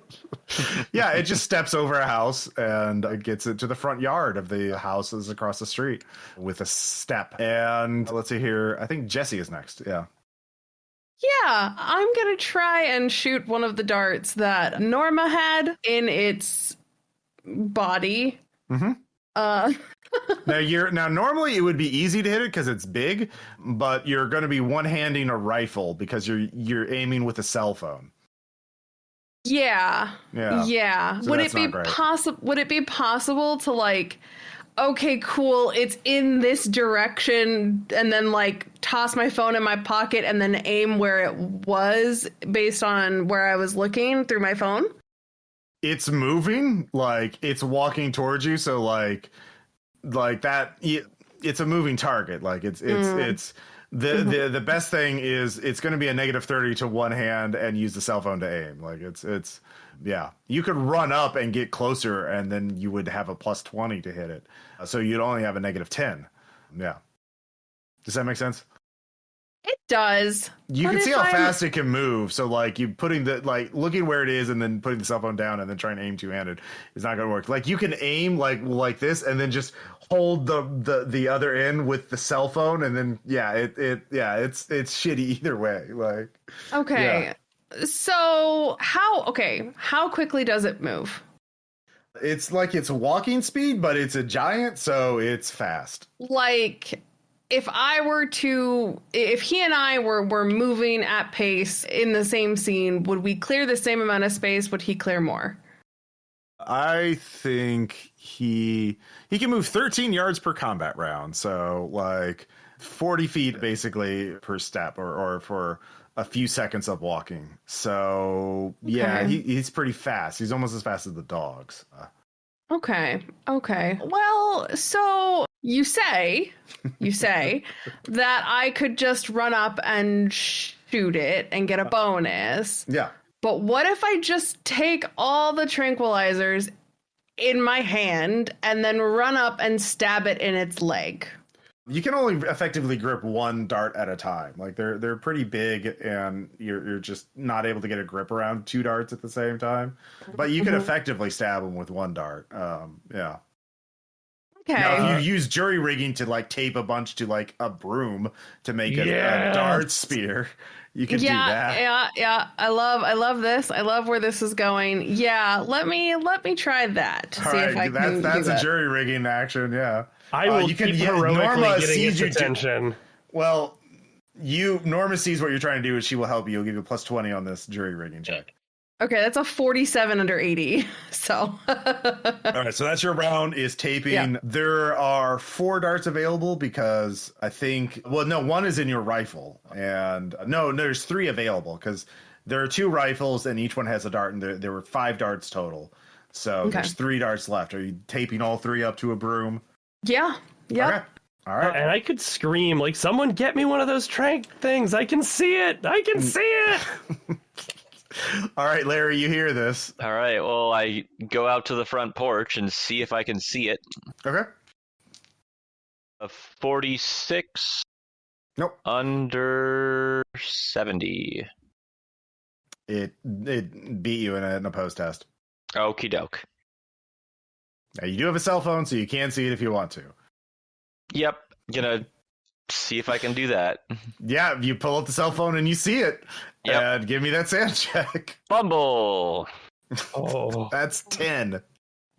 Yeah, it just steps over a house and it gets into the front yard of the houses across the street with a step. And let's see here. I think Jesse is next. Yeah. Yeah, I'm gonna try and shoot one of the darts that Norma had in its body. Now normally it would be easy to hit it because it's big, but you're going to be one-handing a rifle because you're aiming with a cell phone. Yeah. So Would it be possible to like, okay, cool, it's in this direction, and then like toss my phone in my pocket and then aim where it was based on where I was looking through my phone? It's moving, like it's walking towards you, so like that. It's a moving target. Like it's the best thing is it's going to be a -30 to one hand and use the cell phone to aim. Like it's you could run up and get closer, and then you would have a +20 to hit it. So you'd only have a -10. Yeah. Does that make sense? It does. You But can see if how I'm- fast it can move. So like you putting the looking where it is and then putting the cell phone down and then trying to aim two-handed is not going to work. Like you can aim like this and then just hold the other end with the cell phone and then it's shitty either way. Like Okay. So how quickly does it move? it's like it's walking speed, but it's a giant, so it's fast. Like if he and I were moving at pace in the same scene, would we clear the same amount of space? Would he clear more? I think he can move 13 yards per combat round, so like 40 feet basically per step, or for a few seconds of walking. So yeah, Okay. he's pretty fast. He's almost as fast as the dogs. Okay. Well, so you say that I could just run up and shoot it and get a bonus. Yeah. But what if I just take all the tranquilizers in my hand and then run up and stab it in its leg? You can only effectively grip one dart at a time. Like they're pretty big, and you're just not able to get a grip around two darts at the same time. But you can effectively stab them with one dart. Yeah. Okay. Now, if you use jury rigging to like tape a bunch to like a broom to make a dart spear, you can do that. Yeah. I love this. I love where this is going. Yeah, let me try that to All see right, if I can that's do a that. jury rigging action. Yeah. I will keep heroically Norma getting sees its attention. Well, Norma sees what you're trying to do, and she will help you. You'll give you a plus 20 on this jury rigging check. Okay, that's a 47 under 80. So. All right, so that's your round is taping. Yeah. There are 4 darts available because I think, one is in your rifle, and there's 3 available because there are 2 rifles and each one has a dart, and there were 5 darts total. So there's 3 darts left. Are you taping all 3 up to a broom? Yeah. Okay. All right. And I could scream, like, someone get me one of those trank things. I can see it. All right, Larry, you hear this. All right, well, I go out to the front porch and see if I can see it. Okay. A 46. Nope. Under 70. It beat you in a post test. Okie doke. Now, you do have a cell phone, so you can see it if you want to. Yep, gonna see if I can do that. Yeah, you pull up the cell phone and you see it. Yep. And give me that sand check. Fumble. Oh. That's 10.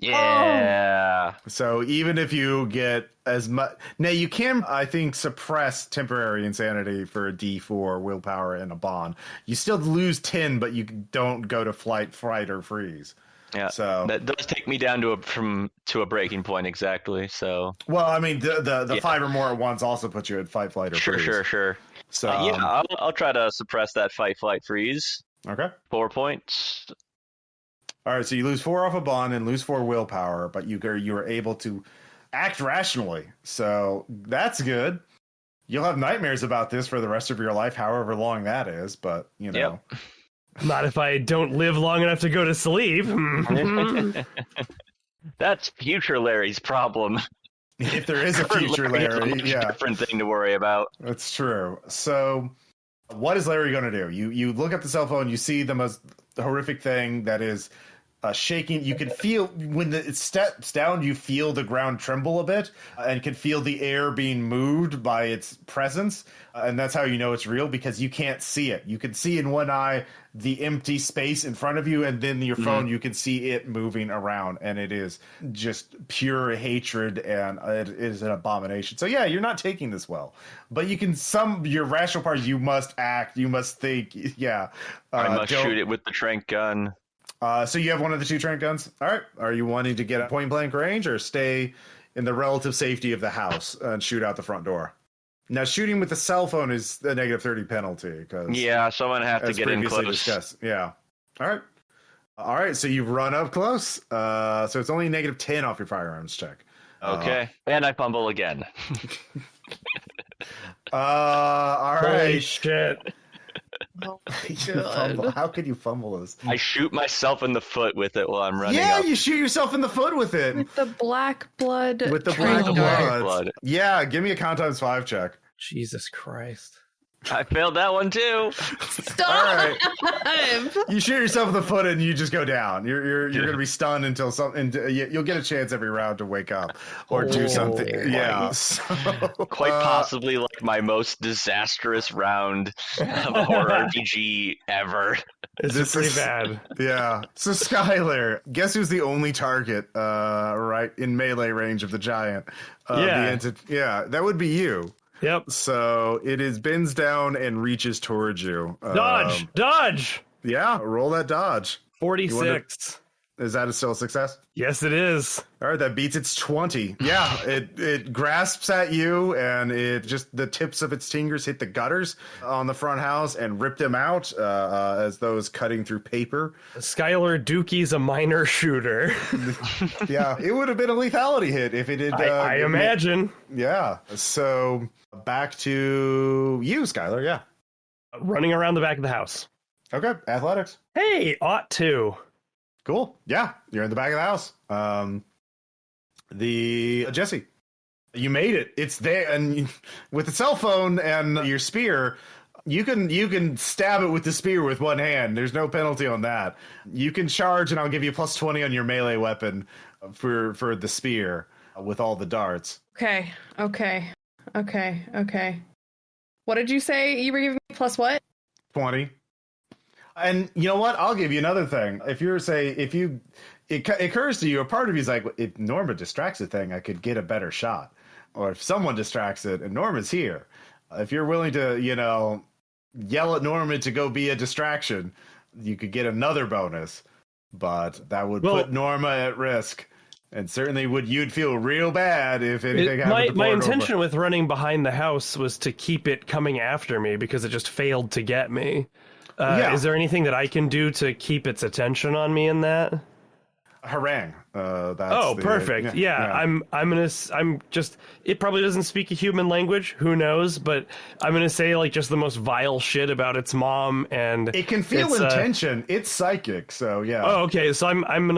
Yeah. So even if you get as much... Now, you can, I think, suppress temporary insanity for a D4, willpower, and a bond. You still lose 10, but you don't go to flight, fright, or freeze. Yeah, so that does take me down to a breaking point exactly. So well, I mean, the 5 or more at once also puts you at fight, flight, or freeze. Sure. So I'll try to suppress that fight, flight, freeze. Okay. 4 points. All right, so you lose 4 off a bond and lose 4 willpower, but you are able to act rationally. So that's good. You'll have nightmares about this for the rest of your life, however long that is. But you know. Yep. Not if I don't live long enough to go to sleep. That's future Larry's problem. If there is a future Larry, yeah. Different thing to worry about. That's true. So what is Larry going to do? You look at the cell phone, you see the most horrific thing that is shaking. You can feel when it steps down, you feel the ground tremble a bit and can feel the air being moved by its presence. And that's how you know it's real, because you can't see it. You can see in one eye the empty space in front of you, and then your phone, you can see it moving around, and it is just pure hatred, and it is an abomination. So yeah, you're not taking this well, but you can, your rational parts, you must act, you must think. Yeah. I must shoot it with the trank gun. So you have one of the 2 trank guns. All right. Are you wanting to get a point blank range or stay in the relative safety of the house and shoot out the front door? Now, shooting with the cell phone is a negative 30 penalty. Yeah, so I'm going to have to get in close. Discussed. Yeah. All right. So you run up close. So it's only negative 10 off your firearms check. Okay. And I fumble again. All right. Holy shit. Oh How could you fumble this? I shoot myself in the foot with it while I'm running up. You shoot yourself in the foot with it. With the black blood. With the trank black dart. blood. Yeah, give me a con times 5 check. Jesus Christ. I failed that one too. Stop! All right. You shoot yourself in the foot and you just go down. You're going to be stunned until you'll get a chance every round to wake up or do something. Yeah. So, Quite possibly like my most disastrous round of a horror RPG ever. This is pretty bad. Yeah. So Skylar, guess who's the only target right in melee range of the giant? Yeah, that would be you. Yep. So it bends down and reaches towards you. Dodge! Yeah, roll that dodge. 46. Is that still a success? Yes, it is. All right, that beats its 20. Yeah, it grasps at you, and it just the tips of its fingers hit the gutters on the front house and rip them out as those cutting through paper. Skylar Dookie's a minor shooter. Yeah, it would have been a lethality hit if it did. I imagine. Yeah. So back to you, Skylar. Yeah. Running around the back of the house. Okay. Athletics. Hey, ought to. Cool. Yeah, you're in the back of the house. Jesse, you made it. It's there, and with the cell phone and your spear, you can stab it with the spear with one hand. There's no penalty on that. You can charge, and I'll give you plus 20 on your melee weapon for the spear with all the darts. Okay. What did you say you were giving me? Plus what? 20. And you know what? I'll give you another thing. It occurs to you, a part of you is like, if Norma distracts the thing, I could get a better shot. Or if someone distracts it and Norma's here, if you're willing to, yell at Norma to go be a distraction, you could get another bonus. But that would put Norma at risk. And certainly you'd feel real bad if anything happened to my intention with running behind the house was to keep it coming after me because it just failed to get me. Is there anything that I can do to keep its attention on me in that? Harangue. Perfect. It probably doesn't speak a human language. Who knows? But I'm going to say like just the most vile shit about its mom, and it can feel intention. It's psychic. So yeah. Oh, okay. So I'm going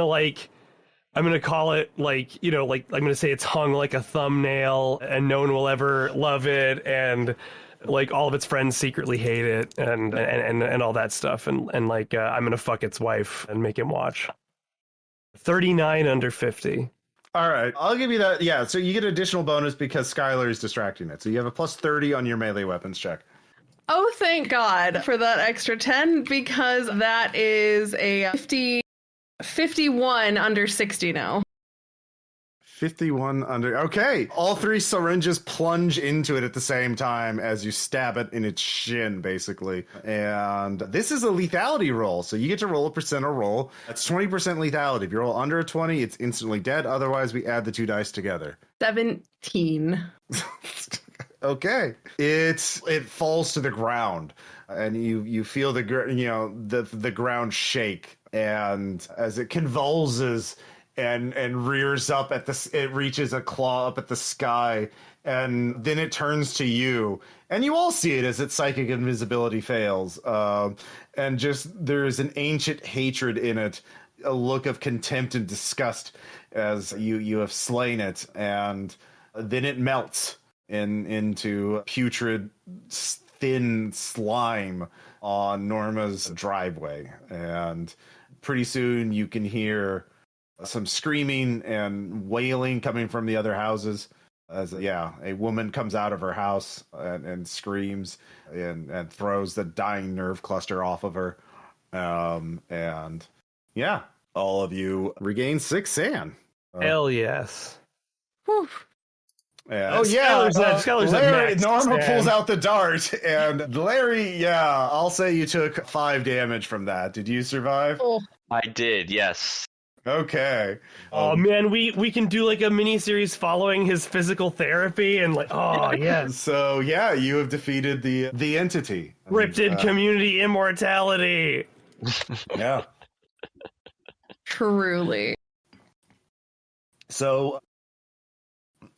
to call it I'm going to say it's hung like a thumbnail and no one will ever love it. And like all of its friends secretly hate it and all that stuff. And I'm going to fuck its wife and make him watch. 39 under 50. All right. I'll give you that. Yeah. So you get additional bonus because Skylar is distracting it. So you have a plus 30 on your melee weapons check. Oh, thank God for that extra 10 because that is a 51 under 60 now. 51 under. Okay. All three syringes plunge into it at the same time as you stab it in its shin, basically. And this is a lethality roll. So you get to roll a percentile roll. That's 20% lethality. If you roll under a 20, it's instantly dead. Otherwise, we add the two dice together. 17. Okay. It falls to the ground. And you feel the ground shake. And as it convulses and rears up it reaches a claw up at the sky, and then it turns to you, and you all see it as its psychic invisibility fails, and just there's an ancient hatred in it, a look of contempt and disgust as you have slain it, and then it melts into putrid thin slime on Norma's driveway, and pretty soon you can hear some screaming and wailing coming from the other houses as a woman comes out of her house and screams and throws the dying nerve cluster off of her. And all of you regain 6 sand. Hell yes. Whew. Skylar's Larry, Norma pulls out the dart, and Larry, I'll say you took 5 damage from that. Did you survive? Oh. I did, yes. Okay. Oh man, we can do like a mini series following his physical therapy and yes. So you have defeated the entity. Cryptid community immortality. Yeah. Truly. So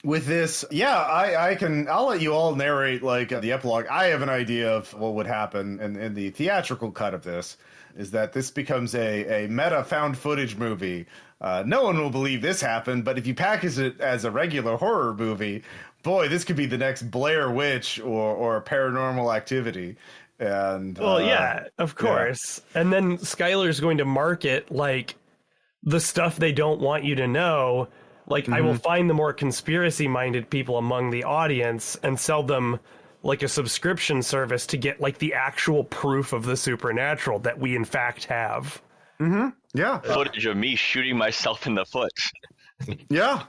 with this, I'll let you all narrate like the epilogue. I have an idea of what would happen in the theatrical cut of this, is that this becomes a meta found footage movie. No one will believe this happened, but if you package it as a regular horror movie, boy, this could be the next Blair Witch or Paranormal Activity. And of course. Yeah. And then Skylar's going to market like the stuff they don't want you to know. Like, I will find the more conspiracy-minded people among the audience and sell them, like, a subscription service to get, like, the actual proof of the supernatural that we, in fact, have. Mm-hmm. Yeah. Footage of me shooting myself in the foot. Yeah.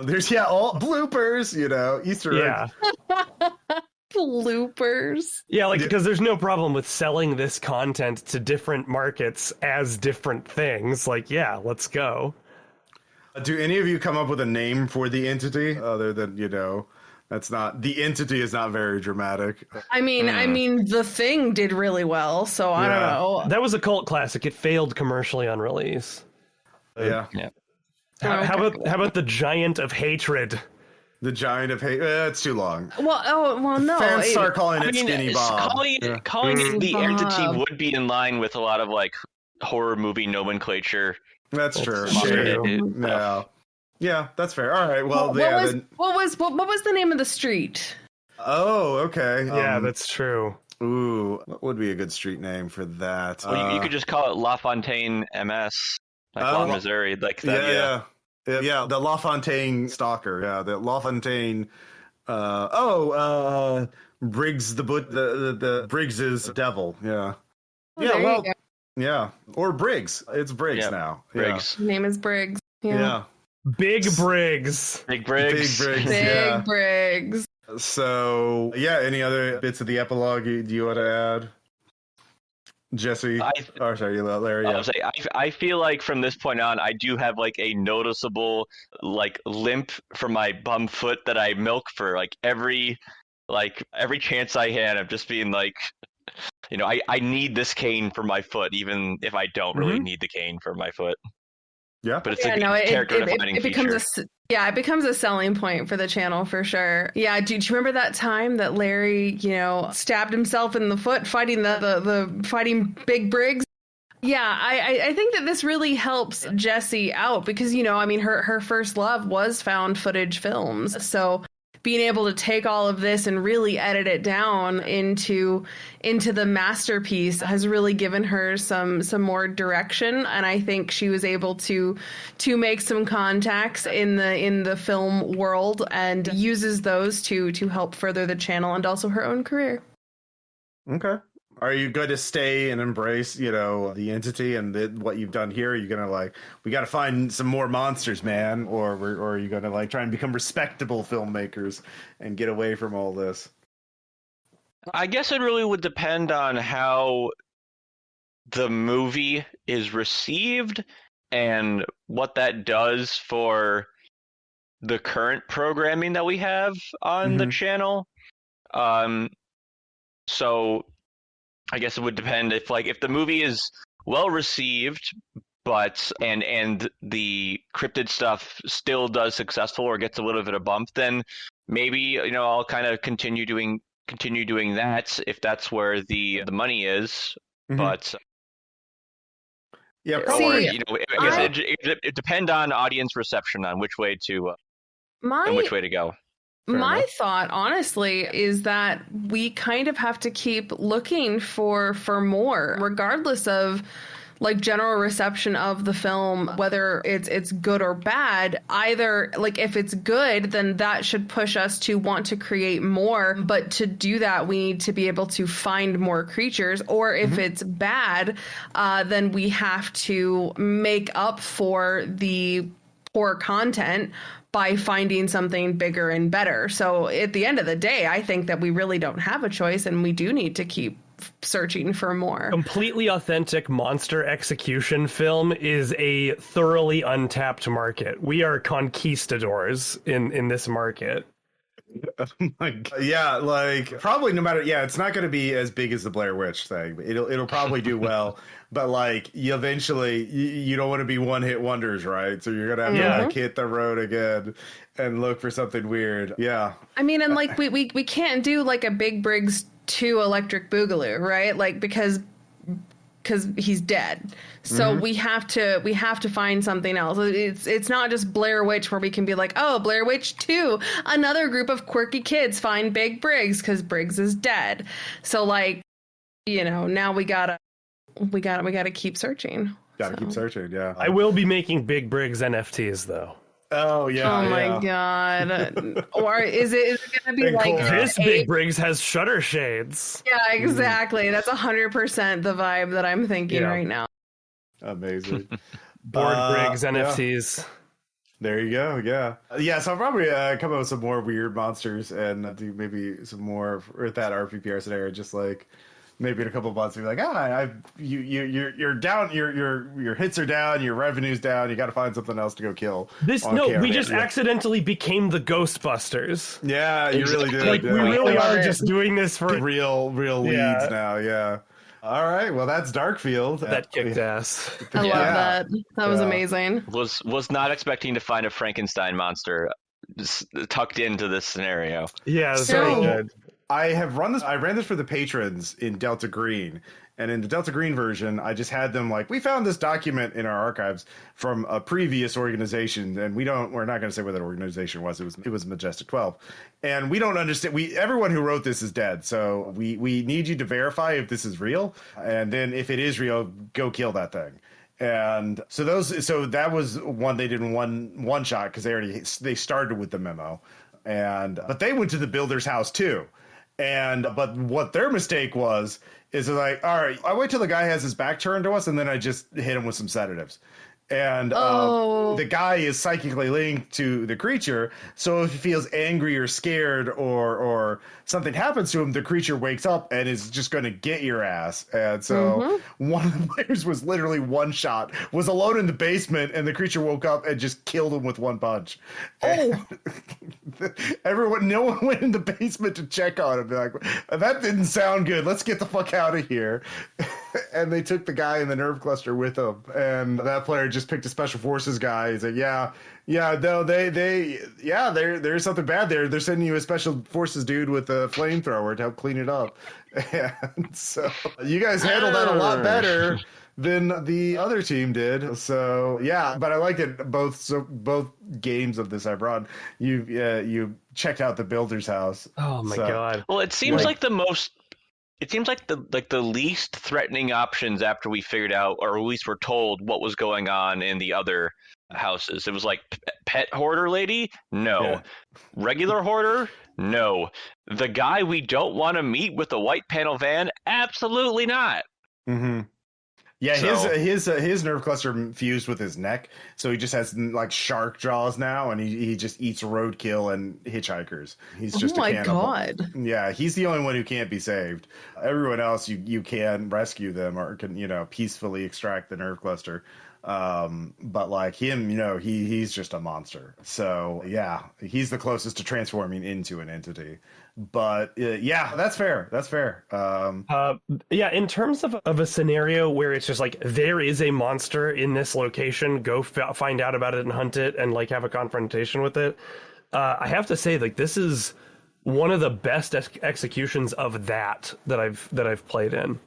There's, all bloopers, Easter eggs. Bloopers. Yeah, like, because there's no problem with selling this content to different markets as different things. Like, yeah, let's go. Do any of you come up with a name for the entity other than, that's not, the entity is not very dramatic. I mean, The Thing did really well, so I don't know. That was a cult classic. It failed commercially on release. Yeah. How about the Giant of Hatred? The Giant of Hatred. It's too long. Well, no. Fans start calling it Skinny Bob. Calling it the entity would be in line with a lot of like horror movie nomenclature. That's true. Yeah, that's fair. All right. Well, what was the name of the street? Oh, okay. Yeah, that's true. Ooh, what would be a good street name for that? Well, you could just call it La Fontaine, MS, like Missouri, like that. Yeah. The La Fontaine Stalker. Yeah, the La Fontaine. Briggs the Briggs's devil. Yeah. Yeah, or Briggs. It's Briggs now. Briggs. Yeah. Name is Briggs. Yeah. Big Briggs. Big Briggs. Big Briggs. So, any other bits of the epilogue do you want to add? Jesse? Larry. Yeah. I feel like from this point on, I do have like a noticeable like limp from my bum foot that I milk for like every chance I had of just being like, I need this cane for my foot, even if I don't really need the cane for my foot. Yeah, but it's character defining feature. It becomes a selling point for the channel for sure. Yeah, do you remember that time that Larry, stabbed himself in the foot fighting the fighting Big Briggs? Yeah, I think that this really helps Jessie out because her first love was found footage films, so being able to take all of this and really edit it down into the masterpiece has really given her some more direction, and I think she was able to make some contacts in the film world and uses those to help further the channel and also her own career. Okay. Are you going to stay and embrace, the entity and what you've done here? Are you going to we got to find some more monsters, man? Or are you going to try and become respectable filmmakers and get away from all this? I guess it really would depend on how the movie is received and what that does for the current programming that we have on the channel. So I guess it would depend if the movie is well received, but and the cryptid stuff still does successful or gets a little bit of bump, then maybe I'll kind of continue doing that if that's where the money is. But probably. I guess it depends on audience reception on which way to go. My thought, honestly, is that we kind of have to keep looking for more, regardless of general reception of the film, whether it's good or bad. Either if it's good, then that should push us to want to create more. But to do that, we need to be able to find more creatures. Or if it's bad, then we have to make up for the poor content by finding something bigger and better. So at the end of the day, I think that we really don't have a choice and we do need to keep searching for more. Completely authentic monster execution film is a thoroughly untapped market. We are conquistadors in this market. Oh my God. Yeah, like probably no matter. Yeah, it's not going to be as big as the Blair Witch thing. But it'll probably do well, but like you eventually you don't want to be one hit wonders, right? So you're gonna have to like hit the road again and look for something weird. Yeah, I mean, and like we can't do like a Big Briggs 2 Electric Boogaloo, right? Like because he's dead. So we have to find something else. It's not just Blair Witch where we can be like, oh, Blair Witch 2, another group of quirky kids find Big Briggs because Briggs is dead. So like, now we gotta keep searching. Keep searching. Yeah, I will be making Big Briggs NFTs though. Oh yeah. Oh my God. Or is it gonna be like this Big Briggs has shutter shades? Yeah, exactly. That's 100% the vibe that I'm thinking right now. Amazing. Board Briggs NFTs. There you go. Yeah. So I'll probably come up with some more weird monsters and do maybe some more with that RPPR scenario. Just like maybe in a couple of months, you're like, you're down, your hits are down, your revenue's down. You got to find something else to go kill. We just accidentally became the Ghostbusters. Yeah, you really did. Like we really are just doing this for real leads now. Yeah. All right. Well, that's Darkfield. That kicked ass. I love that. That was amazing. Was not expecting to find a Frankenstein monster tucked into this scenario. Yeah, So- very good. I ran this for the patrons in Delta Green, and in the Delta Green version, I just had them like, we found this document in our archives from a previous organization, and we're not going to say what that organization was. It was Majestic 12, and we don't understand. Everyone who wrote this is dead, so we need you to verify if this is real, and then if it is real, go kill that thing. And so that was one they did in one shot because they started with the memo, but they went to the builder's house too. But what their mistake is they're like, all right, I wait till the guy has his back turned to us, and then I just hit him with some sedatives. And the guy is psychically linked to the creature, so if he feels angry or scared or something happens to him, the creature wakes up and is just going to get your ass. And so one of the players was literally one shot, was alone in the basement, and the creature woke up and just killed him with one punch. Oh! No one went in the basement to check on him. They're like, that didn't sound good. Let's get the fuck out of here. And they took the guy in the nerve cluster with them, and that player just picked a special forces guy. He's like, there's something bad there. They're sending you a special forces dude with a flamethrower to help clean it up. And so you guys handled that a lot better than the other team did. So yeah, but I liked it both games of this I've run. You checked out the builder's house. Oh my God. Well, it seems like the least threatening options after we figured out, or at least were told what was going on in the other houses. It was like pet hoarder lady? No. Yeah. Regular hoarder? No. The guy we don't want to meet with the white panel van? Absolutely not. Mm-hmm. Yeah, his nerve cluster fused with his neck, so he just has like shark jaws now, and he just eats roadkill and hitchhikers. He's just a cannibal. Oh my God! Yeah, he's the only one who can't be saved. Everyone else, you can rescue them or can peacefully extract the nerve cluster. But like him, he's just a monster. So yeah, he's the closest to transforming into an entity. But yeah, that's fair. In terms of a scenario where it's just like there is a monster in this location, go find out about it and hunt it and like have a confrontation with it. I have to say, like, this is one of the best executions of that I've played in.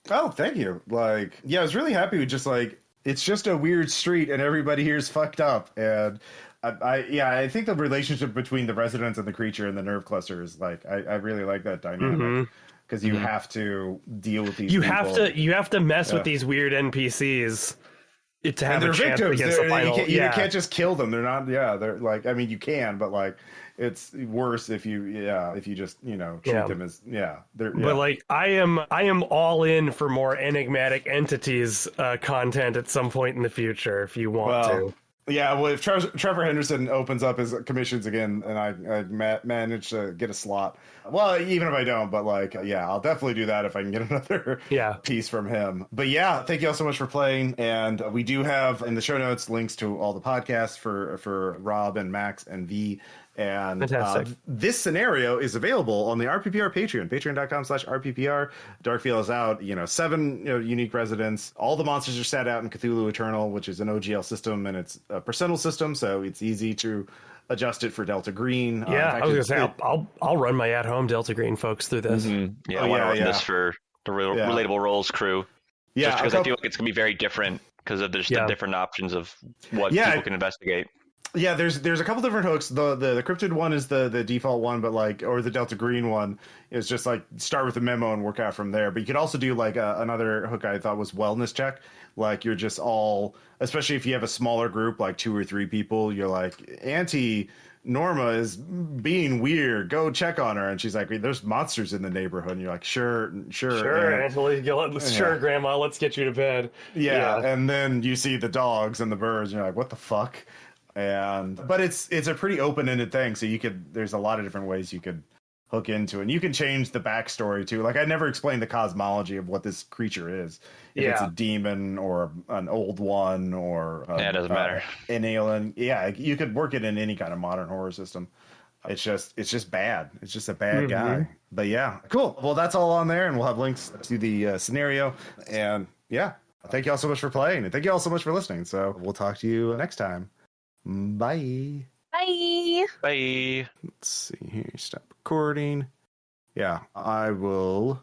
Oh, thank you. Like, yeah, I was really happy with just like, it's just a weird street and everybody here is fucked up. And I think the relationship between the residents and the creature and the nerve cluster is like, I really like that dynamic because you have to deal with these. You have to mess with these weird NPCs to have a chance victims. Against the final. You can't just kill them. They're not. Yeah, they're like. I mean, you can, but like, it's worse if you just treat them as But like, I am all in for more enigmatic entities content at some point in the future if you want to. Yeah, well, if Trevor Henderson opens up his commissions again and I manage to get a slot, well, even if I don't, but like, yeah, I'll definitely do that if I can get another piece from him. But yeah, thank you all so much for playing. And we do have in the show notes links to all the podcasts for Rob and Max and V. And Fantastic. this scenario is available on the RPPR Patreon, patreon.com/RPPR. Darkfield is out, 7 unique residents. All the monsters are set out in Cthulhu Eternal, which is an OGL system, and it's a percentile system, so it's easy to adjust it for Delta Green. Yeah, In fact, I was gonna say I'll run my at-home Delta Green folks through this. Yeah, I want to run this for the Relatable Roles crew. Yeah, Just because I feel like it's going to be very different because of the different options of what people can investigate. Yeah, there's a couple different hooks. The Cryptid one is the default one, but or the Delta Green one is just start with a memo and work out from there. But you could also do another hook I thought was wellness check. You're just all, especially if you have a smaller group, 2 or 3 people, you're like, Auntie Norma is being weird. Go check on her. And she's like, there's monsters in the neighborhood. And you're like, sure. Angela, Grandma, let's get you to bed. Yeah. And then you see the dogs and the birds, and you're like, what the fuck? But it's a pretty open-ended thing, so there's a lot of different ways you could hook into it. And you can change the backstory too. I never explained the cosmology of what this creature is. If it's a demon or an old one or it doesn't matter. An alien. Yeah, you could work it in any kind of modern horror system. It's just bad. It's just a bad guy. But yeah, cool. Well, that's all on there, and we'll have links to the scenario. And yeah, thank you all so much for playing, and thank you all so much for listening. So we'll talk to you next time. Bye. Bye. Bye. Let's see here. Stop recording. Yeah, I will